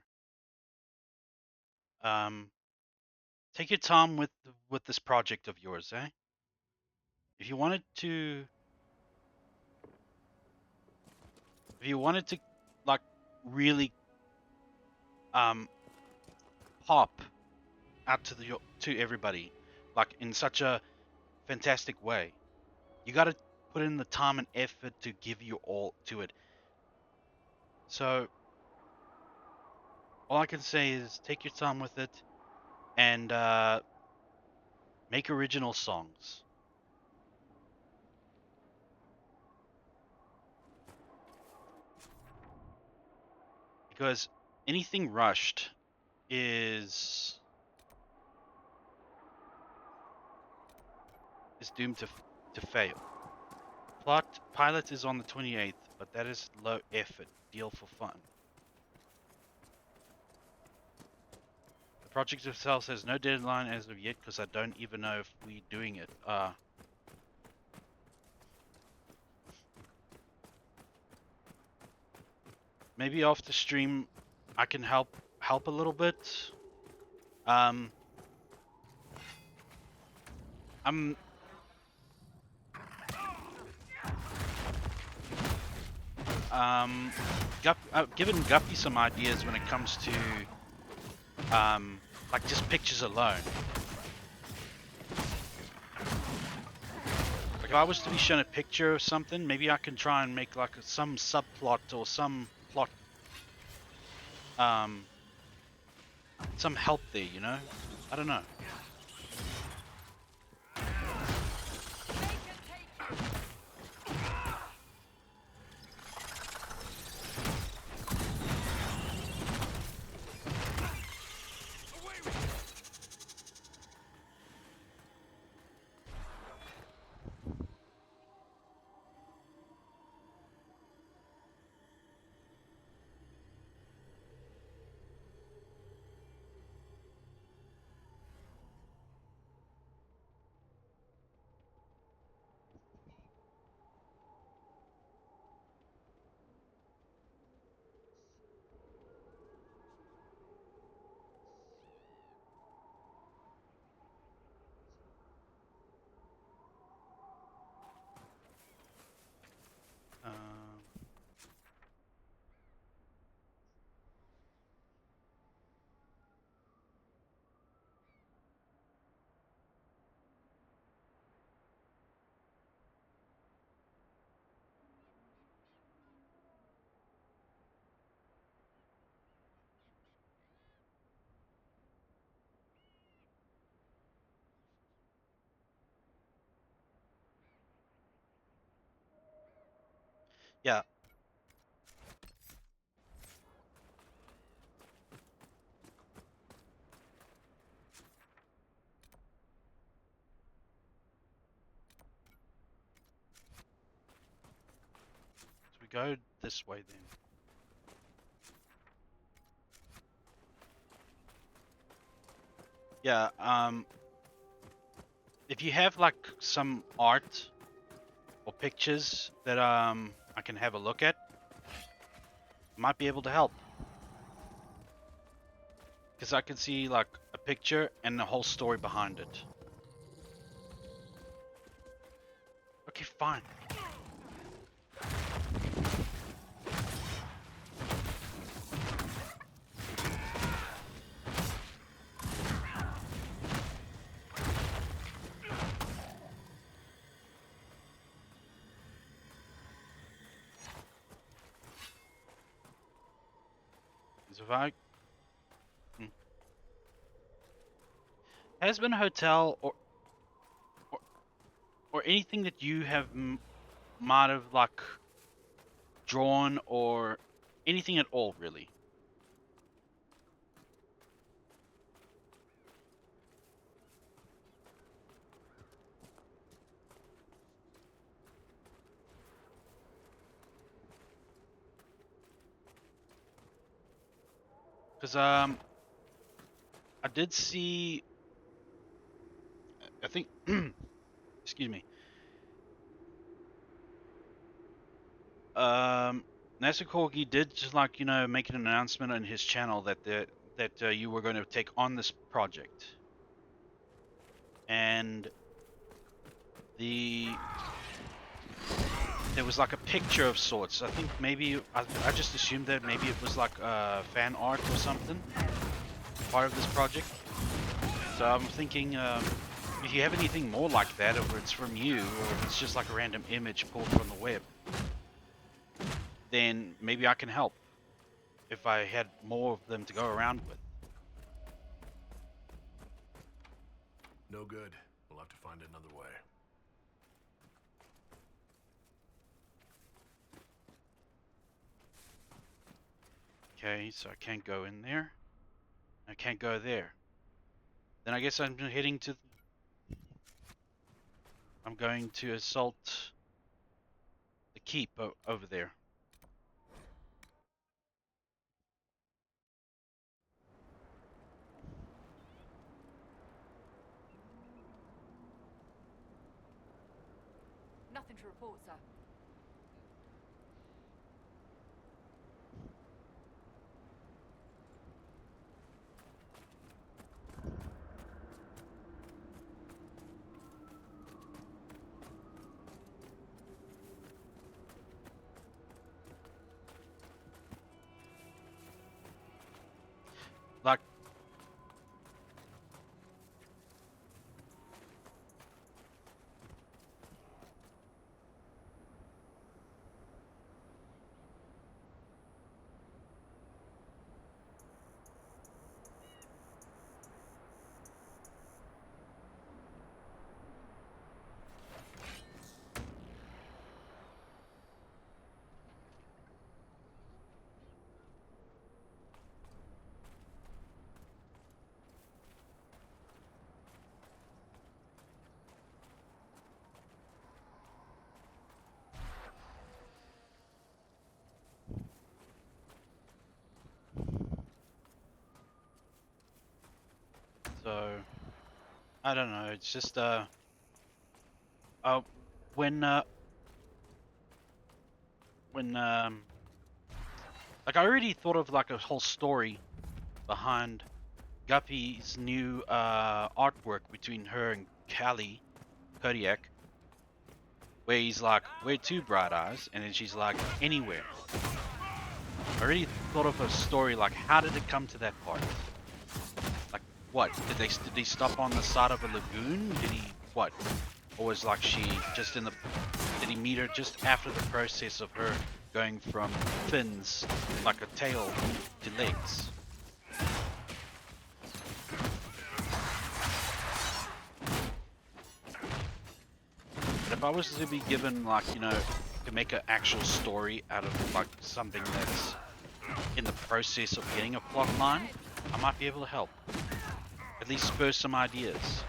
Take your time with this project of yours, eh? If you wanted to, like really pop out to everybody, like in such a fantastic way, you got to put in the time and effort to give your all to it. So all I can say is take your time with it and make original songs. Because anything rushed is doomed to fail. Pilot is on the 28th, but that is low effort, deal for fun. Project itself has no deadline as of yet because I don't even know if we're doing it. Maybe after stream I can help a little bit. I'm I've given Guppy some ideas when it comes to like just pictures alone. Like if I was to be shown a picture of something, maybe I can try and make like some subplot or some plot, some help there, you know? I don't know. Yeah. So we go this way then. Yeah, if you have like some art or pictures that I can have a look at, might be able to help. Because I can see like a picture and the whole story behind it. Okay, fine. So if I... Has been a hotel or anything that you have might have like drawn or anything at all really? Because I did see, I think excuse me, NASA Corgi did just like, you know, make an announcement on his channel that you were going to take on this project, and there was like a picture of sorts. I think maybe I just assumed that maybe it was like fan art or something, part of this project. So I'm thinking if you have anything more like that, or it's from you, or if it's just like a random image pulled from the web, then maybe I can help if I had more of them to go around with. No good. We'll have to find another way. Okay, so I can't go in there. I can't go there. Then I guess I'm heading to... I'm going to assault the keep over there. to report, sir. Like, so I don't know. It's just when like I already thought of like a whole story behind Guppy's new artwork between her and Callie Kodiak, where he's like, "Where to, Bright Eyes?" and then she's like, "Anywhere." I already thought of a story like, how did it come to that part? Like, what did he stop on the side of a lagoon? Did he what? Or was like she just in the? Did he meet her just after the process of her going from fins, like a tail, to legs? But if I was to be given, like, you know, to make an actual story out of like something that's in the process of getting a plot line, I might be able to help. At least spur some ideas.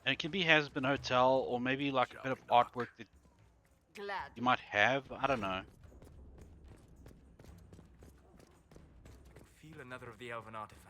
And it can be Has-Been Hotel, or maybe like a bit of artwork that Glad. you might have. I don't know. I can feel another of the elven artifacts.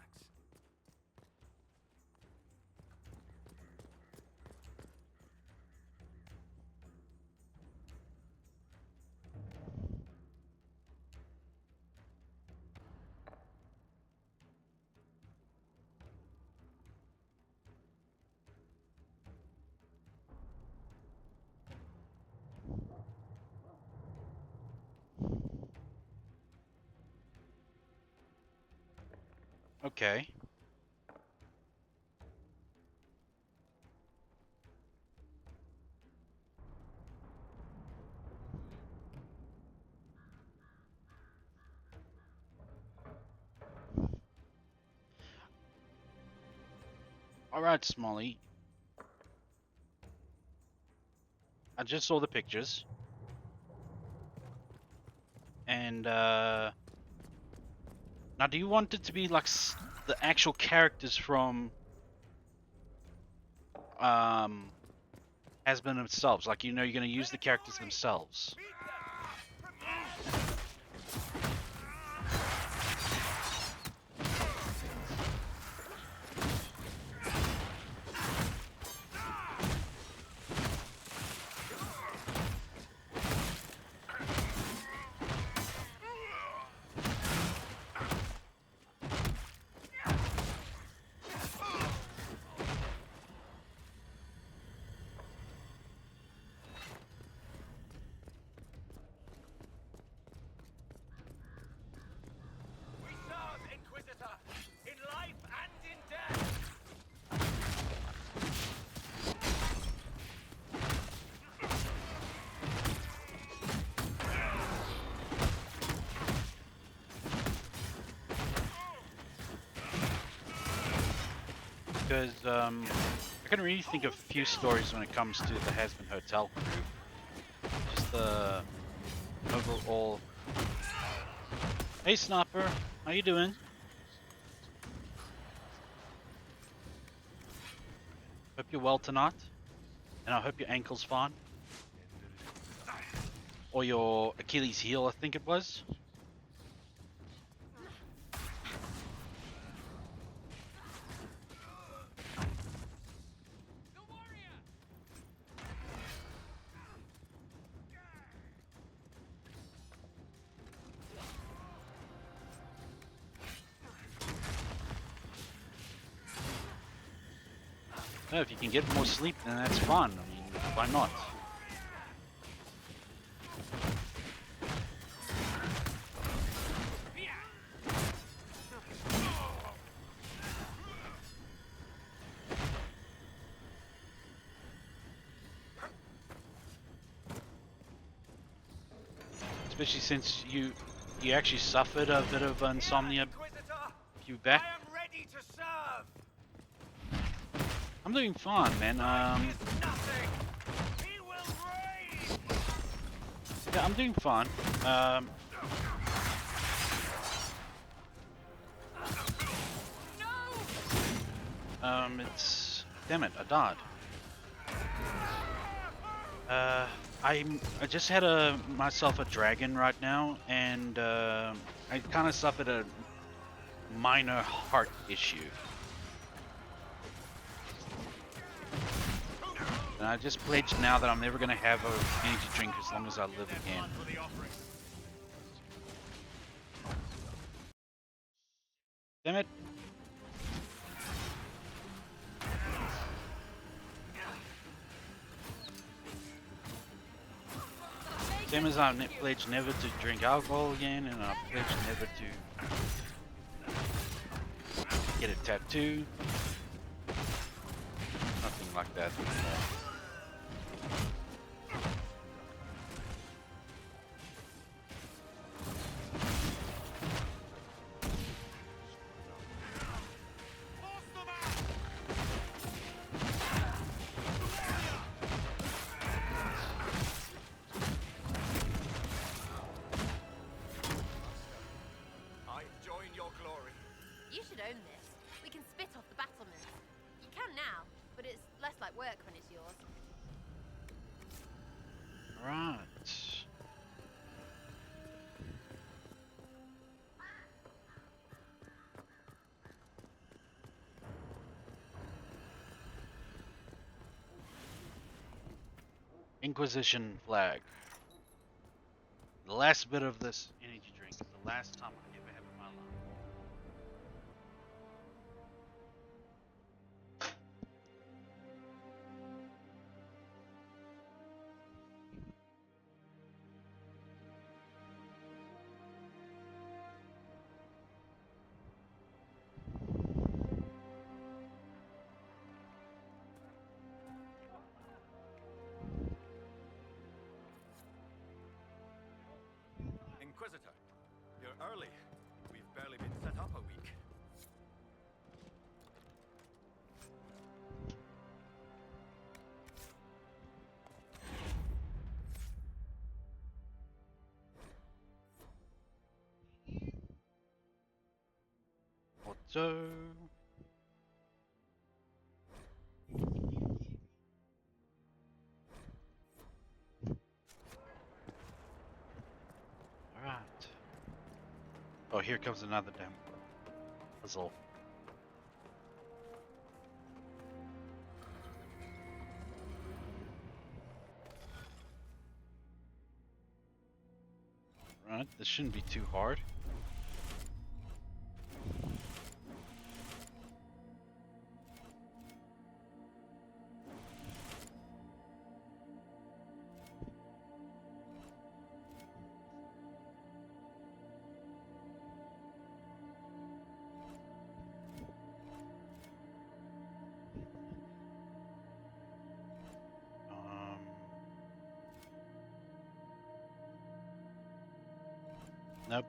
Okay. Alright, Smolly. I just saw the pictures. And, now do you want it to be like the actual characters from, Has-Been themselves? Like, you know, you're gonna use the characters themselves. because I can really think of a few stories when it comes to the Hasbin Hotel crew. Just the overall. Hey, Sniper, how you doing? Hope you're well tonight, and I hope your ankle's fine, or your Achilles heel, I think it was. No, if you can get more sleep, then that's fun. I mean, why not? Especially since you actually suffered a bit of insomnia a few back. I'm doing fine, man. Yeah, I'm doing fine. It's damn it, I died. I just had myself a dragon right now, and I kind of suffered a minor heart issue. And I just pledged now that I'm never gonna have an energy drink as long as I live again. Damn it. Same as I pledged never to drink alcohol again, and I pledged never to get a tattoo. Nothing like that anymore. You should own this. We can spit off the battlements. You can now, but it's less like work when it's yours. Right. Inquisition flag. The last bit of this energy drink is the last time I ever have in my life. Inquisitor, you're early. We've barely been set up a week. Auto. Alright. Oh, here comes another damn puzzle. Right, this shouldn't be too hard. Nope.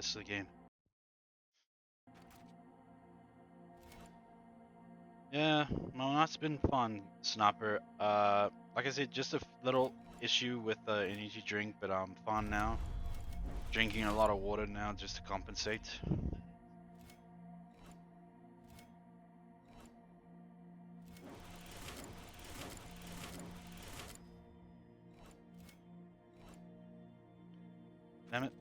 this again. Yeah, no, that's been fun, Sniper. Like I said, just a little issue with the energy drink, but I'm fine now. Drinking a lot of water now just to compensate. Damn it.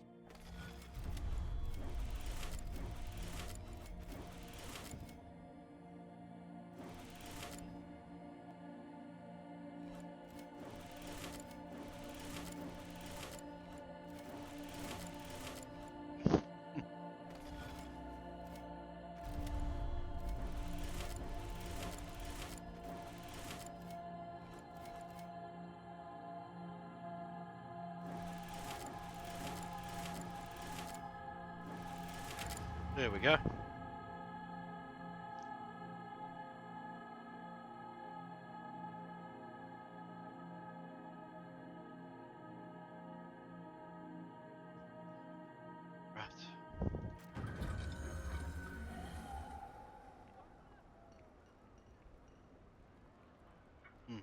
There we go. Right. Hmm.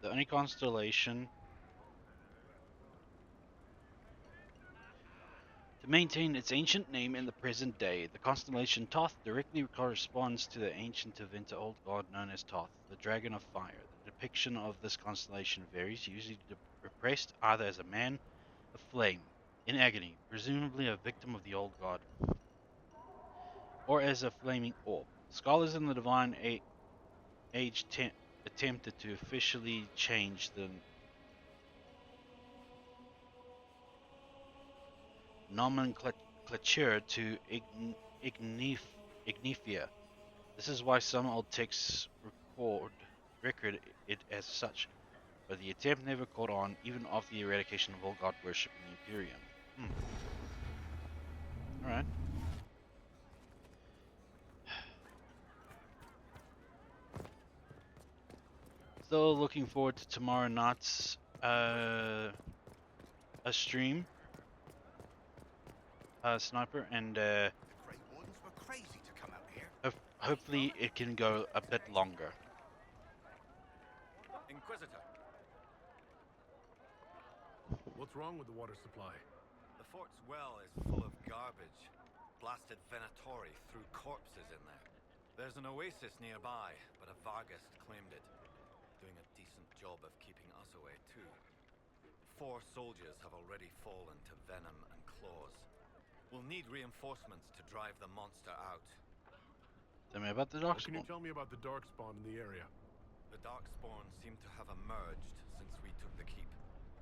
The only constellation to maintain its ancient name in the present day, the constellation Thoth directly corresponds to the ancient event old god known as Thoth, the Dragon of Fire. The depiction of this constellation varies, usually repressed either as a man of flame, in agony, presumably a victim of the old god, or as a flaming orb. Scholars in the Divine Age attempted to officially change the nomenclature to Ignifia. This is why some old texts record it as such, but the attempt never caught on, even after the eradication of all god worship in the Imperium. Alright. Still looking forward to tomorrow night's a stream, Sniper, and The Grey Wardens were crazy to come out here. hopefully it can go a bit longer. Inquisitor, What's wrong with the water supply? the fort's well is full of garbage. Blasted Venatori threw corpses in there. There's an oasis nearby, but a Vargast claimed it. Doing a decent job of keeping us away, too. 4 soldiers have already fallen to venom and claws. We'll need reinforcements to drive the monster out. Tell me about the What can Darkspawn. you tell me about the Darkspawn in the area? The Darkspawn seem to have emerged since we took the keep.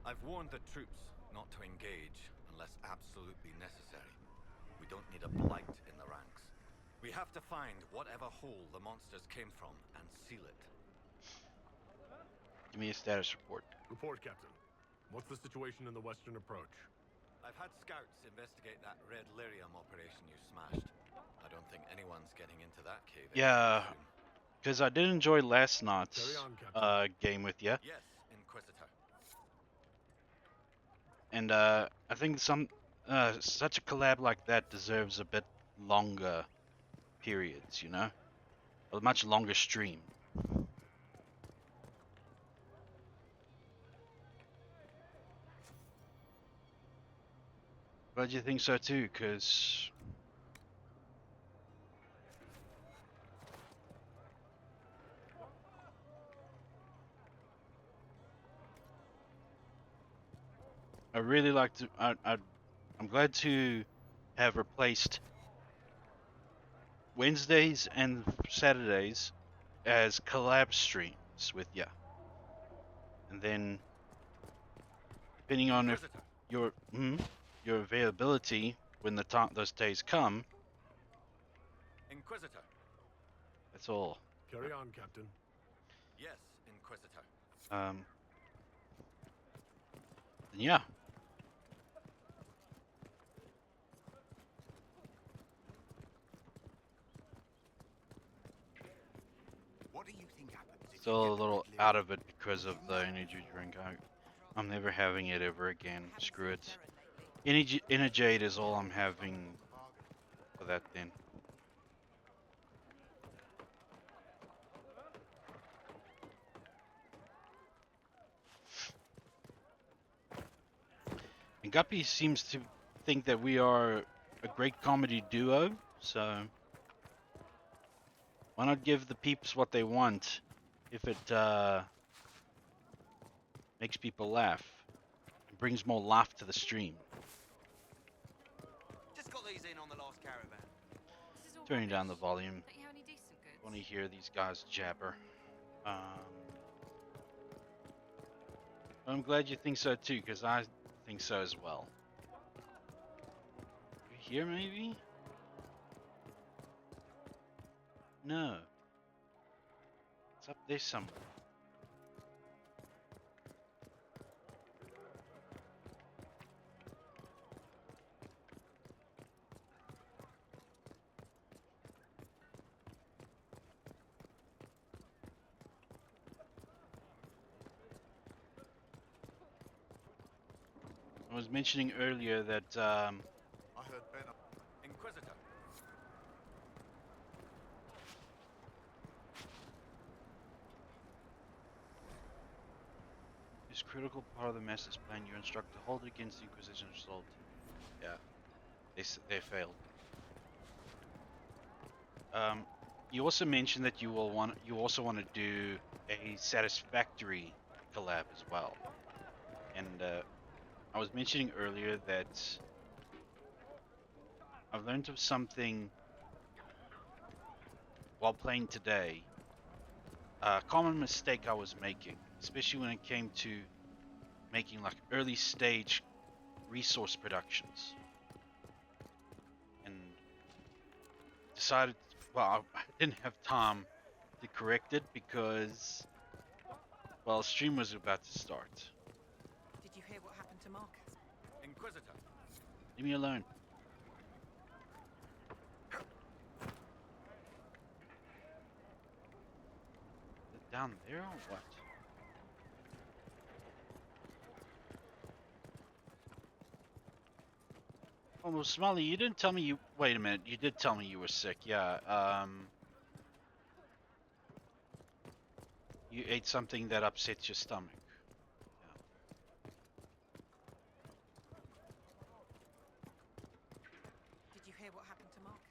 I've warned the troops not to engage unless absolutely necessary. We don't need a blight in the ranks. We have to find whatever hole the monsters came from and seal it. Give me a status report. Report, Captain. What's the situation in the western approach? I've had scouts investigate that red lyrium operation you smashed. I don't think anyone's getting into that cave. Yeah, anytime soon. because I did enjoy last night's Carry on, Captain. game with you, Yes, Inquisitor. and I think such a collab like that deserves a bit longer periods, you know, a much longer stream. Glad you think so too, because I really like to. I'm glad to have replaced Wednesdays and Saturdays as collab streams with ya, and then depending on if Inquisitor. your availability when those days come, Inquisitor. that's all. Carry on, Captain. Yes, Inquisitor. Yeah. What do you think happens if Still you a get the little red out lyrium? of it because of the energy drink. I'm never having it ever again. Screw it. Inner jade is all I'm having for that then. And Guppy seems to think that we are a great comedy duo, so why not give the peeps what they want if it makes people laugh and brings more laugh to the stream. Just got these in on the last caravan. This is all Turning down the rubbish. volume. Don't you have any decent goods? Want to hear these guys jabber. I'm glad you think so too, because I think so as well. You here maybe? No. It's up there somewhere. I was mentioning earlier that I heard Ben. Inquisitor. this critical part of the master's plan. You instruct to hold against the Inquisition assault. Yeah, they failed. You also mentioned that you also want to do a satisfactory collab as well, and I was mentioning earlier that I've learned of something while playing today. A common mistake I was making, especially when it came to making like early stage resource productions, and decided, well, I didn't have time to correct it because, well, stream was about to start. Did you hear what happened to Marcus? Inquisitor. Leave me alone. Is it down there or what? Oh, well, Smiley, you didn't tell me you. Wait a minute, you did tell me you were sick. Yeah. You ate something that upsets your stomach. Did you hear what happened to Marcus?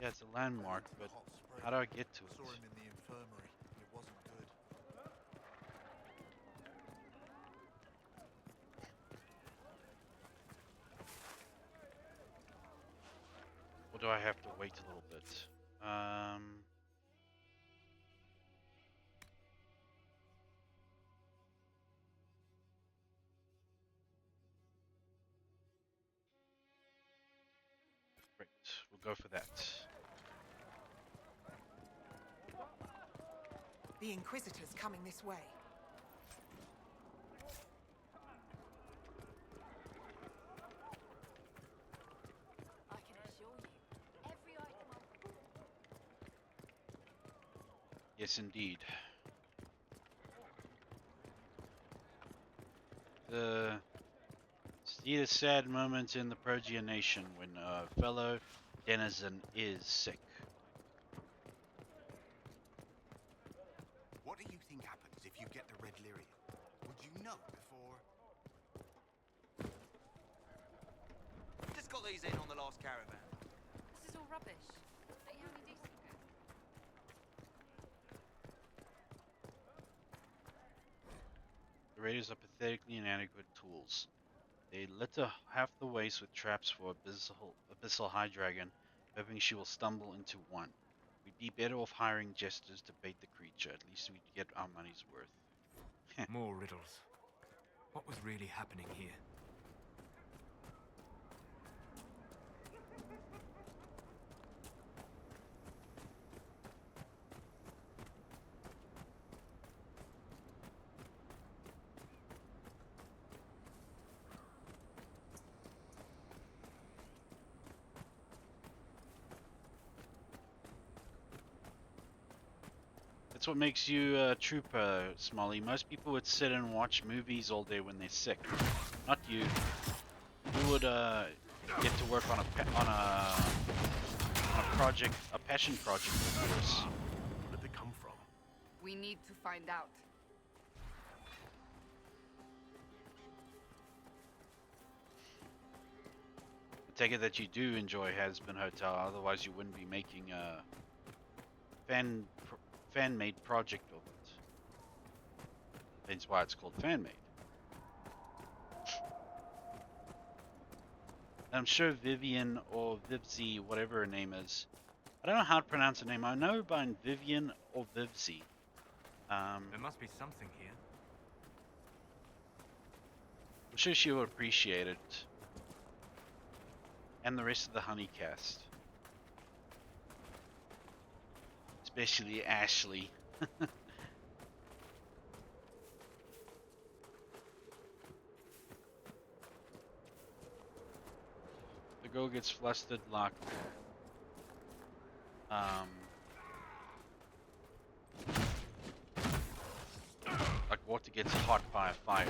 Yeah, it's a landmark, but how do I get to it? Saw him in the infirmary. It wasn't good. Or do I have to wait a little bit? Great, we'll go for that. The Inquisitor's coming this way. I can assure you, every item Yes, indeed. See the sad moment in the Progia Nation when a fellow denizen is sick. What do you think happens if you get the Red Lyrian? Would you know before? Just got these in on the last caravan. This is all rubbish. Don't you have any decent goods? The raiders are pathetically inadequate tools. They litter half the waste with traps for abyssal high dragon, hoping she will stumble into one. We'd be better off hiring jesters to bait the creature. At least we'd get our money's worth. More riddles. What was really happening here? That's what makes you a trooper, Smolly. Most people would sit and watch movies all day when they're sick. Not you. You would get to work on a project, a passion project of yours. Where did they come from? We need to find out. I take it that you do enjoy Has-Been Hotel, otherwise you wouldn't be making a fan-made project of it. That's why it's called fan-made. I'm sure Vivian or Vivzy, whatever her name is. I don't know how to pronounce her name. I know by Vivian or Vivzy. There must be something here. I'm sure she will appreciate it. And the rest of the Honeycast. Especially Ashley. The girl gets flustered like water gets hot by a fire.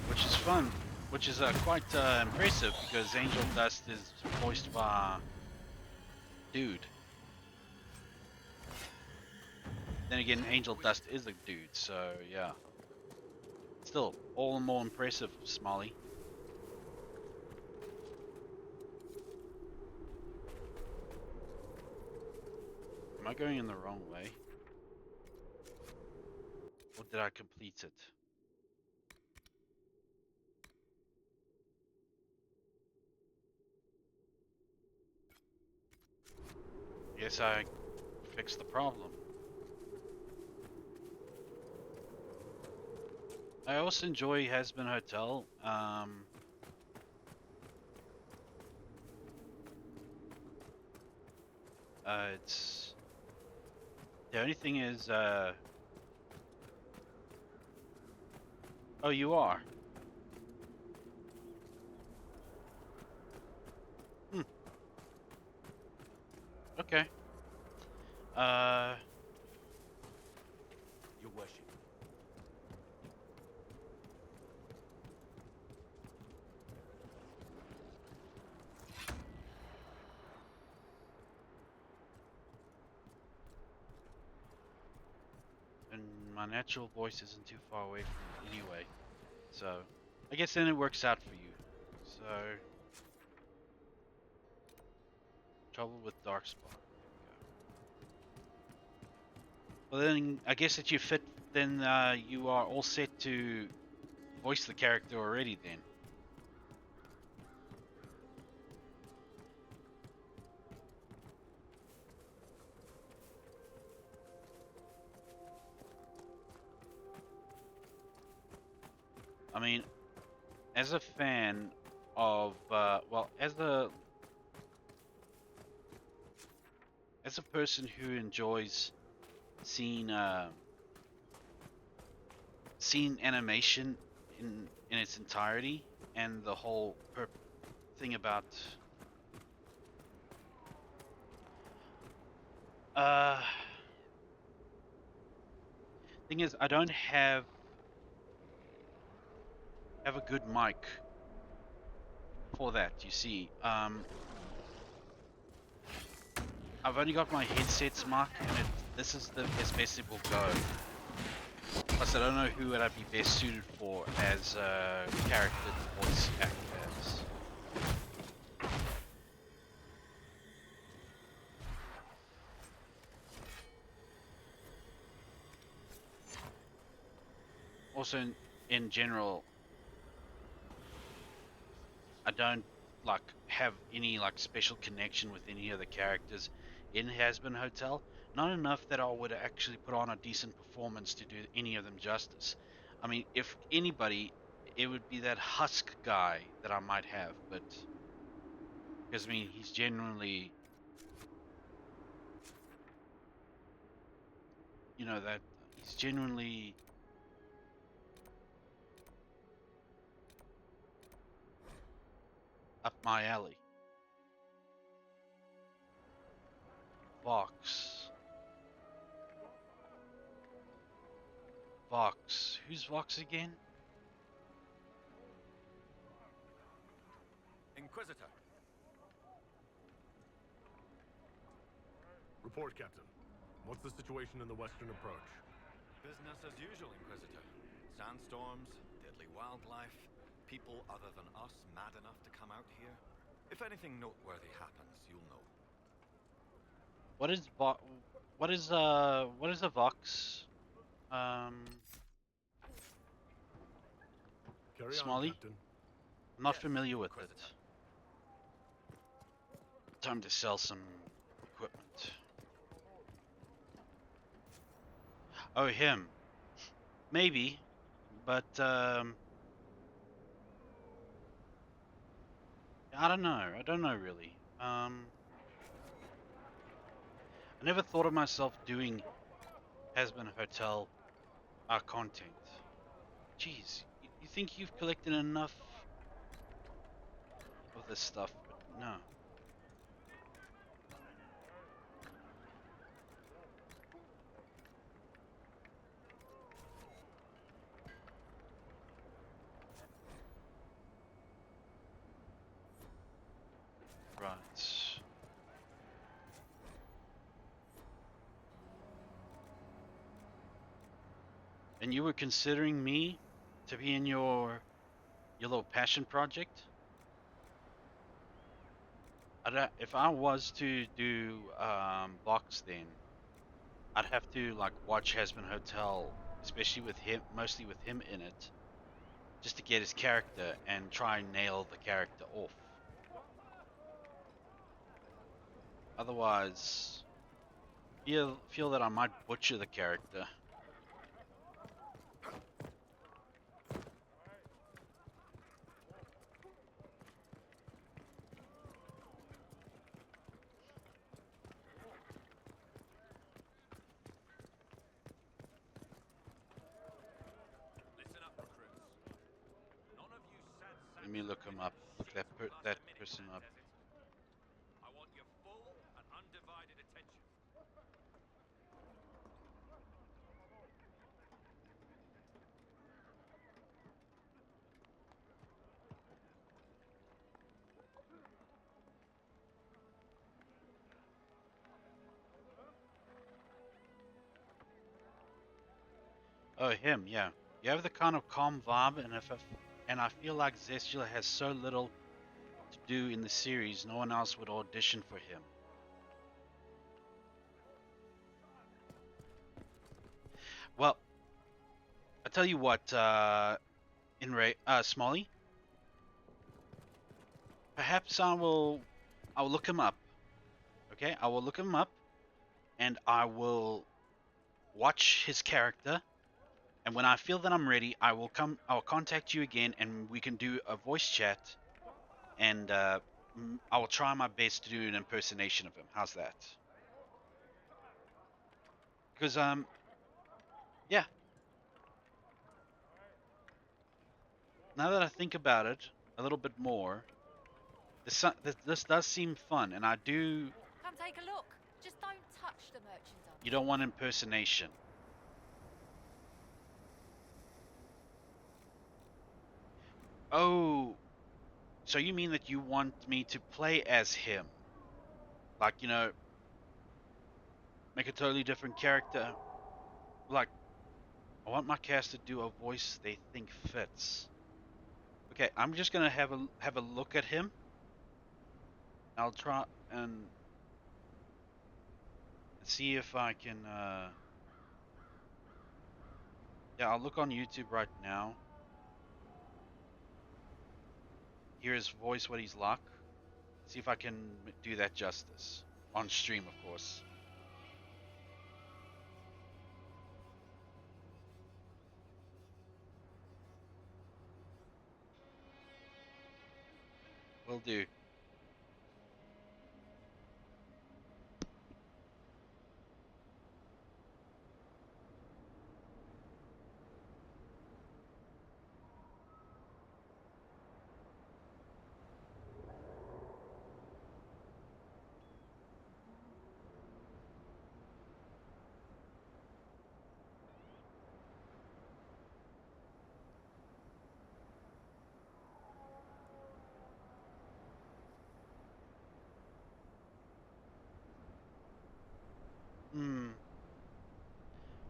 Which is fun, which is quite impressive because Angel Dust is voiced by dude. Then again, Angel Dust is a dude, so yeah. Still, all the more impressive, Smolly. Am I going in the wrong way? Or did I complete it? Yes, I fixed the problem. I also enjoy Has-Been Hotel. It's the only thing is, oh, you are. Okay. Your worship. And my natural voice isn't too far away from it anyway. So, I guess then it works out for you. So, trouble with Darkspawn. Well then, I guess that you fit, then you are all set to voice the character already then. I mean, as a fan of, well, as a person who enjoys seeing animation in its entirety and the whole thing about thing is, I don't have a good mic for that, you see. I've only got my headset's mic, and this is as best it will go. Plus, I don't know who would I be best suited for as a character to voice act as. Also, in general, I don't have any special connection with any of the characters in Has-Been Hotel. Not enough that I would actually put on a decent performance to do any of them justice. I mean, if anybody, it would be that Husk guy that I might have, but because I mean he's genuinely you know, that he's genuinely up my alley. Vox. Vox. Who's Vox again? Inquisitor. Report, Captain. What's the situation in the western approach? Business as usual, Inquisitor. Sandstorms, deadly wildlife, people other than us mad enough to come out here. If anything noteworthy happens, you'll know. What is a Vox? Carry Smalley? on, Captain. I'm not Yes, familiar with it. Inquisitor. Time to sell some equipment. Oh, him. Maybe, but I don't know. I don't know really. I never thought of myself doing Has-Been Hotel content. Jeez, you think you've collected enough of this stuff, but no. Right. And you were considering me to be in your little passion project? If I was to do Vox, then I'd have to like watch Has-Been Hotel, especially with him, mostly with him in it, just to get his character and try and nail the character off. Otherwise, feel that I might butcher the character. Listen up, recruits. None of you sad Let me look him up. Look that person up. I want your full and undivided attention. Oh, him, yeah. You have the kind of calm vibe, and I feel like Zestula has so little to do in the series, no one else would audition for him. Well, I tell you what, Smalley, perhaps I'll look him up. Okay, I will look him up, and I will watch his character. And when I feel that I'm ready, I'll contact you again, and we can do a voice chat. And I will try my best to do an impersonation of him. How's that? Because yeah. Now that I think about it a little bit more, this does seem fun, and I do. Come take a look. Just don't touch the merchandise. You don't want impersonation. Oh, so you mean that you want me to play as him? Like, you know, make a totally different character? Like, I want my cast to do a voice they think fits. Okay, I'm just gonna have a look at him. I'll try and see if I can. Yeah, I'll look on YouTube right now. Hear his voice, what he's like. See if I can do that justice on stream, of course. Will do. Hmm.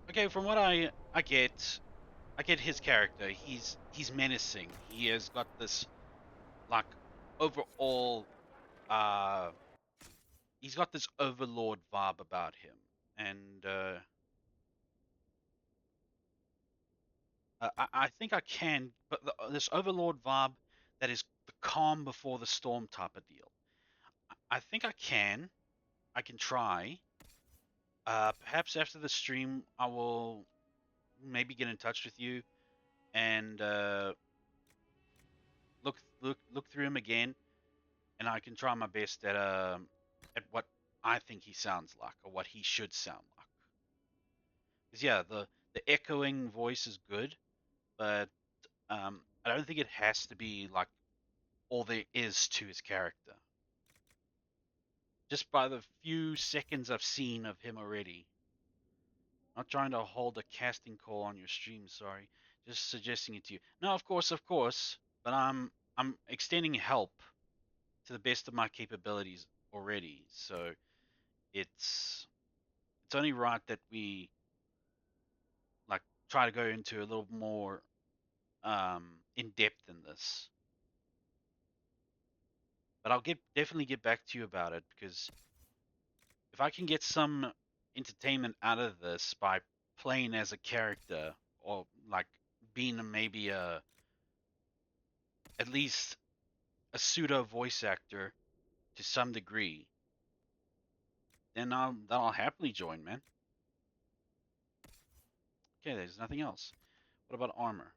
Okay, from what I get his character. He's menacing. He has got this like overall uh he's got this overlord vibe about him, and I think I can, but this overlord vibe that is the calm before the storm type of deal. I think I can try. Perhaps after the stream, I will maybe get in touch with you and look through him again, and I can try my best at what I think he sounds like or what he should sound like. Because yeah, the echoing voice is good, but I don't think it has to be like all there is to his character. Just by the few seconds I've seen of him already. Not trying to hold a casting call on your stream, sorry. Just suggesting it to you. No, of course, but I'm extending help to the best of my capabilities already. So it's only right that we like try to go into a little more in depth in this. But I'll definitely get back to you about it, because if I can get some entertainment out of this by playing as a character, or like being maybe a at least a pseudo voice actor to some degree, then I'll happily join, man. Okay, there's nothing else. What about armor?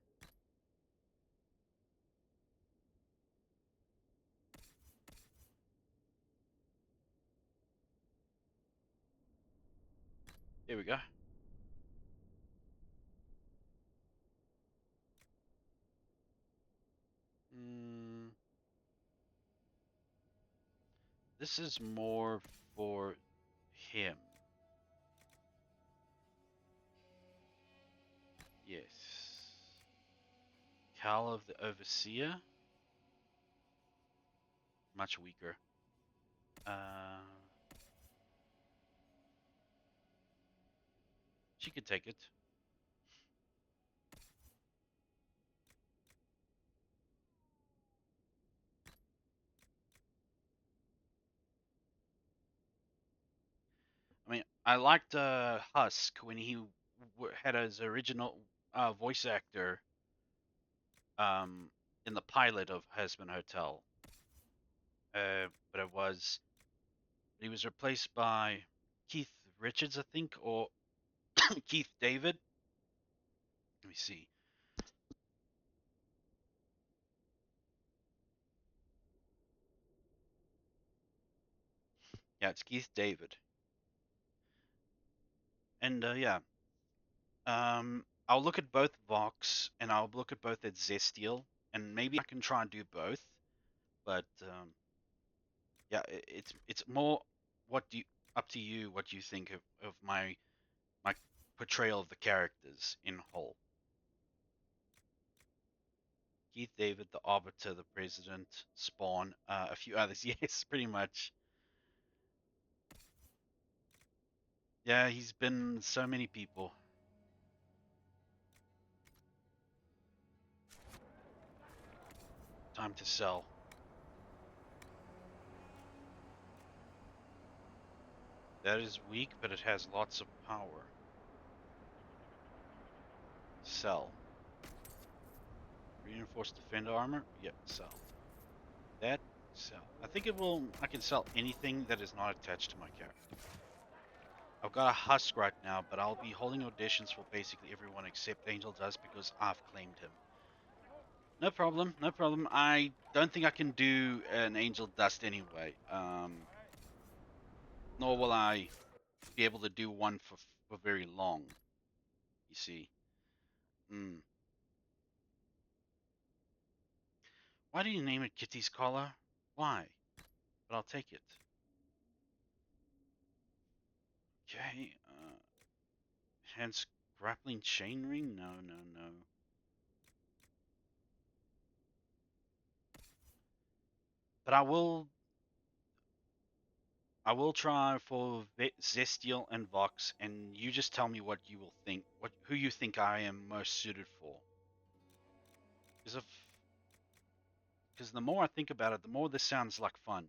There we go. Mm, this is more for him. Yes. Cal of the Overseer. Much weaker. She could take it. I mean, I liked Husk when he had his original voice actor um, in the pilot of Husband Hotel. But he was replaced by Keith Richards, I think, or Keith David. Let me see. Yeah, it's Keith David. And yeah, I'll look at both Vox and I'll look at both at Zestiel, and maybe I can try and do both. But yeah, it's more what do you, up to you what you think of my portrayal of the characters in whole. Keith David, the Arbiter, the President, Spawn, a few others. Yes, pretty much. Yeah, he's been so many people. Time to sell. That is weak, but it has lots of power. Sell. Reinforced defender armor? Yep, sell. That, sell. I think I can sell anything that is not attached to my character. I've got a husk right now, but I'll be holding auditions for basically everyone except Angel Dust because I've claimed him. No problem, no problem. I don't think I can do an Angel Dust anyway. Nor will I be able to do one for very long. You see. Why do you name it Kitty's Collar? Why? But I'll take it. Okay, hence grappling chain ring? No, no, no. But I will I will try for Zestial and Vox, and you just tell me what you will think, who you think I am most suited for. Because the more I think about it, the more this sounds like fun.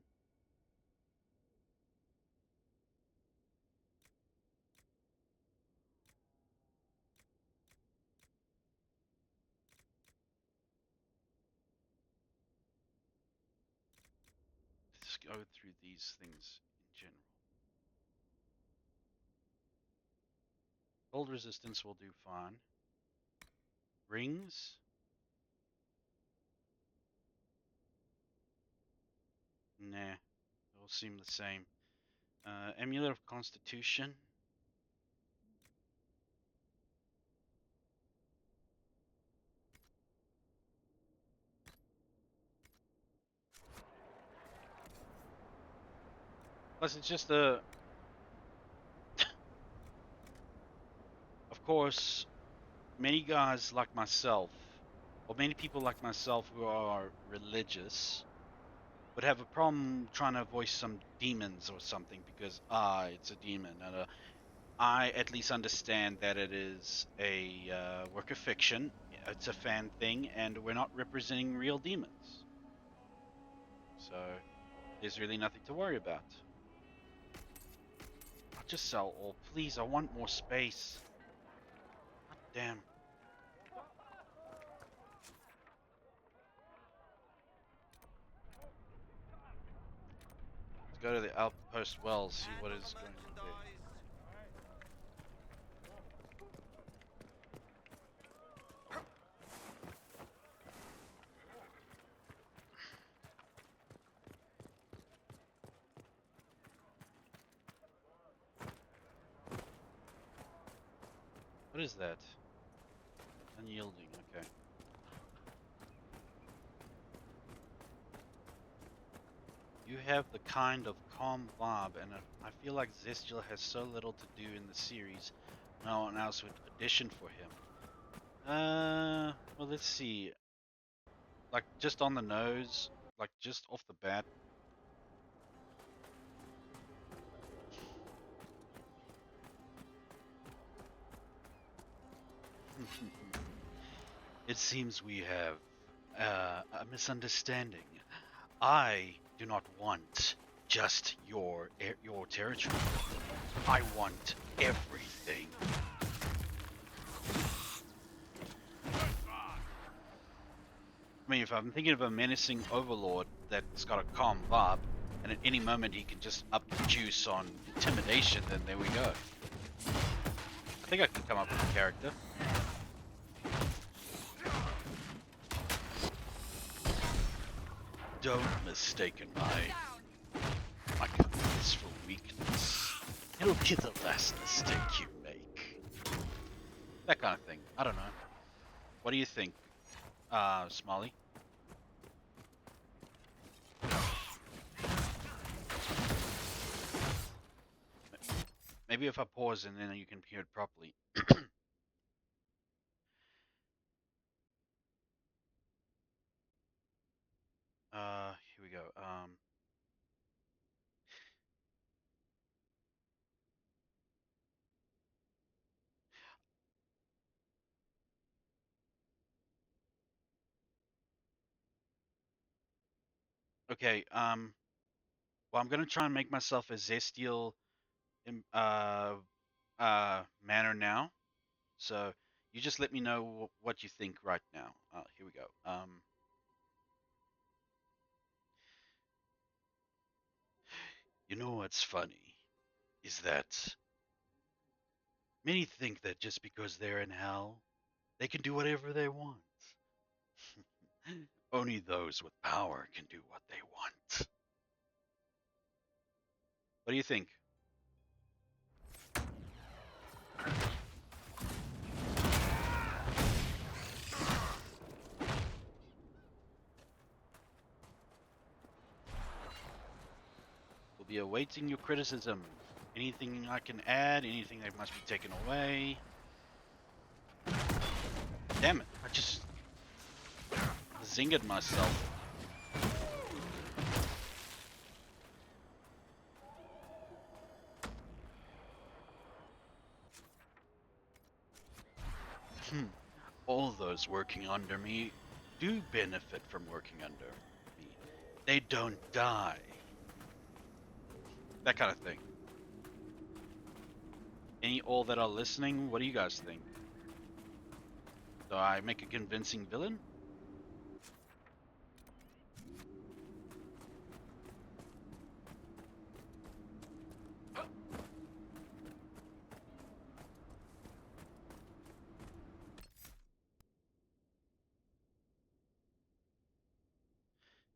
Let's go through these things in general. Cold resistance will do fine. Rings. Nah, they all seem the same. Amulet of Constitution. Plus, it's just a. Of course, many guys like myself, or many people like myself who are religious, would have a problem trying to voice some demons or something because it's a demon. And I at least understand that it is a work of fiction. It's a fan thing, and we're not representing real demons. So there's really nothing to worry about. I'll just sell all, please. I want more space. God damn. Let's go to the outpost wells, see what is going on there. What is that? Unyielding, okay. You have the kind of calm vibe, and I feel like Zestial has so little to do in the series. No one else would audition for him. Well, let's see. Like, just on the nose, like, just off the bat. It seems we have a misunderstanding. I do not want just your territory. I want everything. I mean, if I'm thinking of a menacing overlord that's got a calm vibe, and at any moment he can just up the juice on intimidation, then there we go. I think I can come up with a character. Don't mistake my kindness for weakness. It'll be the last mistake you make. That kind of thing. I don't know. What do you think, Smalley? Maybe if I pause and then you can hear it properly. Here we go. Okay, well, I'm gonna try and make myself a Zestial manner now. So you just let me know what you think right now. Here we go. You know what's funny is that many think that just because they're in hell, they can do whatever they want. Only those with power can do what they want. What do you think? We'll be awaiting your criticism. Anything I can add, anything that must be taken away. Damn it, I just zinged myself. All those working under me do benefit from working under me. They don't die. That kind of thing. All that are listening, what do you guys think? Do I make a convincing villain?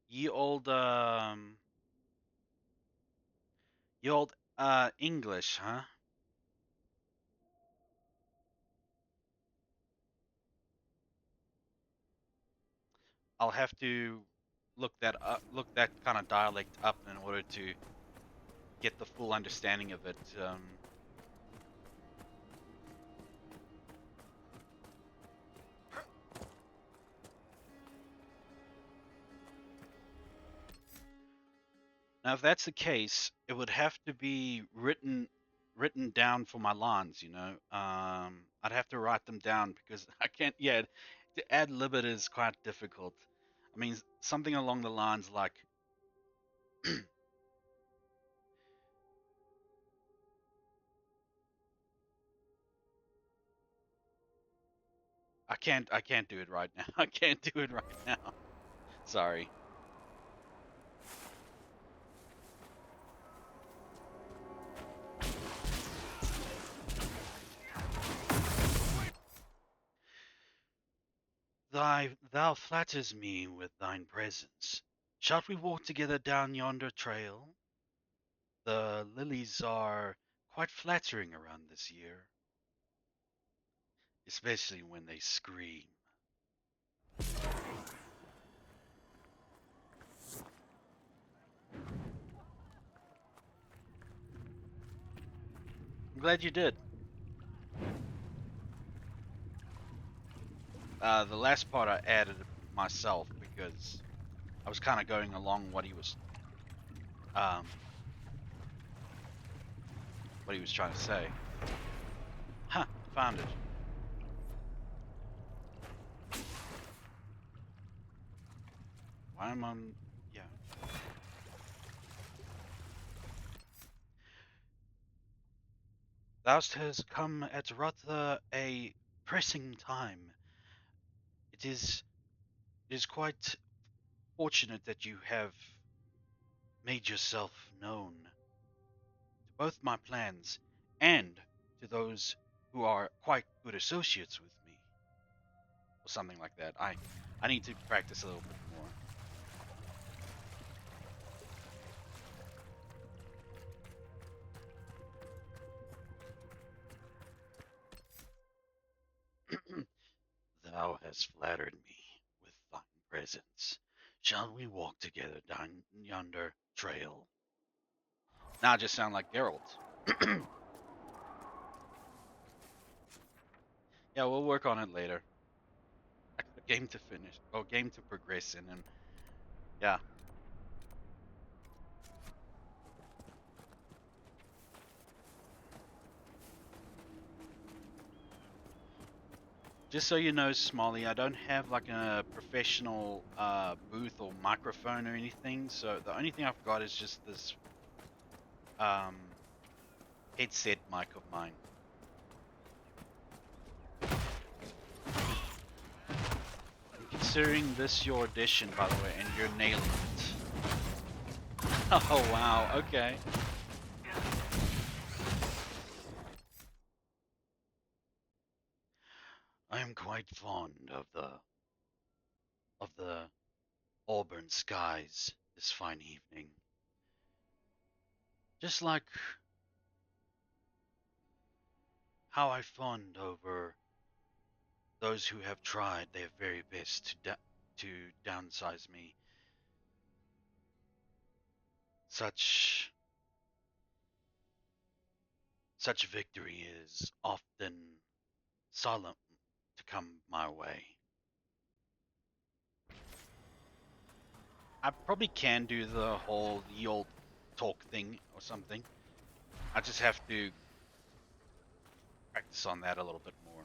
Ye old English, huh? I'll have to look that kind of dialect up in order to get the full understanding of it. Now, if that's the case, it would have to be written down for my lines. I'd have to write them down because I can't. Yeah, to ad lib it is quite difficult. I mean, something along the lines like, I can't do it right now. I can't do it right now. Sorry. Thou flatters me with thine presence. Shall we walk together down yonder trail? The lilies are quite flattering around this year, especially when they scream. I'm glad you did. The last part I added myself because I was kind of going along what he was trying to say. Huh, found it. Why am I yeah. Thou hast come at rather a pressing time. It is quite fortunate that you have made yourself known to both my plans and to those who are quite good associates with me, or something like that. I need to practice a little bit more. Thou hast flattered me with thine presence. Shall we walk together down yonder trail? Now I just sound like Geralt. Yeah, we'll work on it later. A game to finish, or game to progress in, and yeah. Just so you know, Smolly, I don't have like a professional booth or microphone or anything, so the only thing I've got is just this headset mic of mine. I'm considering this your audition, by the way, and you're nailing it. Oh wow, okay. I am quite fond of the auburn skies this fine evening. Just like how I fawned over those who have tried their very best to downsize me. Such victory is often solemn to come my way. I probably can do the whole ye old talk thing or something. I just have to practice on that a little bit more.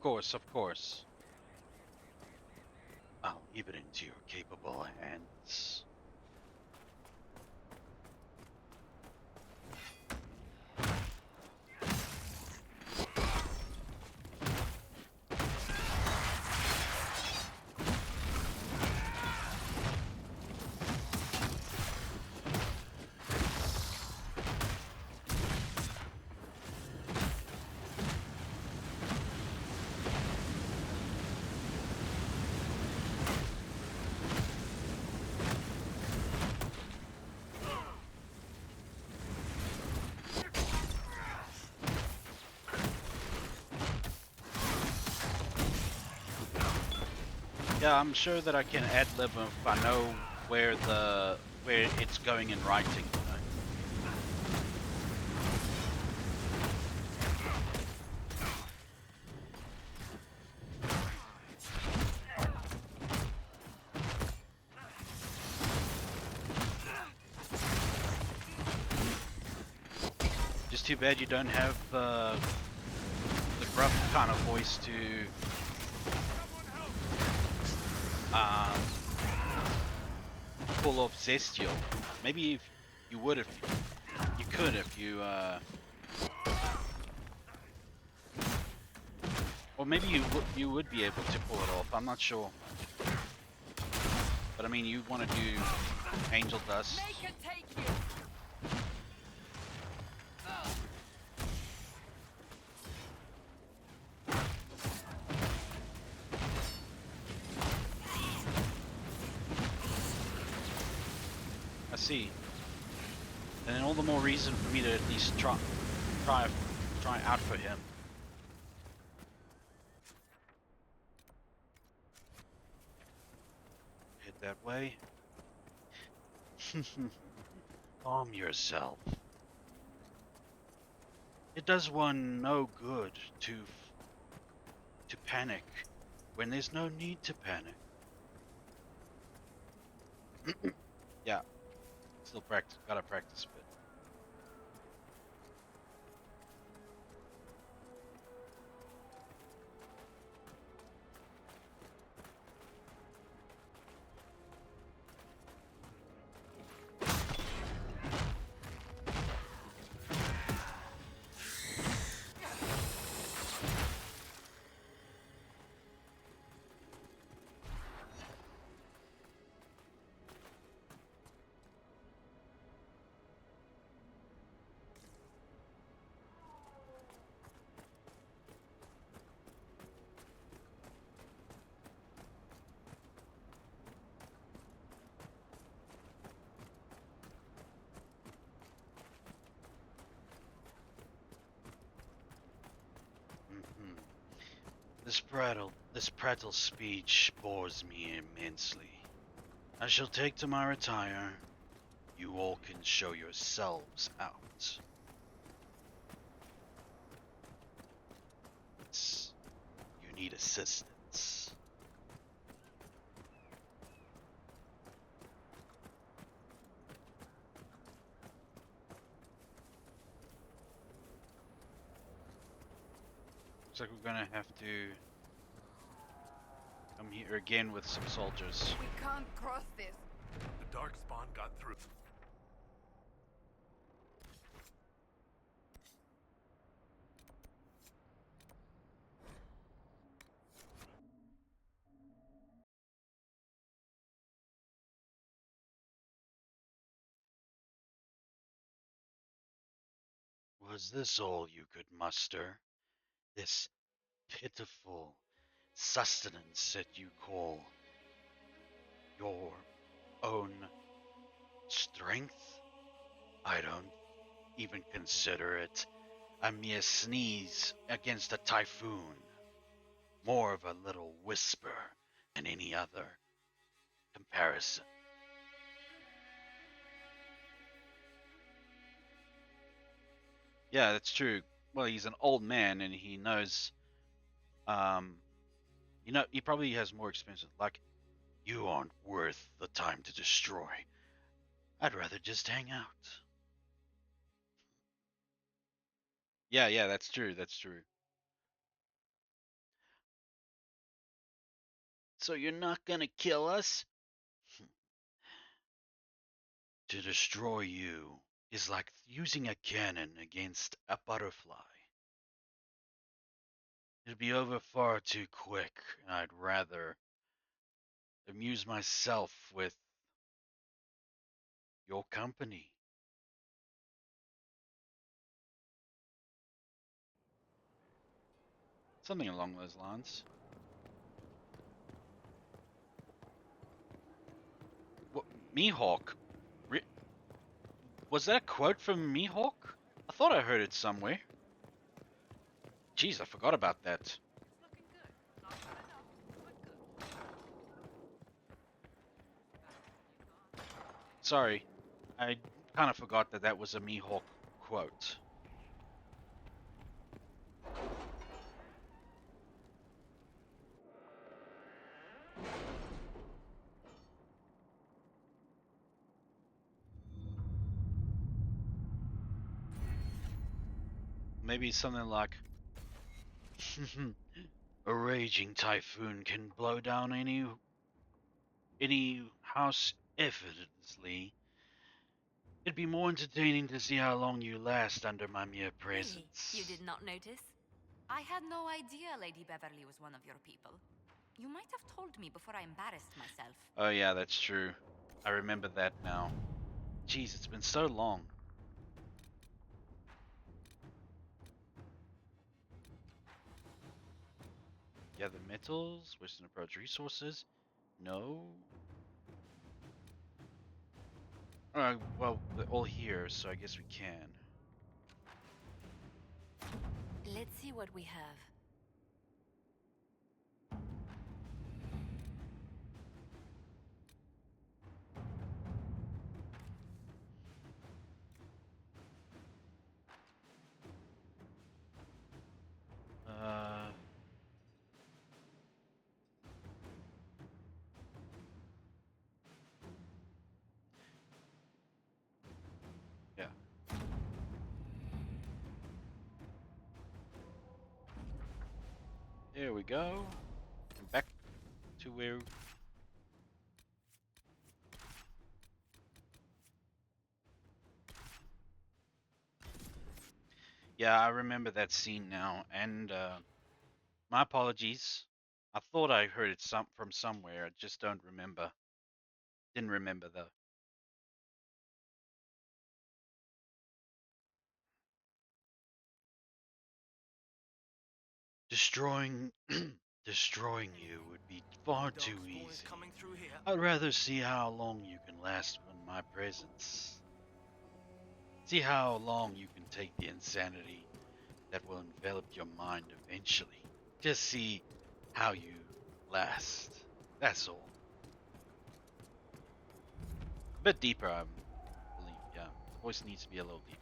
course, of course. I'll leave it into your capable hands. Yeah, I'm sure that I can ad lib if I know where it's going in writing. Just too bad you don't have the gruff kind of voice to pull off Zestial. Maybe if you would, if you could, if you or maybe you would be able to pull it off. I'm not sure, but I mean, you want to do Angel Dust. Make it take you. I see. And all the more reason for me to at least try out for him. Head that way. Calm yourself. It does one no good to panic when there's no need to panic. Yeah, still gotta practice a bit. This prattle speech bores me immensely. I shall take to my retire. You all can show yourselves out. You need assistance. Looks like we're gonna have to come here again with some soldiers. We can't cross this. The dark spawn got through. Was this all you could muster? This pitiful sustenance that you call your own strength? I don't even consider it a mere sneeze against a typhoon. More of a little whisper than any other comparison. Yeah, that's true. Well, he's an old man and he knows, he probably has more experience. Like, you aren't worth the time to destroy. I'd rather just hang out. Yeah, that's true. That's true. So you're not gonna kill us? To destroy you is like using a cannon against a butterfly. It'd be over far too quick, and I'd rather amuse myself with your company. Something along those lines. What, Mihawk? Re- was that a quote from Mihawk? I thought I heard it somewhere. Jeez, I forgot about that. Sorry, I kind of forgot that that was a Mihawk quote. Maybe something like, a raging typhoon can blow down any house effortlessly. It'd be more entertaining to see how long you last under my mere presence. Really? You did not notice? I had no idea Lady Beverly was one of your people. You might have told me before I embarrassed myself. Oh yeah, that's true. I remember that now. Jeez, it's been so long. Yeah, the metals, Western approach resources. No. Well, they're all here, so I guess we can. Let's see what we have. Uh. Yeah. There we go. And back to where. Yeah, I remember that scene now, and my apologies. I thought I heard it from somewhere. I just don't remember. Didn't remember though. Destroying destroying you would be far too easy. I'd rather see how long you can last in my presence. See how long you can take the insanity that will envelop your mind eventually. Just see how you last. That's all. A bit deeper, I believe. Yeah, the voice needs to be a little deeper.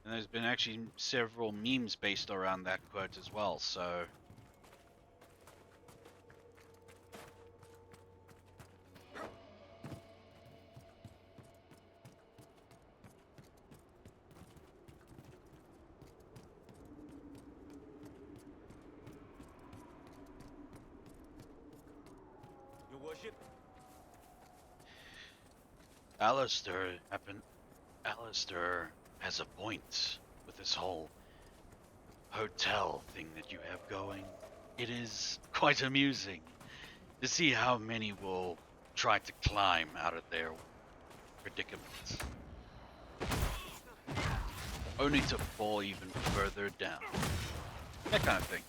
And there's been actually several memes based around that quote as well, so. Your worship? Alistair has a point with this whole hotel thing that you have going. It is quite amusing to see how many will try to climb out of their predicament, only to fall even further down. That kind of thing.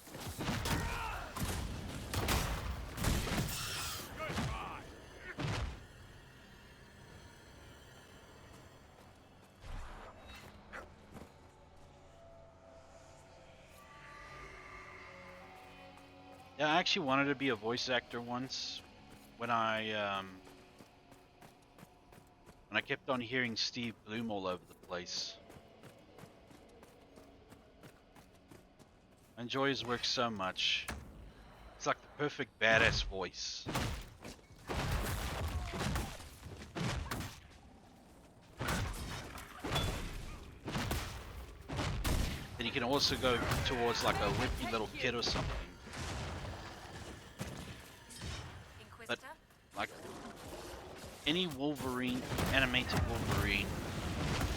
Yeah, I actually wanted to be a voice actor once when I And I kept on hearing Steve Bloom all over the place. I enjoy his work so much. It's like the perfect badass voice. Then you can also go towards like a whippy little kid or something. But like any Wolverine, animated Wolverine,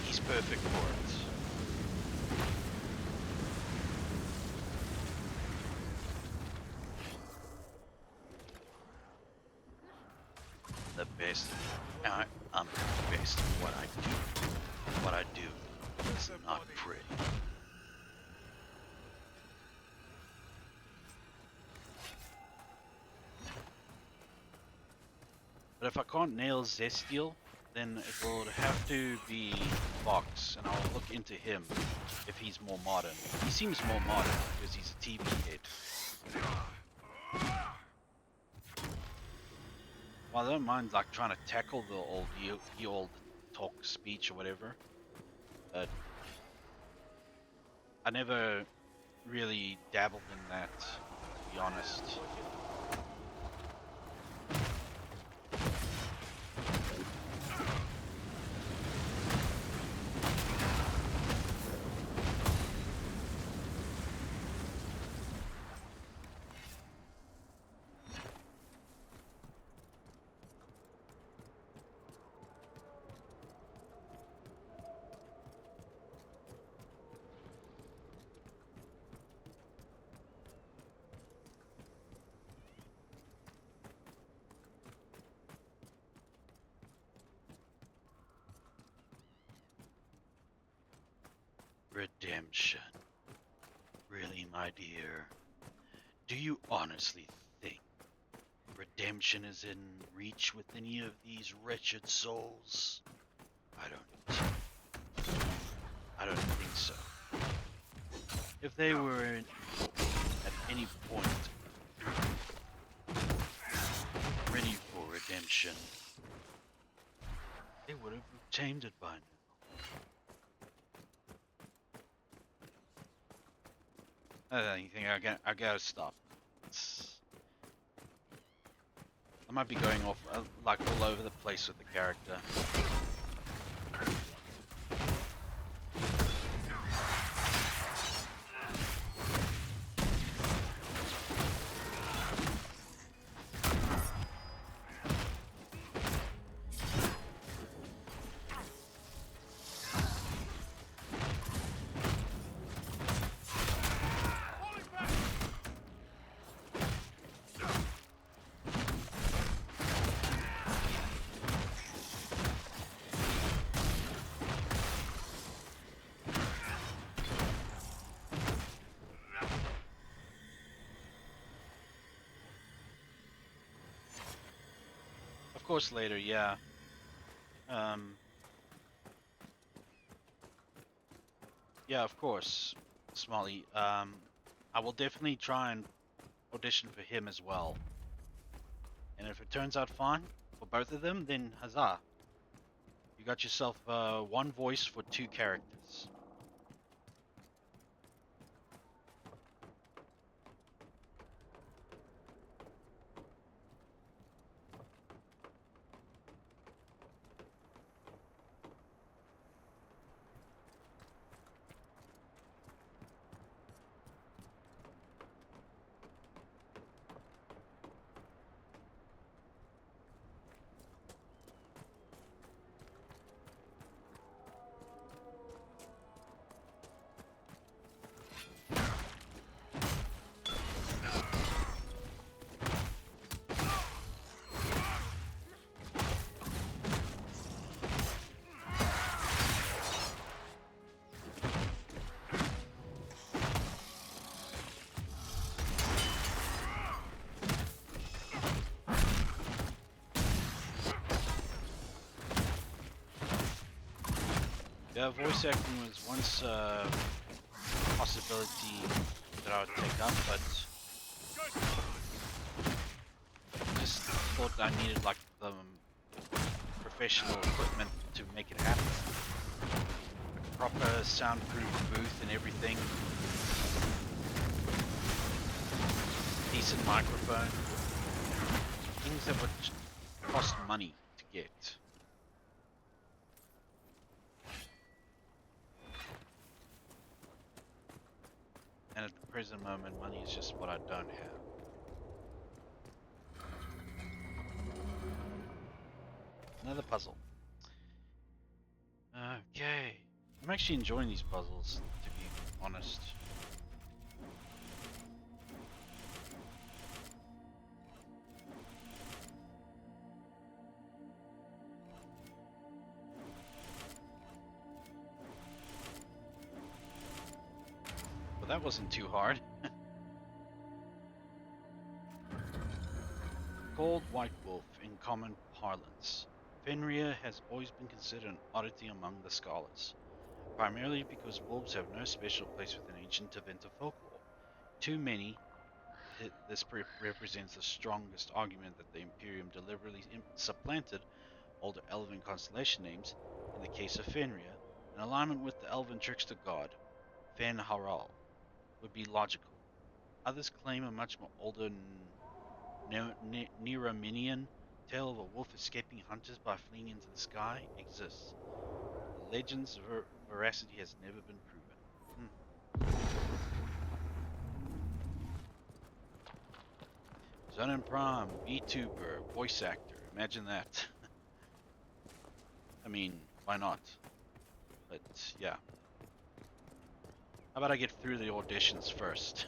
he's perfect for it. The best. I'm the best at what I do. What I do is not pretty. But if I can't nail Zestiel, then it will have to be Fox, and I'll look into him if he's more modern. He seems more modern because he's a TV head. Well, I don't mind like trying to tackle the old talk speech or whatever, but I never really dabbled in that, to be honest. Redemption. Really, my dear? Do you honestly think redemption is in reach with any of these wretched souls? I don't think so. If they were at any point ready for redemption, they would have obtained it by now. I think I gotta stop. I might be going off like all over the place with the character. Of course, later, yeah. Yeah, of course, Smalley. I will definitely try and audition for him as well. And if it turns out fine for both of them, then huzzah. You got yourself one voice for two characters. Yeah, voice acting was once a possibility that I would take up, but I just thought I needed like the professional equipment to make it happen. Proper soundproof booth and everything. Decent microphone. Things that would cost money to get. And at the present moment, money is just what I don't have. Another puzzle. Okay. I'm actually enjoying these puzzles, to be honest. Well, that wasn't too hard. Called White Wolf in common parlance, Fenrir has always been considered an oddity among the scholars, primarily because wolves have no special place within ancient Tevinter folklore. To many, this represents the strongest argument that the Imperium deliberately supplanted older elven constellation names, in the case of Fenrir, in alignment with the elven trickster god, Fen Haral, would be logical. Others claim a much more older Neraminian tale of a wolf escaping hunters by fleeing into the sky exists. The legend's veracity has never been proven. Zonin Prom, VTuber, voice actor, imagine that. I mean, why not? But yeah. How about I get through the auditions first?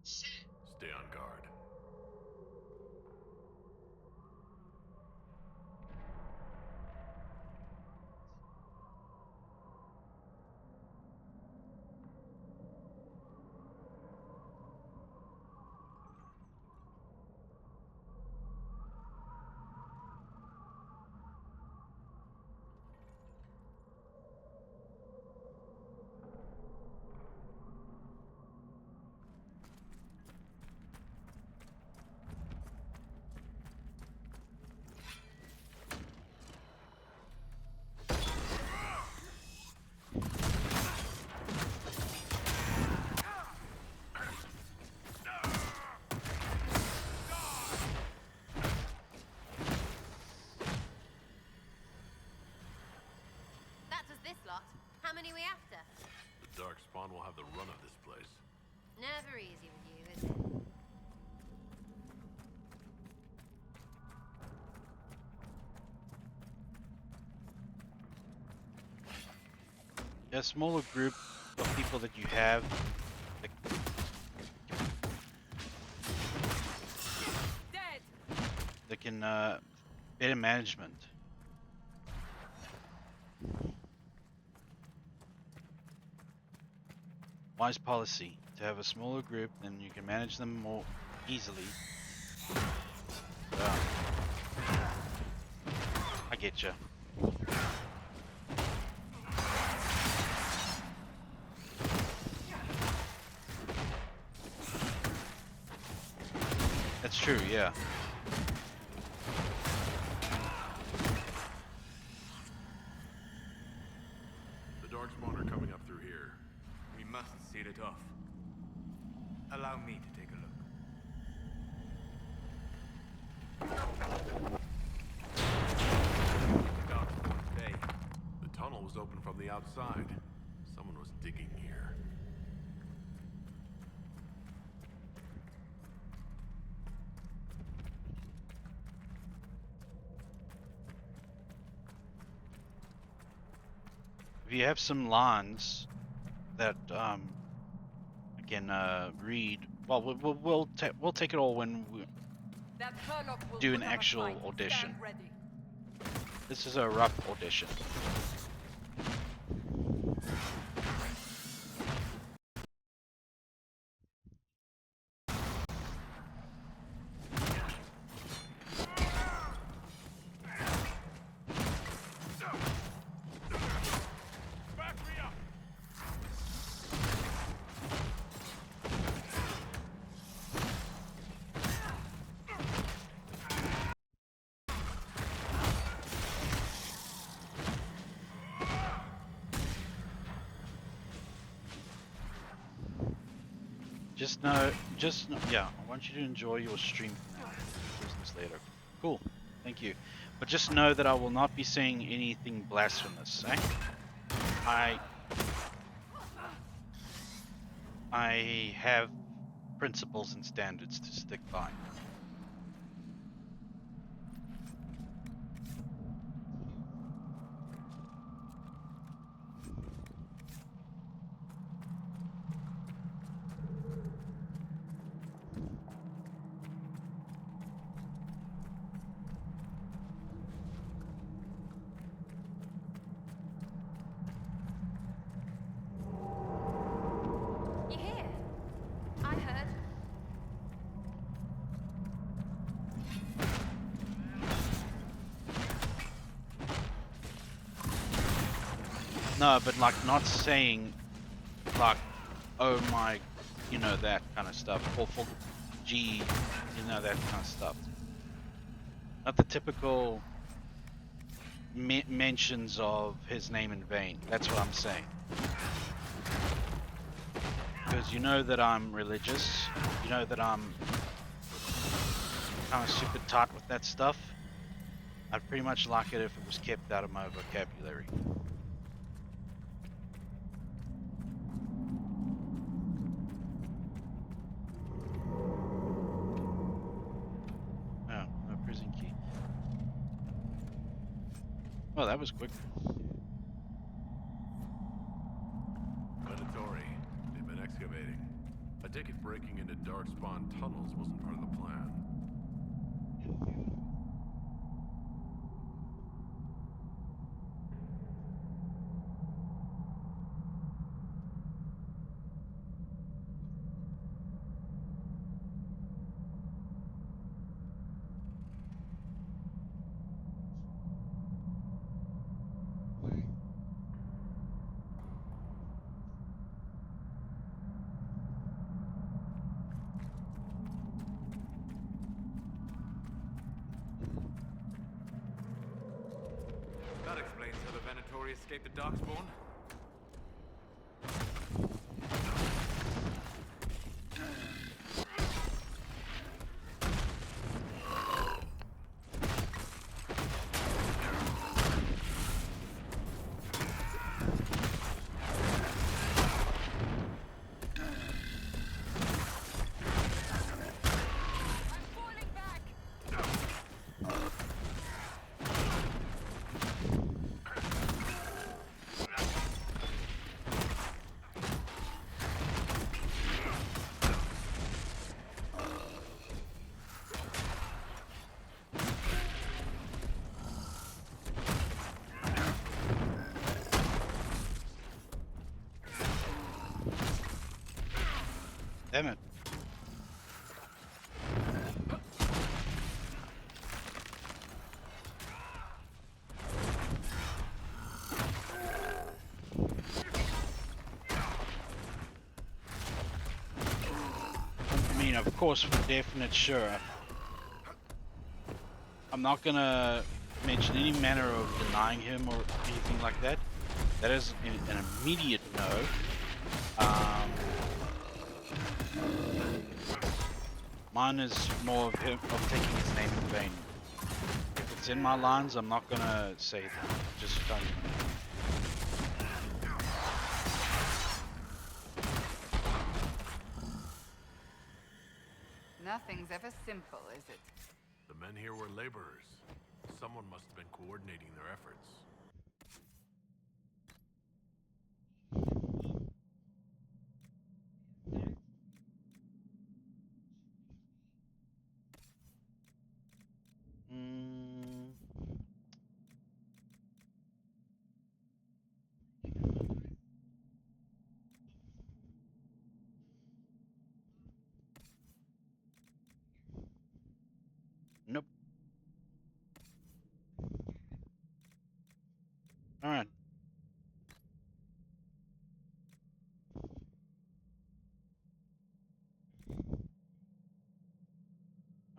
Stay on guard. That does this lot. How many we after? The Dark Spawn will have the run of this place. Never easy with you, is it? A smaller group of people that you have that can better management. Wise policy to have a smaller group, then you can manage them more easily. Yeah. I get you. That's true, yeah. The Darkspawn are coming up through here. We must seal it off. Allow me to take a look. Darkspawn Bay. The tunnel was open from the outside. Someone was digging here. If you have some lines that I can read, well, we'll take it all when we That Furlock will do an put up a actual fight. audition. Stand ready. This is a rough audition. Yeah, I want you to enjoy your stream for now. Business later. Cool, thank you. But just know that I will not be saying anything blasphemous, eh? I have principles and standards to stick by. You hear? I heard. No, but like not saying like, oh my, you know, that kind of stuff. Or for gee, you know, that kind of stuff. Not the typical mentions of his name in vain. That's what I'm saying. Because you know that I'm religious. You know that I'm kind of super tight with that stuff. I'd pretty much like it if it was kept out of my vocabulary. Oh, no prison key. Well, that was quick. Venatori. They've been excavating. I take it breaking into darkspawn tunnels wasn't part of the plan. That explains how the Venatori escaped the Darkspawn. Damn it. I mean, of course, for definite sure. I'm not gonna mention any manner of denying him or anything like that. That is an immediate no. Mine is more of him of taking his name in vain. If it's in my lines, I'm not gonna say that. Just tell you. Nothing's ever simple, is it? The men here were laborers. Someone must have been coordinating their efforts.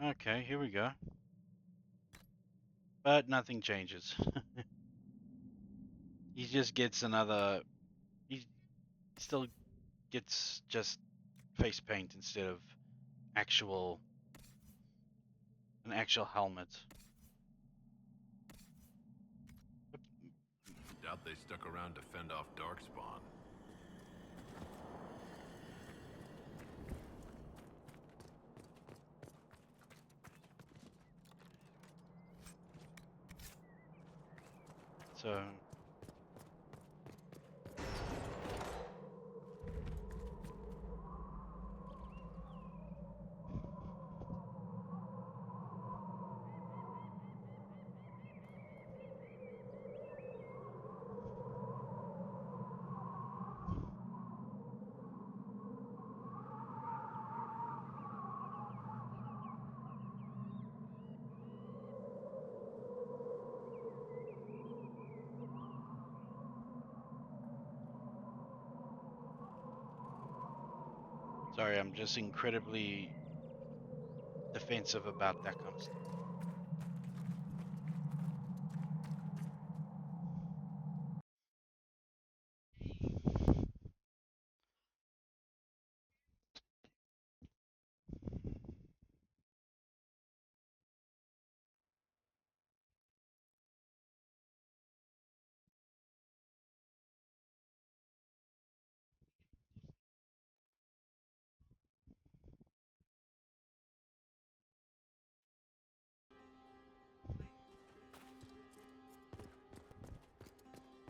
Okay, here we go. But nothing changes. He just gets another. He still gets just face paint instead of actual an actual helmet. Doubt they stuck around to fend off Darkspawn. So sorry, I'm just incredibly defensive about that kind of stuff.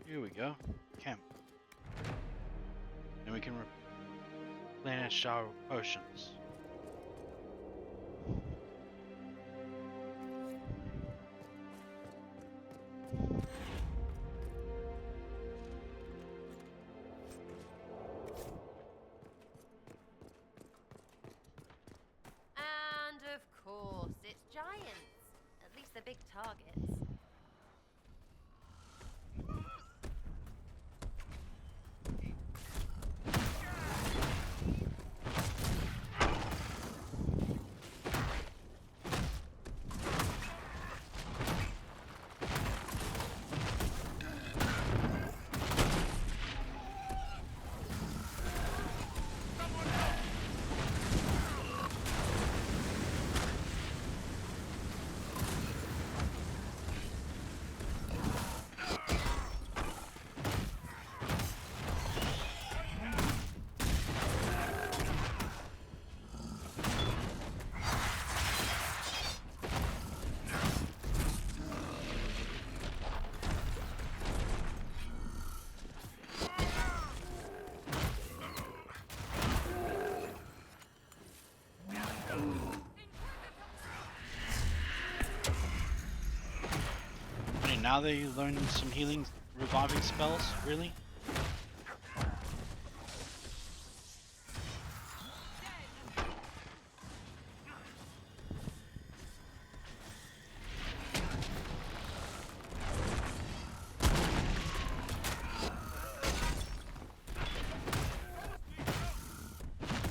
Here we go. Camp. And we can replenish our potions. And of course, it's giants. At least the big targets. Okay, now that you learned some healing, reviving spells, really?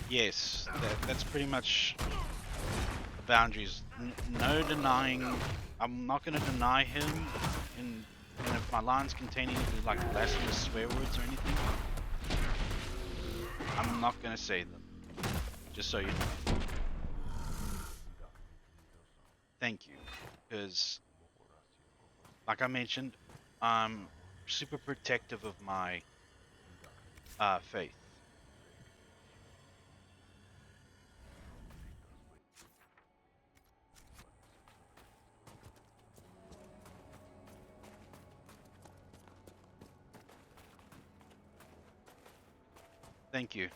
Yes, that's pretty much the boundaries. No denying. I'm not going to deny him, and if my lines contain any like blasphemous swear words or anything, I'm not going to say them. Just so you know. Thank you, because, like I mentioned, I'm super protective of my faith. Thank you.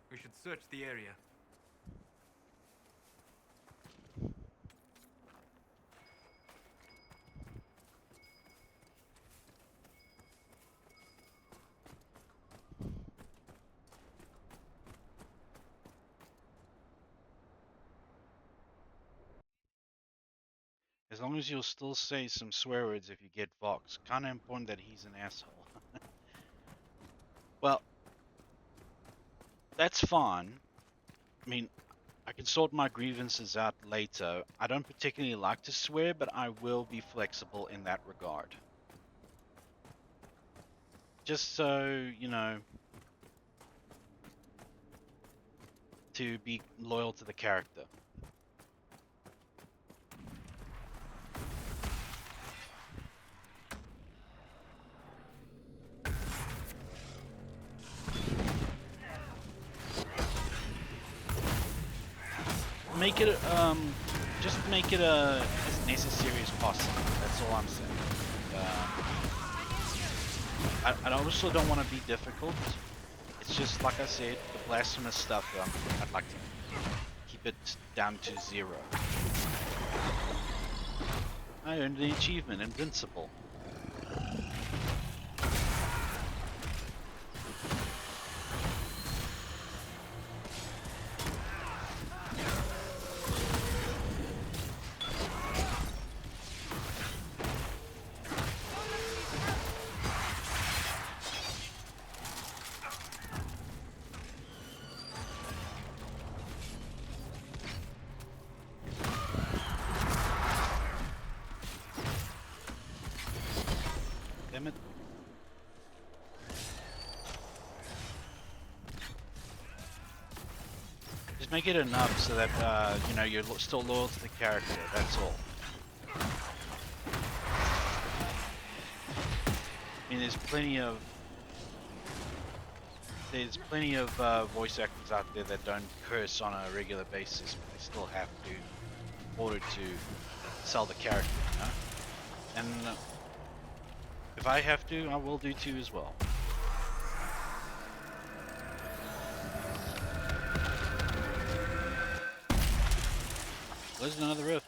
We should search the area. As long as you'll still say some swear words if you get Vox. Kinda important that he's an asshole. Well, that's fine. I mean, I can sort my grievances out later. I don't particularly like to swear, but I will be flexible in that regard. Just so, you know, to be loyal to the character. Make it, just make it as necessary as possible. That's all I'm saying. I also don't want to be difficult. It's just, like I said, the blasphemous stuff, I'd like to keep it down to 0. I earned the achievement, Invincible. Damn it. Just make it enough so that, you know, you're still loyal to the character, that's all. I mean, there's plenty of voice actors out there that don't curse on a regular basis, but they still have to in order to sell the character, you know? And if I have to, I will do too as well. There's another rift.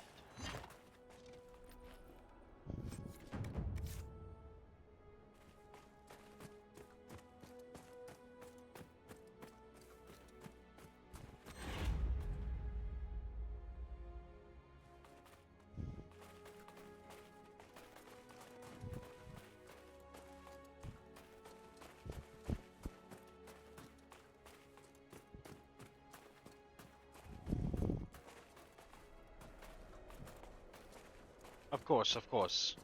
Of course, of course.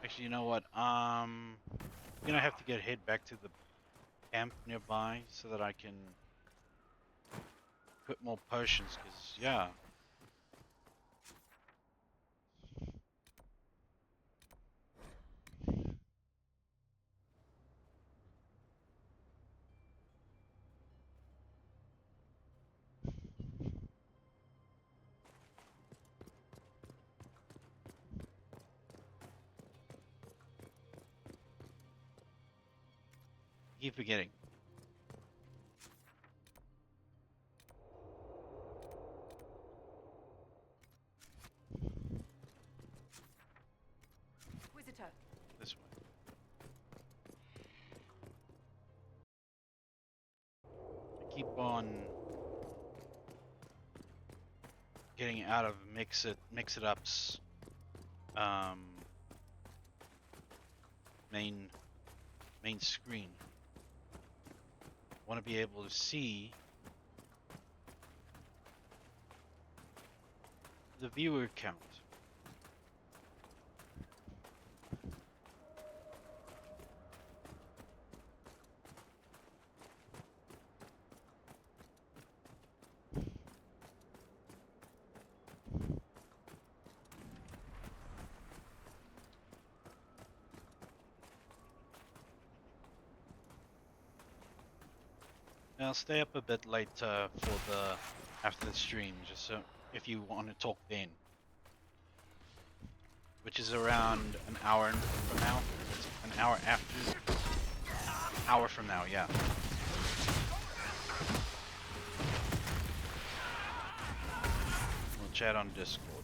Actually, you know what? I'm gonna have to head back to the camp nearby so that I can put more potions, because, yeah. I keep forgetting. Inquisitor. This way. I keep on getting out of mix it ups main screen. Want to be able to see the viewer count. I'll stay up a bit later for after the stream, just so if you want to talk then, which is around an hour from now, an hour after. hour from now, yeah. We'll chat on Discord.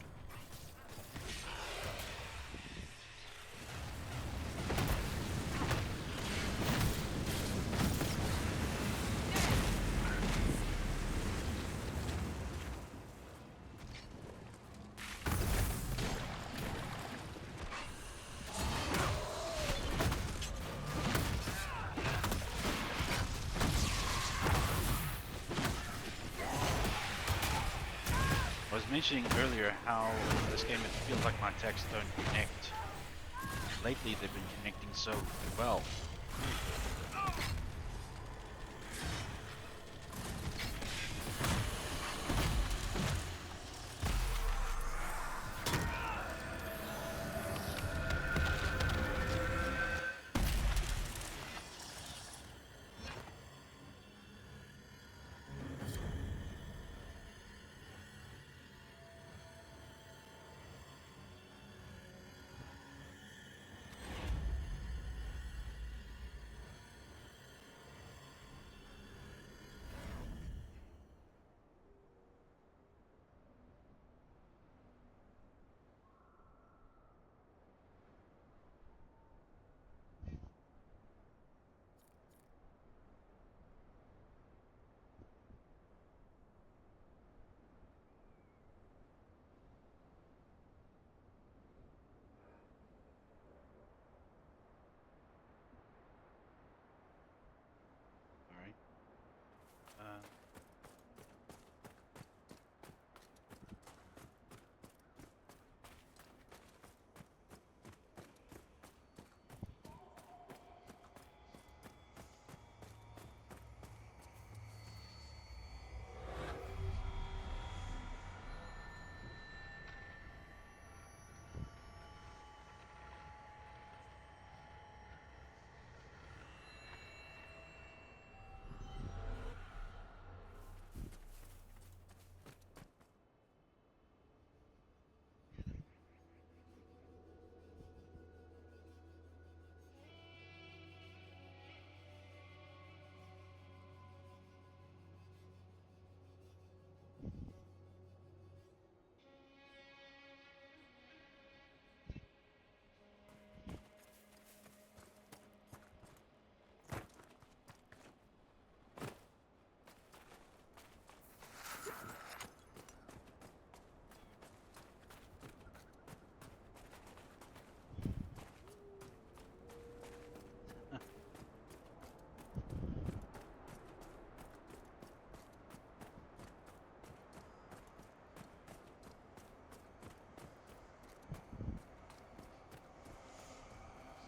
I was mentioning earlier how in this game it feels like my texts don't connect. Lately they've been connecting so well. Alright.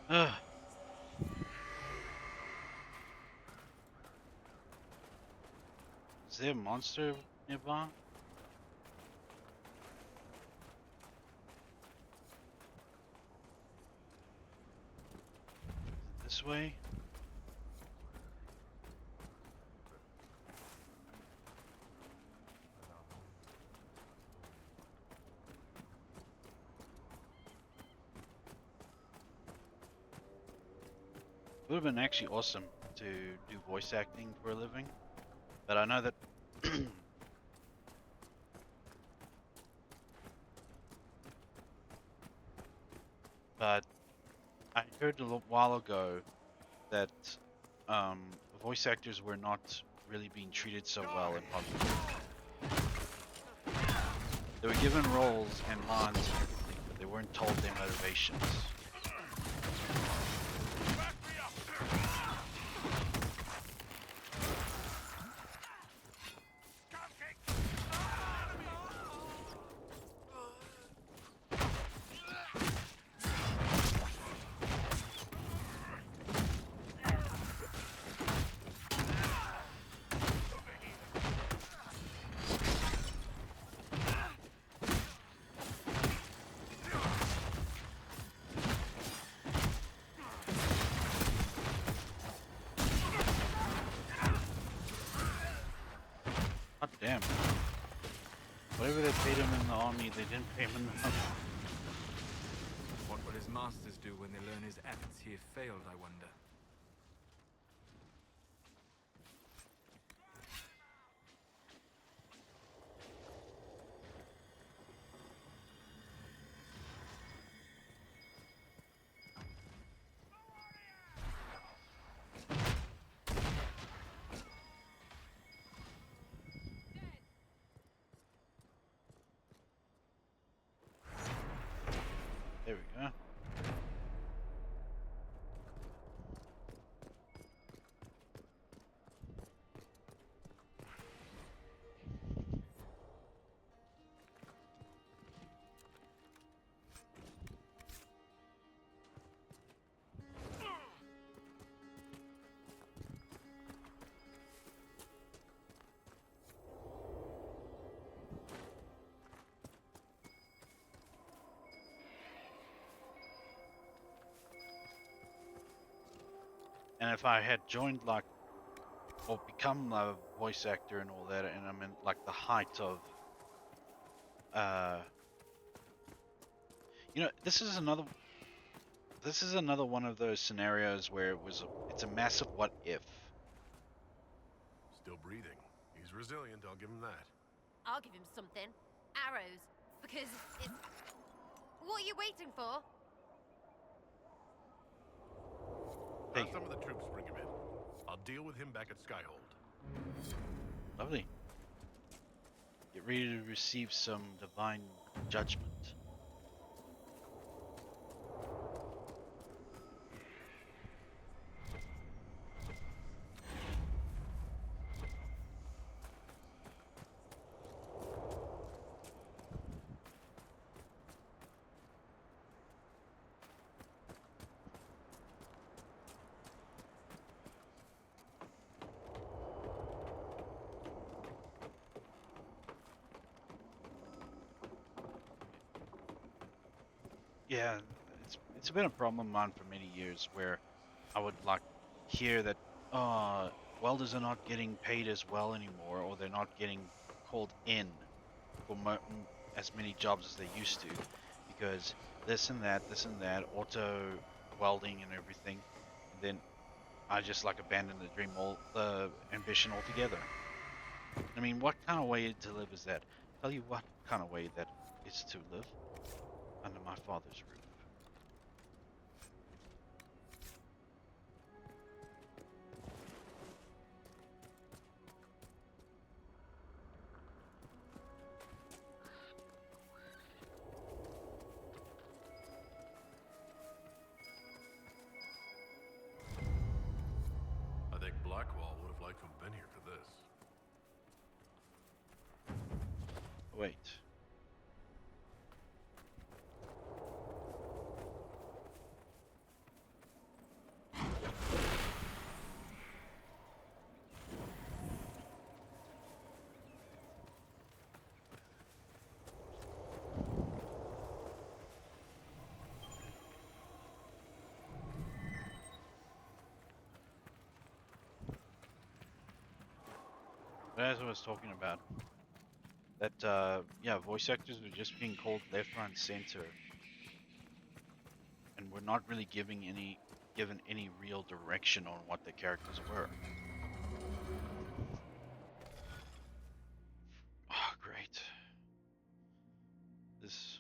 Ugh. Is there a monster nearby? This way? It would have been actually awesome to do voice acting for a living, but I know that but I heard a little while ago that voice actors were not really being treated so well in public. They were given roles and lines and everything, but they weren't told their motivations. God damn. Whatever they paid him in the army, they didn't pay him enough. What will his masters do when they learn his efforts here failed, I wonder? And if I had joined like or become a voice actor and all that, and I'm in like the height of, this is another one of those scenarios where it's a massive what if. Still breathing. He's resilient, I'll give him that. I'll give him something. Arrows. Because it's... What are you waiting for? Have some of the troops bring him in. I'll deal with him back at Skyhold. Lovely. Get ready to receive some divine judgment. Yeah, it's been a problem of mine for many years where I would like hear that welders are not getting paid as well anymore, or they're not getting called in for as many jobs as they used to, because this and that, auto welding and everything, and then I just like abandoned the ambition altogether. I mean, what kind of way to live is that? Tell you what kind of way that is to live under my father's roof. I think Blackwall would have liked to have been here for this. Wait. But as I was talking about, that voice actors were just being called left, right, and center, and we're not really given any real direction on what the characters were. Oh, great. This.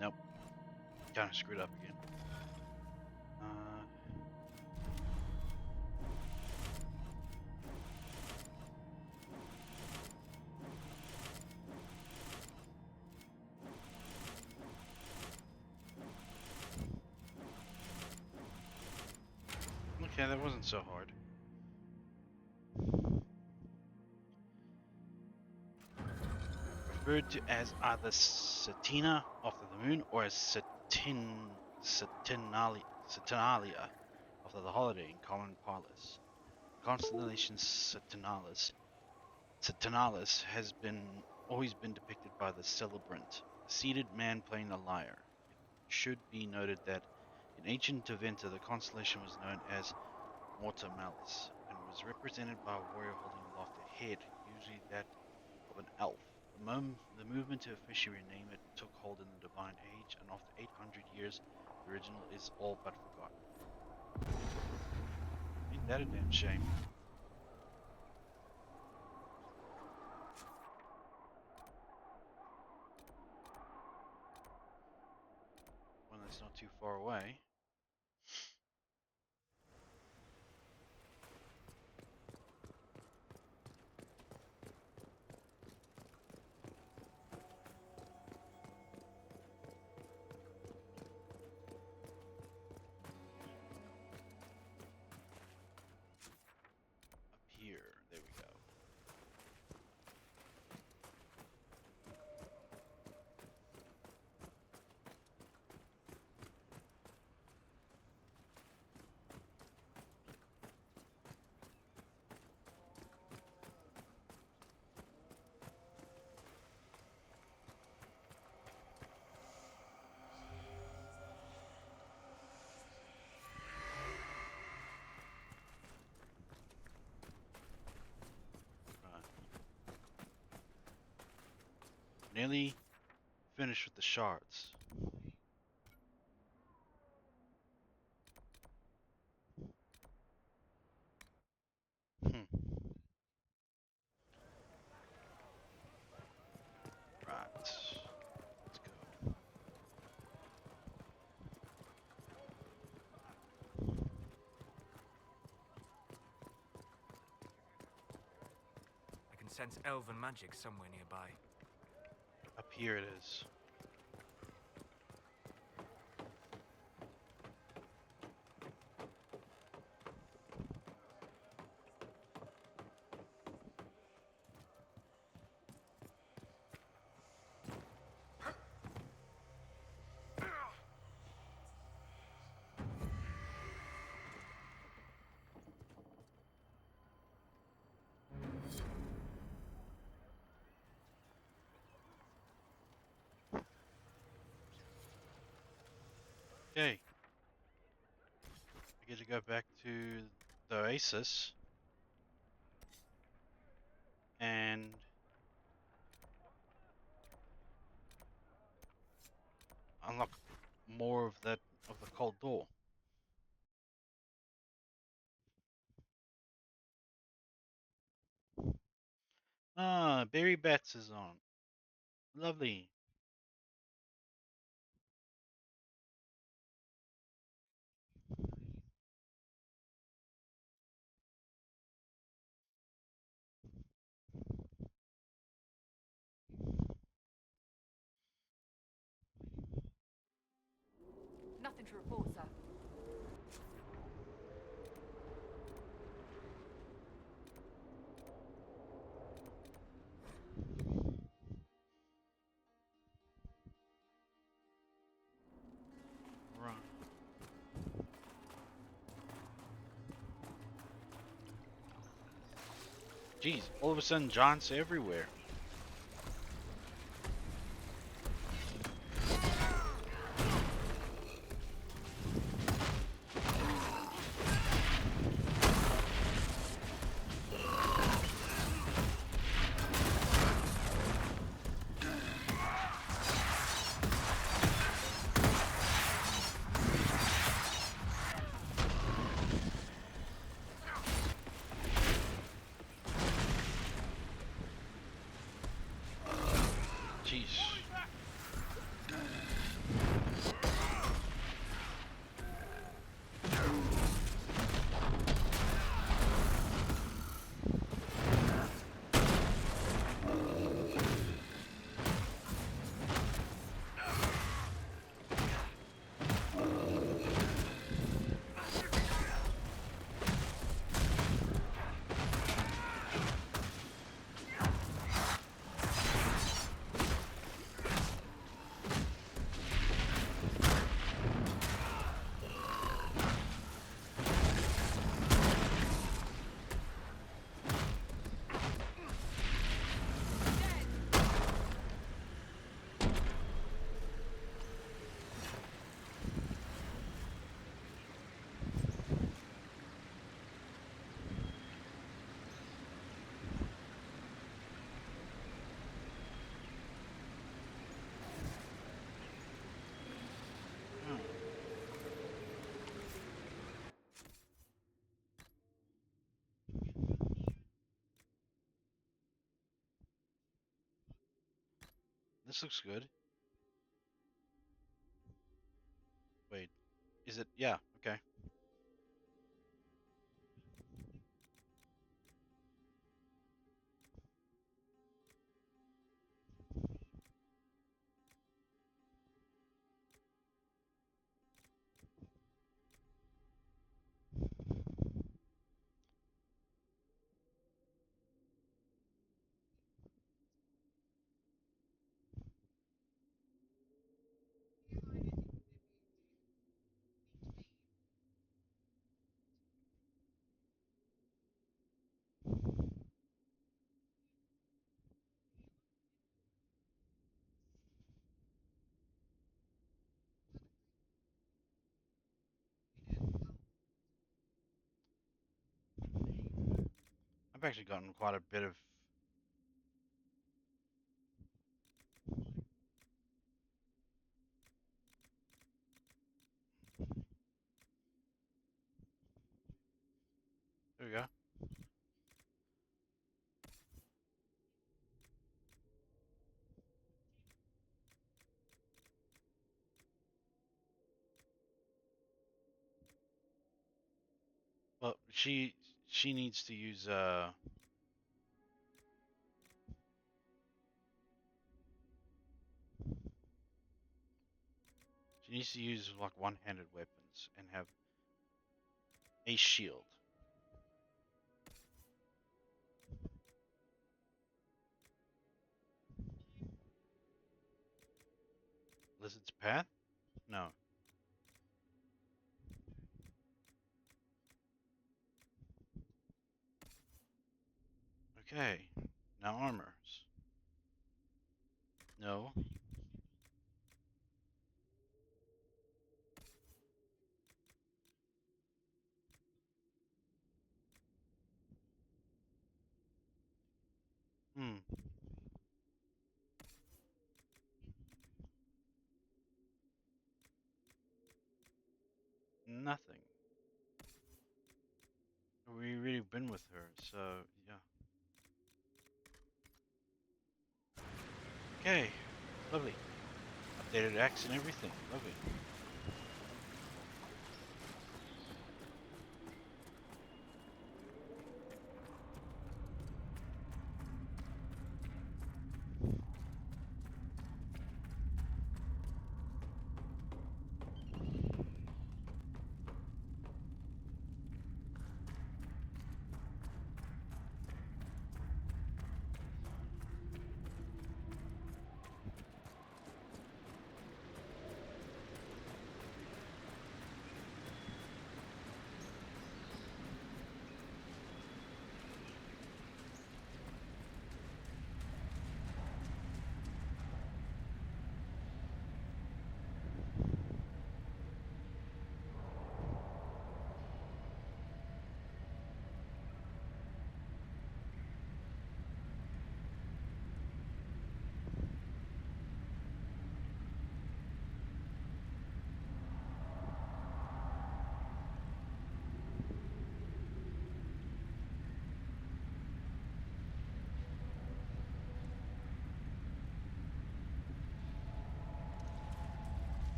Nope. Kind of screwed up again. Okay, that wasn't so hard. Referred to as either Satina of the moon or as Satinalia of the holiday in common parlance. Constellation Satinalis has always been depicted by the celebrant, a seated man playing a lyre. It should be noted that in ancient Taventa, the constellation was known as Mortamalis and was represented by a warrior holding aloft a head, usually that of an elf. The movement to officially rename it took hold in the Divine Age, and after 800 years, the original is all but forgotten. Ain't that a damn shame? One that's not too far away. Nearly finished with the shards. Hmm. Right. Let's go. I can sense elven magic somewhere nearby. Up here it is. Okay. I get to go back to the Oasis and unlock more of that of the cold door. Ah, Barry Bats is on. Lovely. Nothing to report, sir. Right. Jeez, all of a sudden giants everywhere. Jeez. This looks good. Wait, is it? Yeah, okay. I've actually gotten quite a bit of She needs to use she needs to use like one-handed weapons and have a shield. Lizard's Path? No. Okay. Now armors. No. Hmm. Nothing. We really been with her, so yeah. Okay. Lovely. Updated axe and everything. Lovely.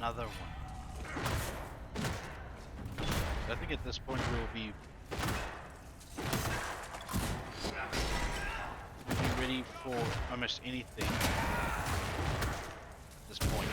Another one. I think at this point we'll be ready for almost anything at this point.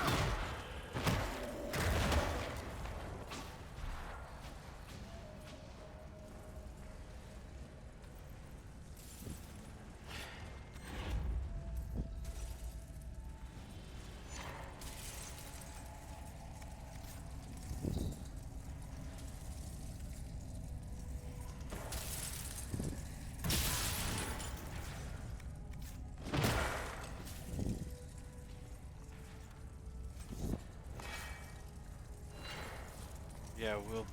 Yeah, we'll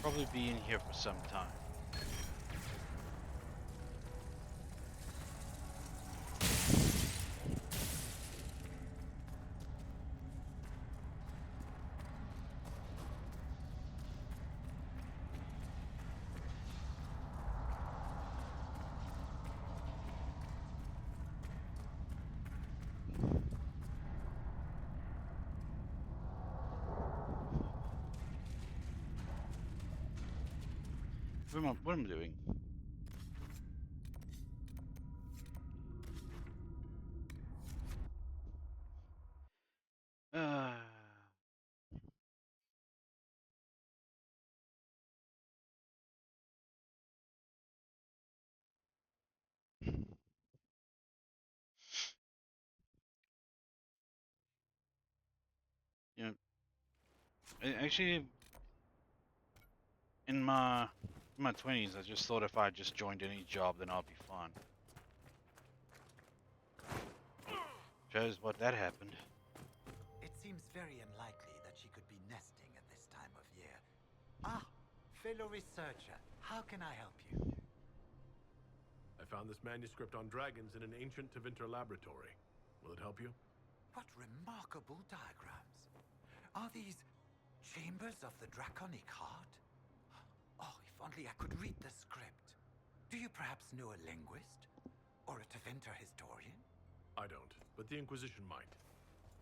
probably be in here for some time. What am I doing? Uh, you know, actually, in my 20s, I just thought if I just joined any job, then I'll be fine. Shows what that happened. It seems very unlikely that she could be nesting at this time Ah, fellow researcher, how can I help you? I found this manuscript on dragons in an ancient Tevinter laboratory. Will it help you? What remarkable diagrams. Are these chambers of the draconic heart? Oh, if only I could read the script. Do you perhaps know a linguist? Or a Tevinter historian? I don't, but the Inquisition might.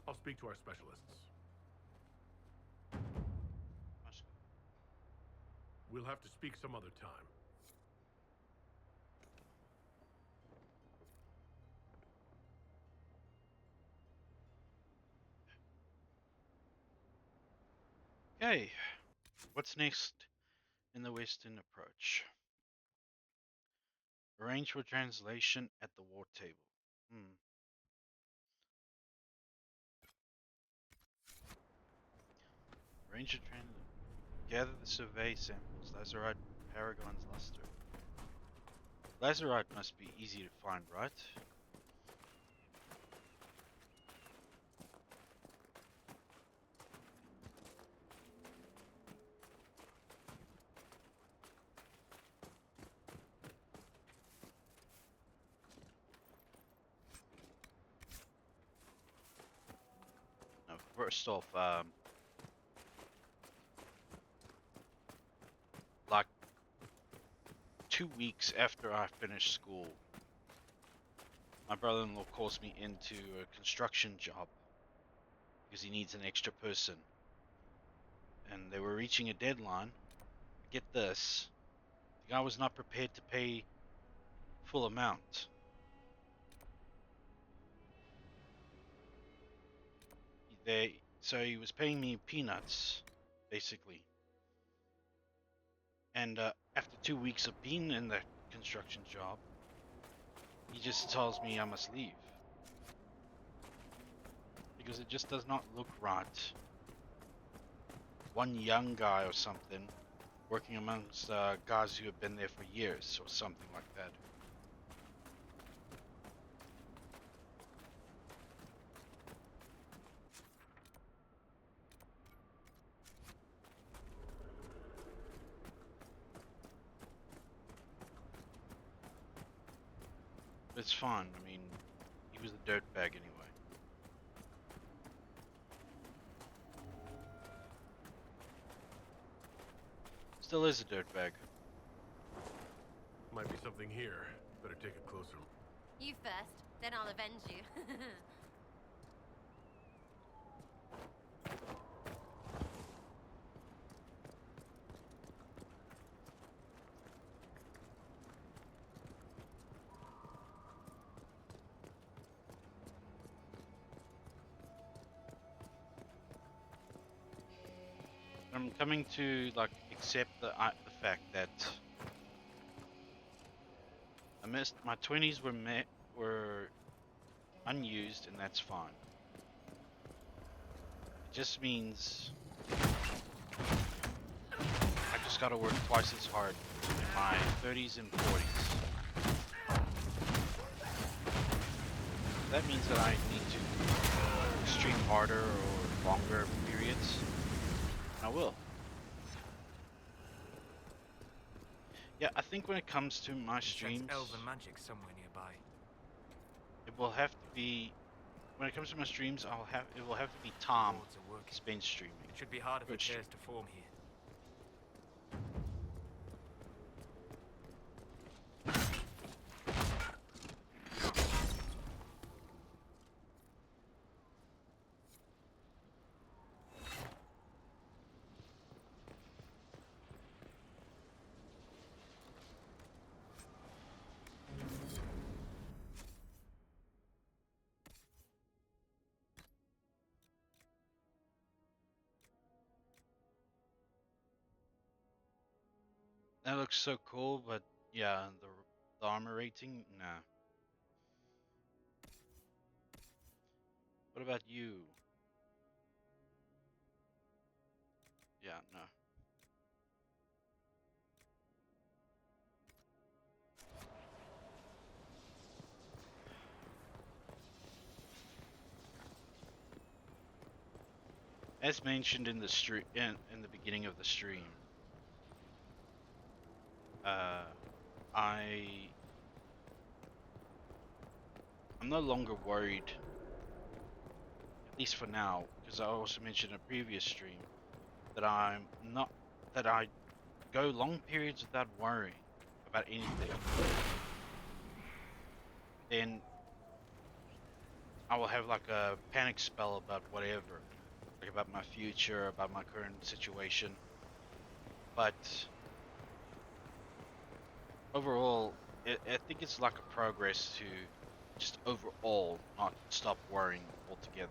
I'll speak to our specialists. We'll have to speak some other time. Okay, what's next in the Western approach? Arrange for translation at the war table. Arrange for gather the survey samples. Lazarite, Paragon's luster. Lazarite must be easy to find, right? Now, first off, like 2 weeks after I finished school, my brother-in-law calls me into a construction job because he needs an extra person. And they were reaching a deadline. Get this, the guy was not prepared to pay full amount. So he was paying me peanuts, basically. And after 2 weeks of being in that construction job, he just tells me I must leave. Because it just does not look right. One young guy or something working amongst guys who have been there for years or something like that. But it's fine. I mean, he was a dirtbag anyway. Still is a dirtbag. Might be something here. Better take a closer look. You first, then I'll avenge you. I'm coming to like accept the fact that I missed my 20s were unused, and that's fine. It just means I just gotta work twice as hard in my 30s and 40s. That means that I need to stream harder or longer periods. I will. Yeah, I think when it comes to my streams, Elven magic somewhere nearby. it will have to be. When it comes to my streams, it will have to be Tom spent streaming. It should be harder for Which- chairs to form here. That looks so cool, but yeah, the armor rating, nah. What about you? Yeah, no. As mentioned in the in the beginning of the stream, Uh, I I'm no longer worried, at least for now, because I also mentioned in a previous stream that I'm not that I go long periods without worrying about anything. Then I will have like a panic spell about whatever, like about my future, about my current situation. But overall, I think it's like a progress to just overall not stop worrying altogether.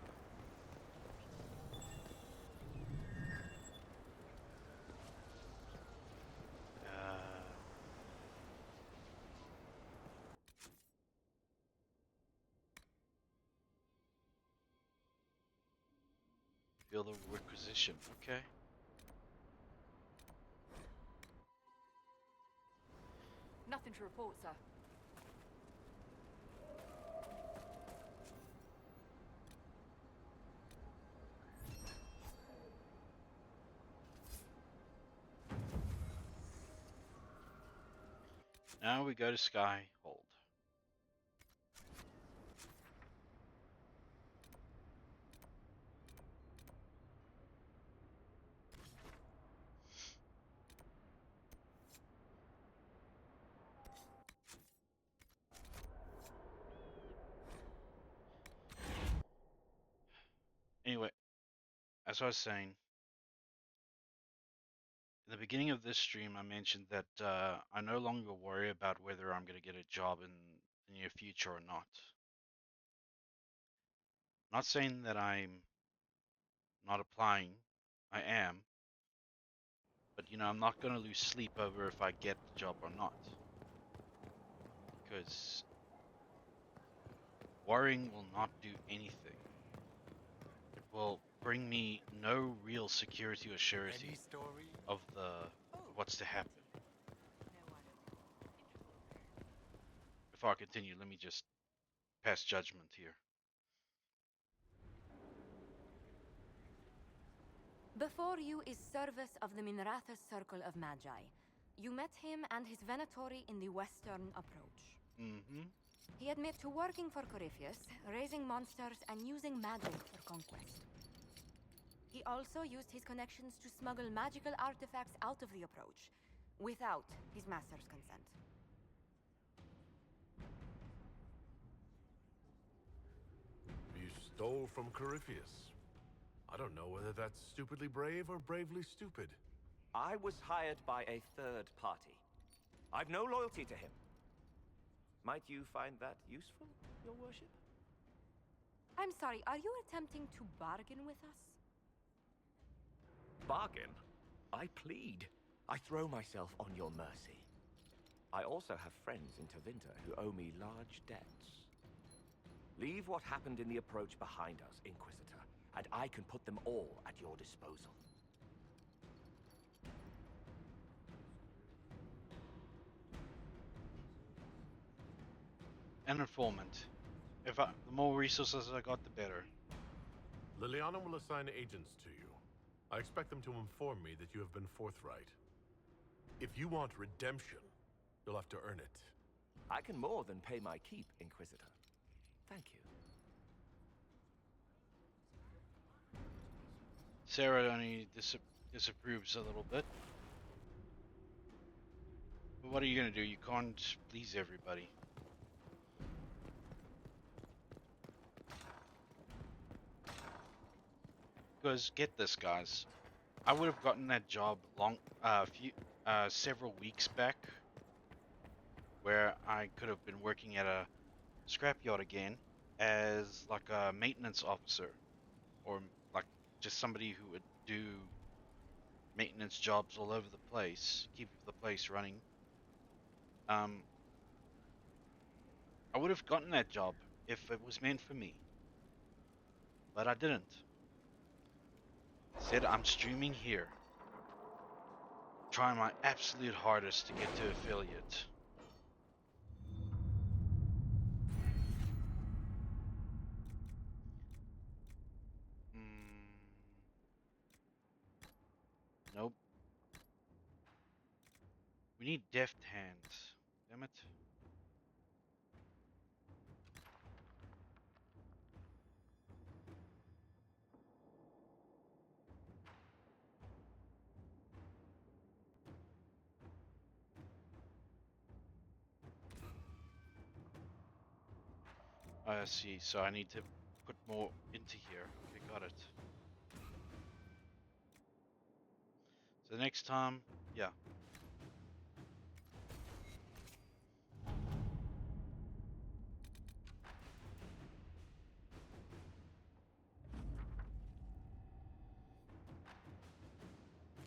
Feel the requisition, okay. Nothing to report, sir. Now we go to Sky Hold. Anyway, as I was saying, in the beginning of this stream, I mentioned that I no longer worry about whether I'm going to get a job in the near future or not. Not saying that I'm not applying, I am, but I'm not going to lose sleep over if I get the job or not. Because worrying will not do anything. It will bring me no real security or surety of what's to happen. Before I continue, let me just pass judgment here. Before you is Service of the Minrathous Circle of Magi. You met him and his Venatori in the Western Approach. Mm-hmm. He admit to working for Corypheus, raising monsters, and using magic for conquest. He also used his connections to smuggle magical artifacts out of the Approach, without his master's consent. You stole from Corypheus. I don't know whether that's stupidly brave or bravely stupid. I was hired by a third party. I've no loyalty to him. Might you find that useful, your worship? I'm sorry, are you attempting to bargain with us? Bargain? I plead. I throw myself on your mercy. I also have friends in Tevinter who owe me large debts. Leave what happened in the approach behind us, Inquisitor, and I can put them all at your disposal. An informant. The more resources I got, the better. Liliana will assign agents to you. I expect them to inform me that you have been forthright. If you want redemption, you'll have to earn it. I can more than pay my keep, Inquisitor. Thank you. Sarah only disapproves a little bit. But what are you going to do? You can't please everybody. Because get this, guys. I would have gotten that job several weeks back, where I could have been working at a scrapyard again as like a maintenance officer, or like just somebody who would do maintenance jobs all over the place, keep the place running. I would have gotten that job if it was meant for me, but I didn't. Said I'm streaming here, trying my absolute hardest to get to affiliate. Nope. We need deft hands. Damn it. I see, so I need to put more into here. Okay, got it. So next time, yeah.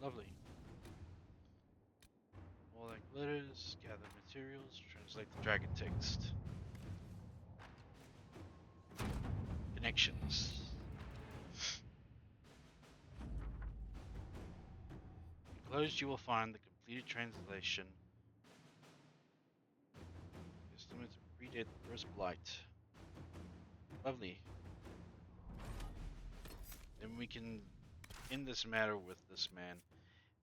Lovely. All that glitters, gather materials, translate the dragon text. Connections. Enclosed you will find the completed translation. Estimates predate the first blight. Lovely. Then we can end this matter with this man.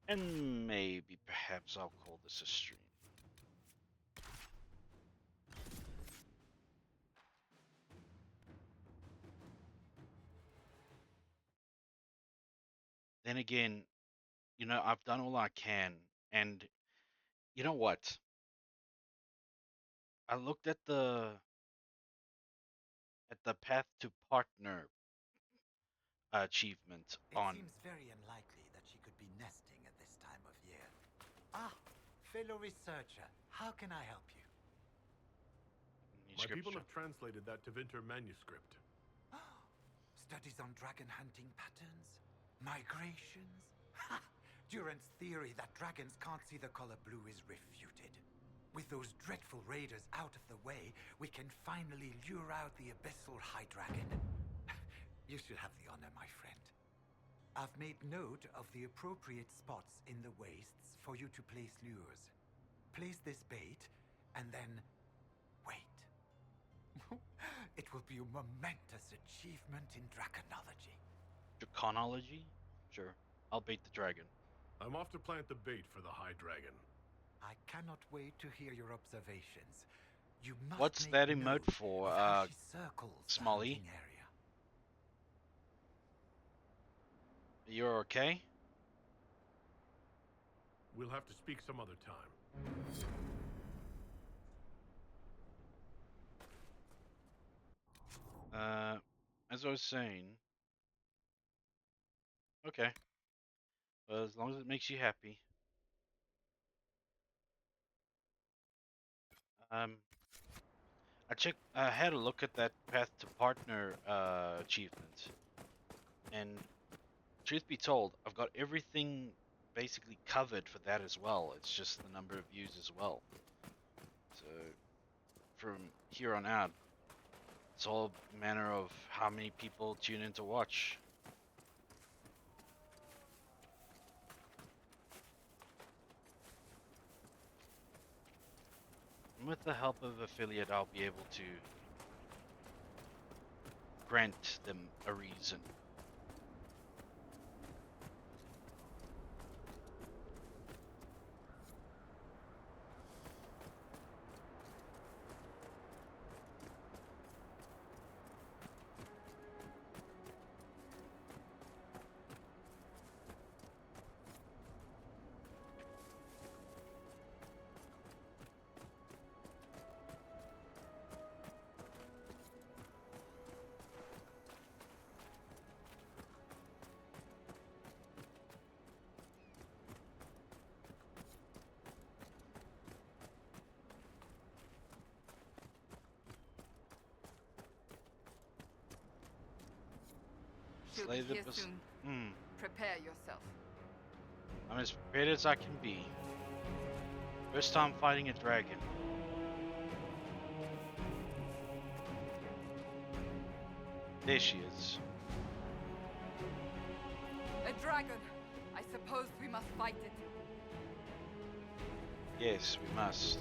And maybe perhaps I'll call this a stream. Then again, you know, I've done all I can, and you know what? I looked at the path to partner achievement on. It seems very unlikely that she could be nesting at this time of year. Ah, fellow researcher, how can I help you? My people have translated that Tevinter manuscript. Studies on dragon hunting patterns? Migrations? Ha! Durant's theory that dragons can't see the color blue is refuted. With those dreadful raiders out of the way, we can finally lure out the abyssal high dragon. You should have the honor, my friend. I've made note of the appropriate spots in the wastes for you to place lures. Place this bait, and then wait. It will be a momentous achievement in draconology. Draconology? Sure. I'll bait the dragon. I'm off to plant the bait for the high dragon. I cannot wait to hear your observations. You must What's make that note emote for, of how she circles the Smolly? hunting area. You're okay? We'll have to speak some other time. As I was saying. Okay. Well, as long as it makes you happy. I had a look at that path to partner achievement, and truth be told, I've got everything basically covered for that as well. It's just the number of views as well. So from here on out, it's all a manner of how many people tune in to watch. And with the help of affiliate, I'll be able to grant them a reason. She'll Slay be the here bas- soon. Prepare yourself. I'm as prepared as I can be. First time fighting a dragon. There she is. A dragon. I suppose we must fight it. Yes, we must.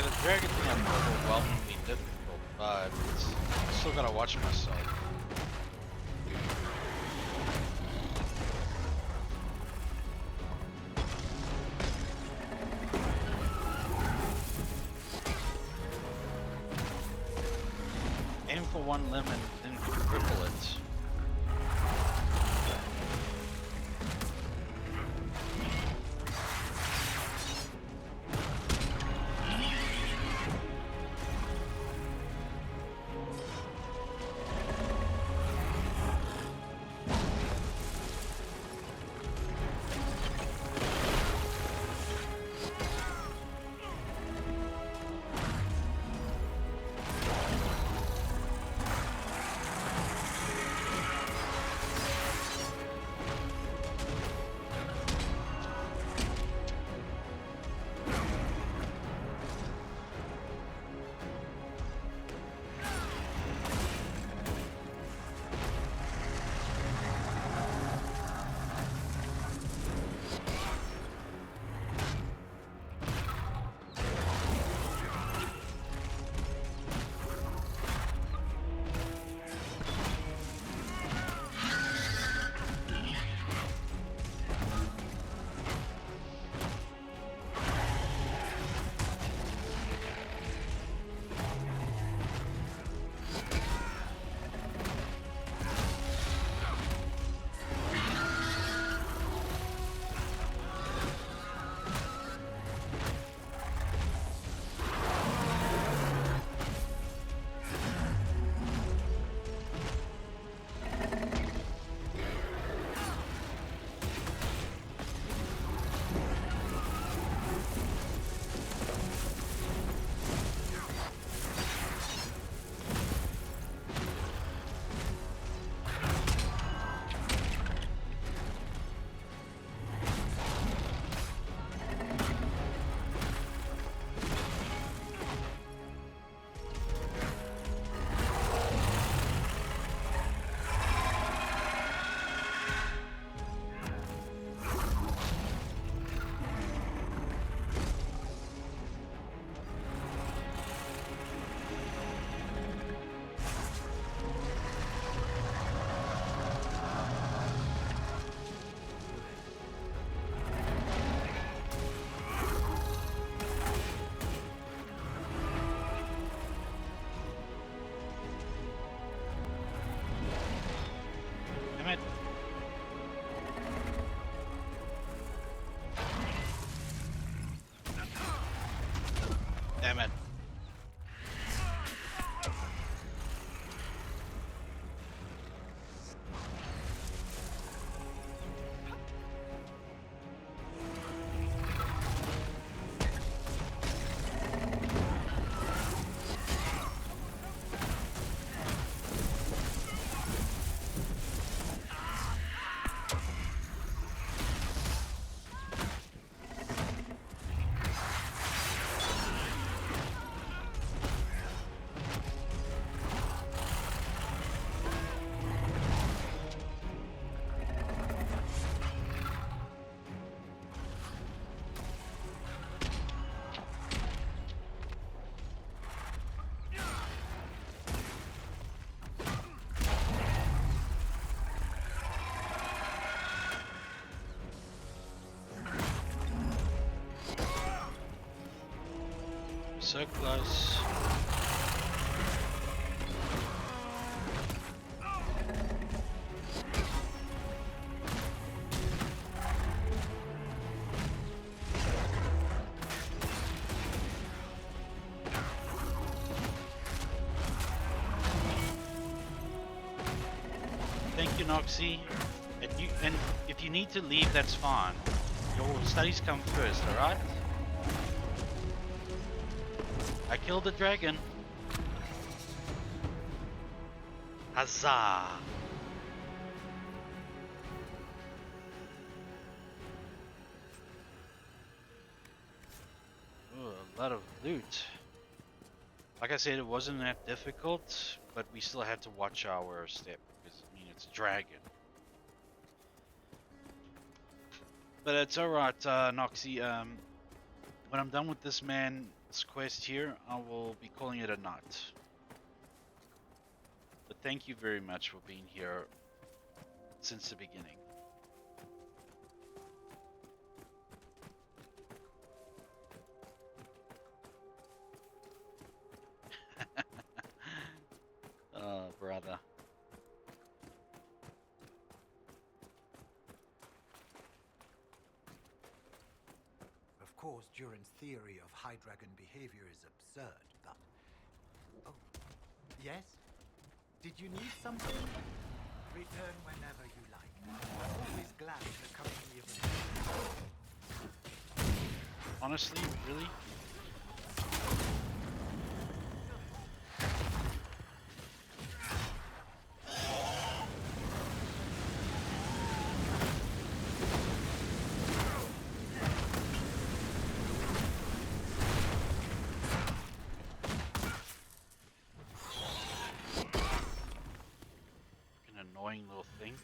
the dragon's not overwhelmingly difficult, but I still gotta watch myself. Aim for one lemon, then cripple it. Damn it. Damn it. So close. Thank you, Noxie. And if you need to leave, that's fine. Your studies come first, alright? I killed the dragon. Huzzah! Ooh, a lot of loot. Like I said, it wasn't that difficult, but we still had to watch our step because, I mean, it's a dragon. But it's alright, Noxie. When I'm done with this man, this quest here, I will be calling it a night. But thank you very much for being here since the beginning. Oh, brother. Of course, Duran's theory of high dragon behavior is absurd, but... Oh, yes? Did you need something? Return whenever you like. I'm always glad to come to the event. Honestly, really? An annoying little thing.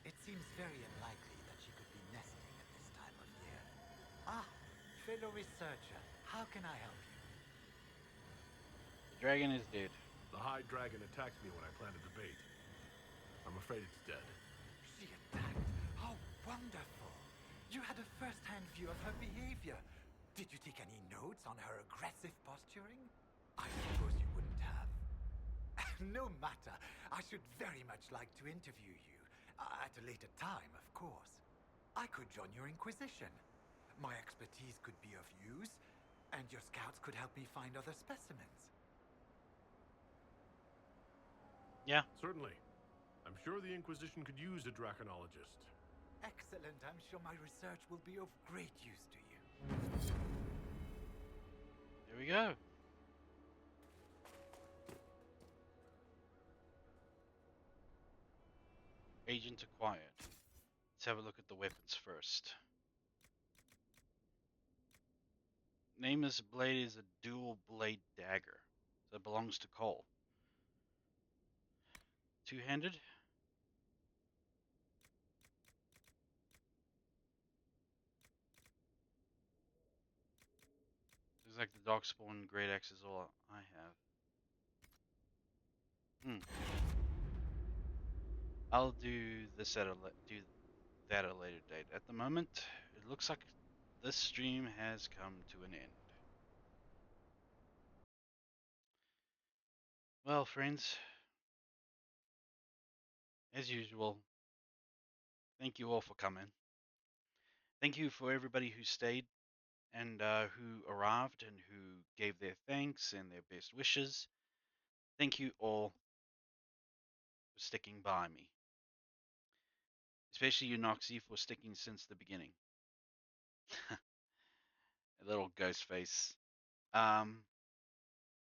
It seems very unlikely that she could be nesting at this time of year. Ah, fellow researcher, how can I help you? The dragon is dead. The High Dragon attacked me when I planted the bait. I'm afraid it's dead. She attacked? How wonderful! You had a first-hand view of her behavior. Did you take any notes on her aggressive posturing? I suppose you wouldn't have. No matter. I should very much like to interview you. At a later time, of course. I could join your Inquisition. My expertise could be of use, and your scouts could help me find other specimens. Yeah. Certainly. I'm sure the Inquisition could use a draconologist. Excellent. I'm sure my research will be of great use to you. There we go. Agent acquired. Let's have a look at the weapons first. Nameless blade is a dual blade dagger. So it belongs to Cole. Two-handed. Looks like the Darkspawn Great Axe is all I have. I'll do this at do that at a later date. At the moment, it looks like this stream has come to an end. Well, friends, as usual, thank you all for coming. Thank you for everybody who stayed and who arrived and who gave their thanks and their best wishes. Thank you all for sticking by me. Especially you, Noxie, for sticking since the beginning. A little ghost face.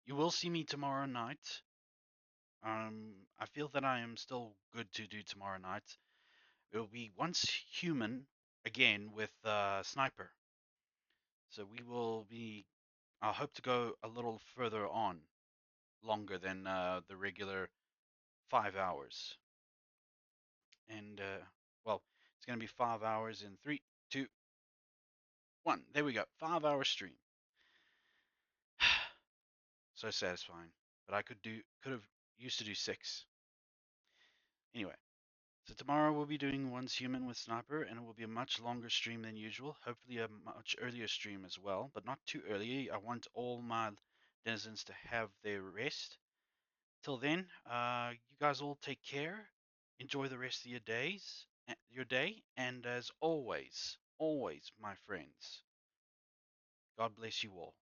You will see me tomorrow night. I feel that I am still good to do tomorrow night. It will be Once Human again with Sniper. So we will be. I hope to go a little further on, longer than the regular 5 hours. And well, it's going to be 5 hours in 3, 2, 1. There we go. 5-hour stream. So satisfying. But I could have used to do 6. Anyway, so tomorrow we'll be doing Once Human with Sniper, and it will be a much longer stream than usual. Hopefully a much earlier stream as well, but not too early. I want all my denizens to have their rest. Till then, you guys all take care. Enjoy the rest of your day, and as always, my friends, God bless you all.